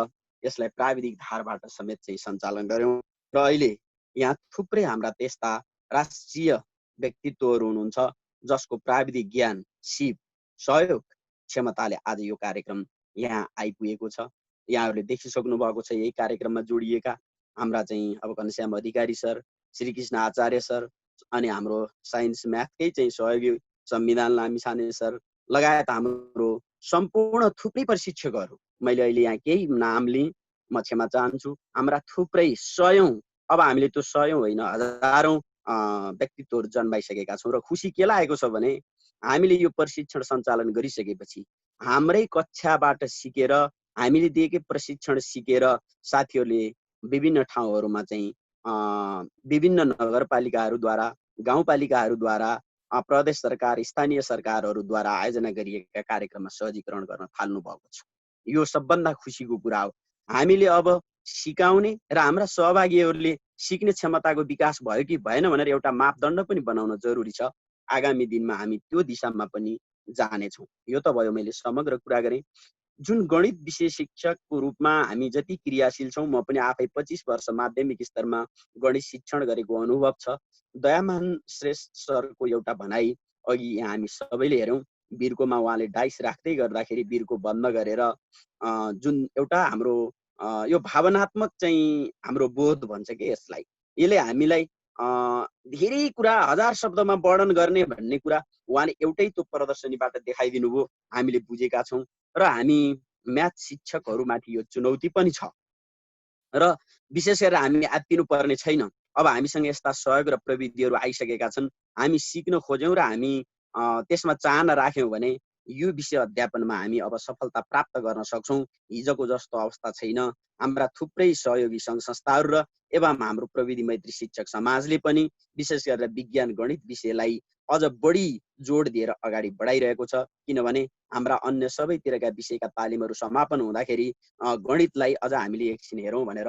यसलाई प्राविधिक धारबाट समेत चाहिँ सञ्चालन गर्यौँ। र अहिले यहाँ थुप्रै हाम्रा त्यस्ता राष्ट्रिय व्यक्तित्वहरू हुनुहुन्छ जसको प्राविधिक ज्ञान, सिप, सहयोग, क्षमताले आज यो कार्यक्रम यहाँ आइपुगेको छ। यहाँहरूले देखिसक्नु भएको छ यही कार्यक्रममा जोडिएका हाम्रा चाहिँ अब घनश्याम अधिकारी सर, श्रीकृष्ण आचार्य सर, अनि हाम्रो साइन्स म्याथकै चाहिँ सहयोगी संविधान लामिछाने सर लगायत हाम्रो सम्पूर्ण थुप्रै प्रशिक्षकहरू, मैले अहिले यहाँ केही नाम लिएँ, म क्षमा चाहन्छु। हाम्रा थुप्रै सयौं, अब हामीले त्यो सयौं होइन हजारौं व्यक्तित्वहरू जन्माइसकेका छौँ। र खुसी के लागेको छ भने हामीले यो प्रशिक्षण सञ्चालन गरिसकेपछि हाम्रै कक्षाबाट सिकेर, हामीले दिएकै प्रशिक्षण सिकेर साथीहरूले विभिन्न ठाउँहरूमा चाहिँ विभिन्न नगरपालिकाहरूद्वारा, गाउँपालिकाहरूद्वारा, प्रदेश सरकार, स्थानीय सरकारहरूद्वारा आयोजना गरिएका कार्यक्रममा सहजीकरण गर्न थाल्नु भएको छ। यो सबभन्दा खुसीको कुरा हो। हामीले अब सिकाउने र हाम्रा सहभागीहरूले सिक्ने क्षमताको विकास भयो कि भएन भनेर एउटा मापदण्ड पनि बनाउन जरुरी छ। आगामी दिनमा हामी त्यो दिशामा पनि जानेछौँ। यो त भयो मैले समग्र कुरा गरेँ। जुन गणित विषय शिक्षकको रूपमा हामी जति क्रियाशील छौँ, म पनि आफै 25 वर्ष माध्यमिक स्तरमा गणित शिक्षण गरेको अनुभव छ। दयामान श्रेष्ठ सरको एउटा भनाइ अघि यहाँ हामी सबैले हेऱ्यौँ, बिर्कोमा उहाँले डाइस राख्दै गर्दाखेरि बिर्को बन्द गरेर जुन एउटा हाम्रो यो भावनात्मक चाहिँ हाम्रो बोध भन्छ कि यसलाई, यसले हामीलाई धेरै कुरा 1000 शब्दमा वर्णन गर्ने भन्ने कुरा उहाँले एउटै त्यो प्रदर्शनीबाट देखाइदिनु भयो, हामीले बुझेका छौँ। र हामी म्याथ शिक्षकहरूमाथि यो चुनौती पनि छ र विशेष गरेर हामी आत्तिनु पर्ने छैन। अब हामीसँग यस्ता सहयोग र प्रविधिहरू आइसकेका छन्। हामी सिक्न खोज्यौँ र हामी त्यसमा चाहना राख्यौँ भने यो विषय अध्यापनमा हामी अब सफलता प्राप्त गर्न सक्छौँ। हिजोको जस्तो अवस्था छैन। हाम्रा थुप्रै सहयोगी सङ्घ संस्थाहरू र एवं हाम्रो प्रविधि मैत्री शिक्षक समाजले पनि विशेष गरेर विज्ञान गणित विषयलाई अझ बढी जोड दिएर अगाडि बढाइरहेको छ। किनभने हाम्रा अन्य सबैतिरका विषयका तालिमहरू समापन हुँदाखेरि गणितलाई अझ हामीले एकछिन हेरौँ भनेर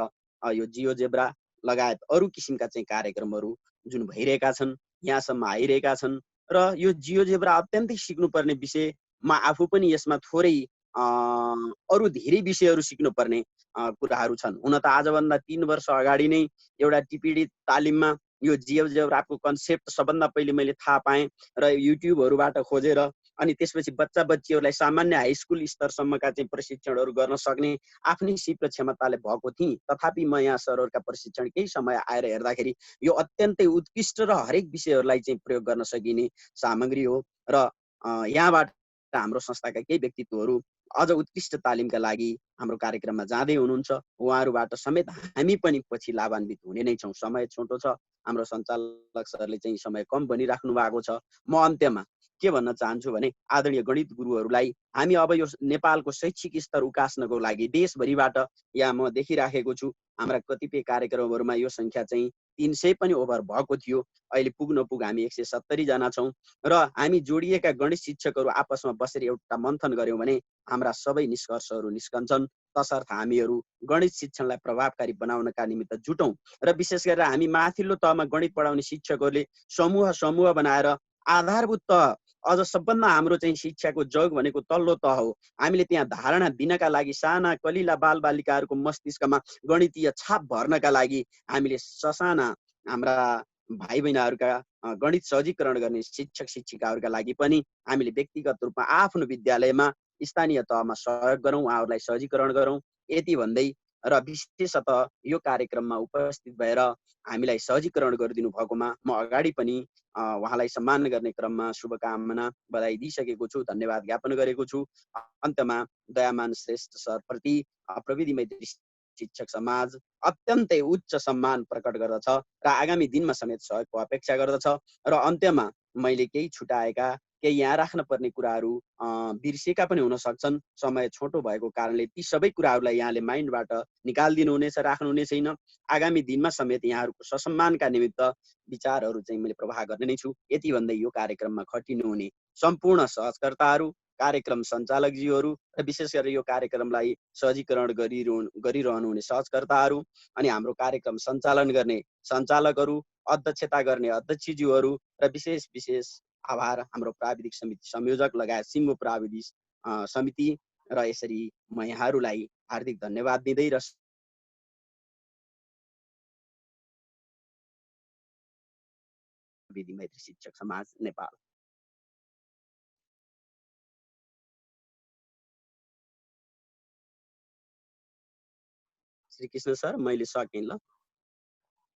यो जियोजेब्रा लगायत अरू किसिमका चाहिँ कार्यक्रमहरू जुन भइरहेका छन्, यहाँसम्म आइरहेका छन्। र यो जियोजेब्रा अत्यन्तै सिक्नुपर्ने विषय। म आफू पनि यसमा थोरै अरू धेरै विषयहरू सिक्नुपर्ने कुराहरू छन्। हुन त आजभन्दा 3 वर्ष अगाडि नै एउटा टिपिडी तालिममा यो जियोजेब्राको कन्सेप्ट सबभन्दा पहिले मैले थाहा पाएँ र युट्युबहरूबाट खोजेर अनि त्यसपछि बच्चा बच्चीहरूलाई सामान्य हाई स्कुल स्तरसम्मका चाहिँ प्रशिक्षणहरू गर्न सक्ने आफ्नै सिप र क्षमताले भएको थिएँ। तथापि म यहाँ सरहरूका प्रशिक्षण केही समय आएर हेर्दाखेरि यो अत्यन्तै उत्कृष्ट र हरेक विषयहरूलाई चाहिँ प्रयोग गर्न सकिने सामग्री हो। र यहाँबाट हाम्रो संस्थाका केही व्यक्तित्वहरू अझ उत्कृष्ट तालिमका लागि हाम्रो कार्यक्रममा जाँदै हुनुहुन्छ। उहाँहरूबाट समेत हामी पनि पछि लाभान्वित हुने नै छौँ। समय छोटो छ, हाम्रो सञ्चालक सरले चाहिँ समय कम भनिराख्नु भएको छ। म अन्त्यमा के भन्न चाहन्छु भने आदरणीय गणित गुरुहरूलाई हामी अब यो नेपालको शैक्षिक स्तर उकास्नको लागि देशभरिबाट यहाँ म देखिराखेको छु हाम्रा कतिपय कार्यक्रमहरूमा यो सङ्ख्या चाहिँ 300 पनि ओभर भएको थियो। अहिले पुग्न हामी 170 जना छौँ र हामी जोडिएका गणित शिक्षकहरू आपसमा बसेर एउटा मन्थन गऱ्यौँ भने हाम्रा सबै निष्कर्षहरू निस्कन्छन्। तसर्थ हामीहरू गणित शिक्षणलाई प्रभावकारी बनाउनका निमित्त जुटौँ र विशेष गरेर हामी माथिल्लो तहमा गणित पढाउने शिक्षकहरूले समूह बनाएर आधारभूत तह अझ सबभन्दा हाम्रो चाहिँ शिक्षाको जग भनेको तल्लो तह हो। हामीले त्यहाँ धारणा दिनका लागि साना कलिला बालबालिकाहरूको मस्तिष्कमा गणितीय छाप भर्नका लागि हामीले ससाना हाम्रा भाइ बहिनीहरूका गणित सहजीकरण गर्ने शिक्षक शिक्षिकाहरूका लागि पनि हामीले व्यक्तिगत रूपमा आफ्नो विद्यालयमा स्थानीय तहमा सहयोग गरौँ, उहाँहरूलाई सहजीकरण गरौँ। यति भन्दै र विशेषतः यो कार्यक्रममा उपस्थित भएर हामीलाई सहजीकरण गरिदिनु भएकोमा म अगाडि पनि उहाँलाई सम्मान गर्ने क्रममा शुभकामना बधाई दिइसकेको छु, धन्यवाद ज्ञापन गरेको छु। अन्तमा दयामान श्रेष्ठ सरप्रति प्रविधि मैत्री शिक्षक समाज अत्यन्तै उच्च सम्मान प्रकट गर्दछ र आगामी दिनमा समेत सहयोगको अपेक्षा गर्दछ। र अन्त्यमा मैले केही छुटाएका केही यहाँ राख्न पर्ने कुराहरू बिर्सेका पनि हुन सक्छन्, समय छोटो भएको कारणले ती सबै कुराहरूलाई यहाँले माइन्डबाट निकालिदिनु हुनेछ, राख्नुहुने छैन। आगामी दिनमा समेत यहाँहरूको ससम्मानका निमित्त विचारहरू चाहिँ मैले प्रवाह गर्ने नै छु। यति भन्दै यो कार्यक्रममा खटिनुहुने सम्पूर्ण सहजकर्ताहरू, कार्यक्रम सञ्चालकज्यूहरू र विशेष गरेर यो कार्यक्रमलाई सहजीकरण गरिरहनुहुने सहजकर्ताहरू अनि हाम्रो कार्यक्रम सञ्चालन गर्ने सञ्चालकहरू, अध्यक्षता गर्ने अध्यक्षज्यूहरू र विशेष आभार हाम्रो प्राविधिक समिति संयोजक लगायत सिङ्गो प्राविधिक समिति र यसरी म यहाँहरूलाई हार्दिक धन्यवाद दिँदै र विधि मैत्री शिक्षक समाज नेपाल। श्रीकृष्ण सर मैले सकेँ ल।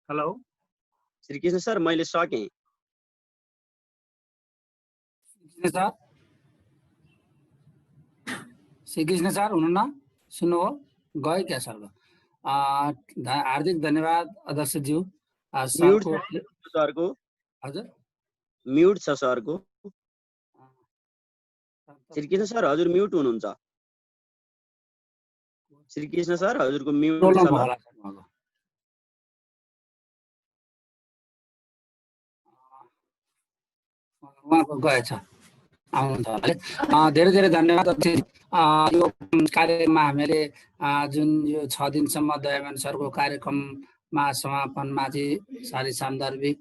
हेलो श्रीकृष्ण सर मैले सकेँ। श्रीकृष्ण सर हुनुहुन्न, सुन्नु हो गयो क्या सर? हार्दिक धन्यवाद अध्यक्षज्यू। सरको हजुर म्युट छ सरको। श्रीकृष्ण सर हजुर म्युट हुनुहुन्छ। श्रीकृष्ण सर हजुरको म्युट छ ल। उहाँको गएछ, आउनुहुन्छ होला। धेरै धेरै धन्यवाद। यो कार्यक्रममा हामीले जुन यो 6 दिनसम्म दयामान सरको कार्यक्रममा समापनमा चाहिँ सारी सान्दर्भिक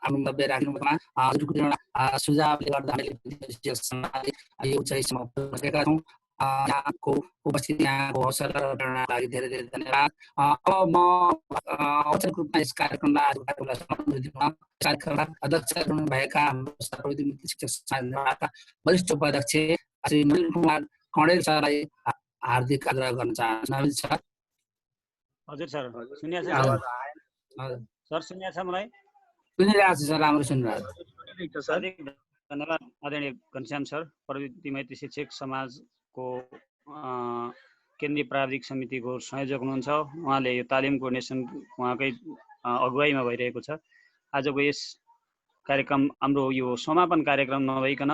वक्तव्य राख्नुमा हजुरको एउटा सुझावले गर्दा हामीले यो उचाइसम्म पुगेका छौँ। यहाँको उपस्थिति, यहाँको हौसला र प्रेरणाका लागि धेरै धेरै धन्यवाद। अब म औपचारिक रूपमा यस कार्यक्रमलाई कार्यक्रमका अध्यक्ष हुनुभएका हाम्रो प्रविधि मैत्री शिक्षक समाजका वरिष्ठ उपाध्यक्ष श्री नवीन कुमार कँडेल सरलाई हार्दिक आग्रह गर्न चाहन्छु। नवीन सर। हजुर सर सुनिएको छ? सर सुनिएको छ? मलाई सुनिरहेको छु सर, राम्रो सुनिरहेको छु। धन्यवाद आदरणीय घनश्याम सर, प्रविधि मैत्री शिक्षक समाजको केन्द्रीय प्राविधिक समितिको संयोजक हुनुहुन्छ। उहाँले यो तालिम कोअर्डिनेसन उहाँकै अगुवाईमा भइरहेको छ। आजको यस कार्यक्रम हाम्रो यो समापन कार्यक्रम नभइकन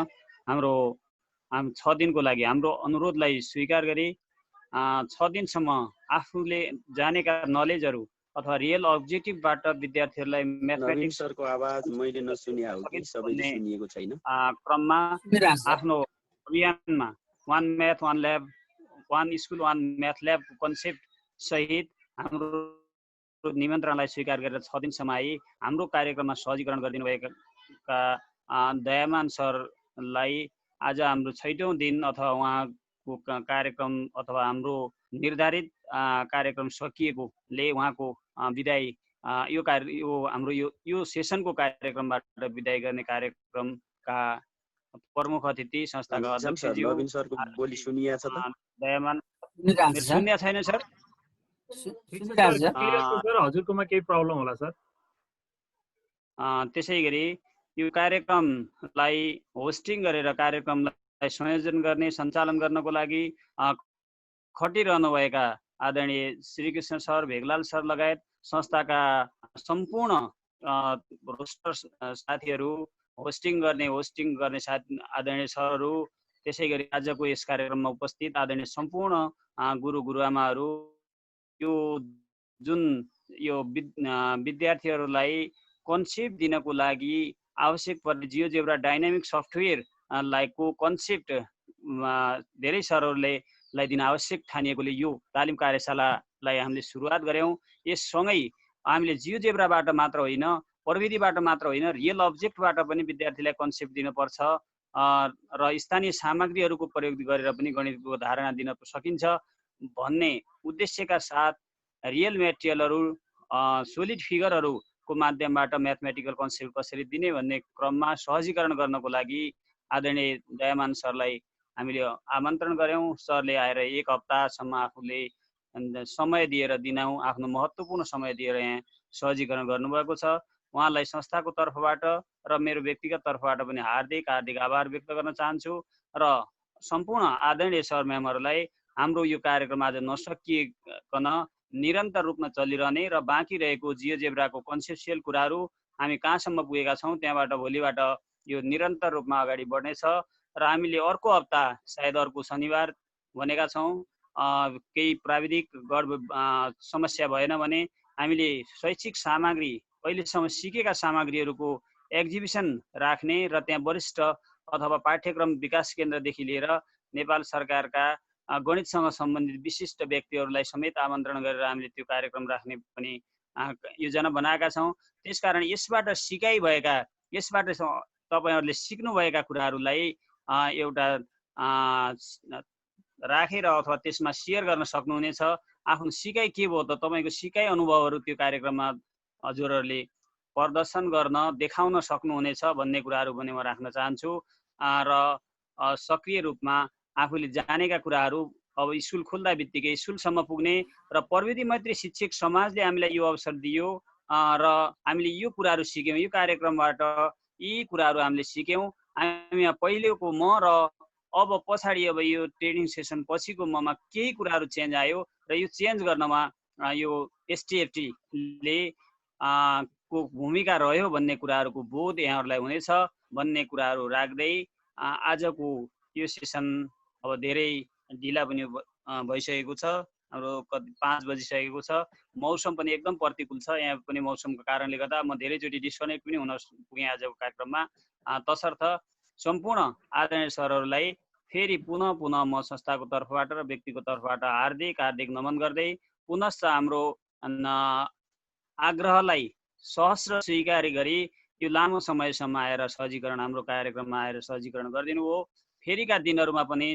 हाम्रो 6 दिनको लागि हाम्रो अनुरोधलाई स्वीकार गरी 6 दिनसम्म आफूले जानेका नलेजहरू अथवा रियल अब्जेक्टिभबाट विद्यार्थीहरूलाई म्याथमेटिक्स सरको आवाज मैले नसुनिया हो कि सबैले सुनिएको छैन क्रममा आफ्नो अभियानमा one math one lab, one school one math lab concept सहित हाम्रो निमन्त्रणलाई स्वीकार गरेर 6 दिनसम्म आई हाम्रो कार्यक्रममा सहजीकरण गरिदिनु भएका दयामान सरलाई आज हाम्रो 6औं दिन अथवा उहाँको कार्यक्रम अथवा हाम्रो निर्धारित कार्यक्रम सकिएकोले उहाँको विदाई यो हाम्रो यो सेसनको कार्यक्रमबाट विदाई गर्ने कार्यक्रमका प्रमुख अतिथि संस्थाका अध्यक्षज्यू दयामान सुन्या छैन सर? हजुरकोमा केही प्रब्लम होला सर? त्यसै गरी यो कार्यक्रमलाई होस्टिङ गरेर कार्यक्रमलाई संयोजन गर्ने सञ्चालन गर्नको लागि खटिरहनुभएका आदरणीय श्रीकृष्ण सर, भेगलाल सर लगायत संस्थाका सम्पूर्ण रोस्टर साथीहरू, होस्टिङ गर्ने आदरणीय सरहरू, त्यसै गरी आजको यस कार्यक्रममा उपस्थित आदरणीय सम्पूर्ण गुरु गुरुआमाहरू, यो जुन यो विद्यार्थीहरूलाई कन्सेप्ट दिनको लागि आवश्यक पर्ने जियोजेब्रा डाइनामिक सफ्टवेयर को कन्सेप्ट धेरै सरहरूले दिन आवश्यक ठानिएकोले यो तालिम कार्यशालालाई हामीले सुरुवात गऱ्यौँ। यससँगै हामीले जियोजेब्राबाट मात्र होइन प्रविधिबाट मात्र होइन रियल अब्जेक्टबाट पनि विद्यार्थीलाई कन्सेप्ट दिनुपर्छ र स्थानीय सामग्रीहरूको प्रयोग गरेर पनि गणितको धारणा दिन सकिन्छ भन्ने उद्देश्यका साथ रियल मेटेरियलहरू सोलिड फिगरहरूको माध्यमबाट म्याथमेटिकल कन्सेप्ट कसरी दिने भन्ने क्रममा सहजीकरण गर्नको लागि आदरणीय दयामान सरलाई हामीले आमन्त्रण गऱ्यौँ। सरले आएर 1 हप्तासम्म आफूले समय दिएर दिनौँ आफ्नो महत्त्वपूर्ण समय दिएर यहाँ सहजीकरण गर्नुभएको छ। उहाँलाई संस्थाको तर्फबाट र मेरो व्यक्तिगत तर्फबाट पनि हार्दिक आभार व्यक्त गर्न चाहन्छु र सम्पूर्ण आदरणीय सर म्यामहरूलाई हाम्रो यो कार्यक्रम आज नसकिकन निरन्तर रूपमा चलिरहने र बाँकी रहेको जियोजेब्राको कन्सेप्सुअल कुराहरू हामी कहाँसम्म पुगेका छौँ त्यहाँबाट भोलिबाट यो निरन्तर रूपमा अगाडि बढ्नेछ र हामीले अर्को हप्ता सायद अर्को शनिबार भनेका छौँ। केही प्राविधिक समस्या भएन भने हामीले शैक्षिक सामग्री अहिलेसम्म सिकेका सामग्रीहरूको एक्जिबिसन राख्ने र त्यहाँ वरिष्ठ अथवा पाठ्यक्रम विकास केन्द्रदेखि लिएर नेपाल सरकारका गणितसँग सम्बन्धित विशिष्ट व्यक्तिहरूलाई समेत आमन्त्रण गरेर हामीले त्यो कार्यक्रम राख्ने पनि योजना बनाएका छौँ। त्यसकारण यसबाट सिकाइ भएका यसबाट तपाईहरूले सिक्नुभएका कुराहरूलाई एउटा राखेर अथवा त्यसमा सेयर गर्न सक्नुहुनेछ। आफ्नो सिकाइ के भयो त तपाईँको सिकाइ अनुभवहरू त्यो कार्यक्रममा हजुरहरूले प्रदर्शन गर्न देखाउन सक्नुहुनेछ भन्ने कुराहरू पनि म राख्न चाहन्छु र सक्रिय रूपमा आफूले जानेका कुराहरू अब स्कुल खोल्दा बित्तिकै स्कुलसम्म पुग्ने र प्रविधि मैत्री शिक्षक समाजले हामीलाई यो अवसर दियो र हामीले यो कुराहरू सिक्यौँ। यो कार्यक्रमबाट यी कुराहरू हामीले सिक्यौँ। हामी पहिलेको म र अब पछाडि अब यो ट्रेनिङ सेसन पछिको ममा केही कुराहरू चेन्ज आयो र यो चेन्ज गर्नमा यो एसटिएफटीले को भूमिका रह्यो भन्ने कुराहरूको बोध यहाँहरूलाई हुनेछ भन्ने कुराहरू राख्दै आजको यो सेसन अब धेरै ढिला पनि भइसकेको छ। हाम्रो 5 बजिसकेको छ। मौसम पनि एकदम प्रतिकूल छ। यहाँ पनि मौसमको कारणले गर्दा म धेरैचोटि डिस्कनेक्ट पनि हुन पुगेँ आजको कार्यक्रममा। तसर्थ सम्पूर्ण आदरणीय सरहरूलाई फेरि पुनः म संस्थाको तर्फबाट र व्यक्तिको तर्फबाट हार्दिक नमन गर्दै पुनश्च हाम्रो आग्रहलाई सहस्र स्वीकार गरी यो लामो समयसम्म आएर सहजीकरण हाम्रो कार्यक्रममा आएर सहजीकरण गरिदिनु हो। फेरिका दिनहरूमा पनि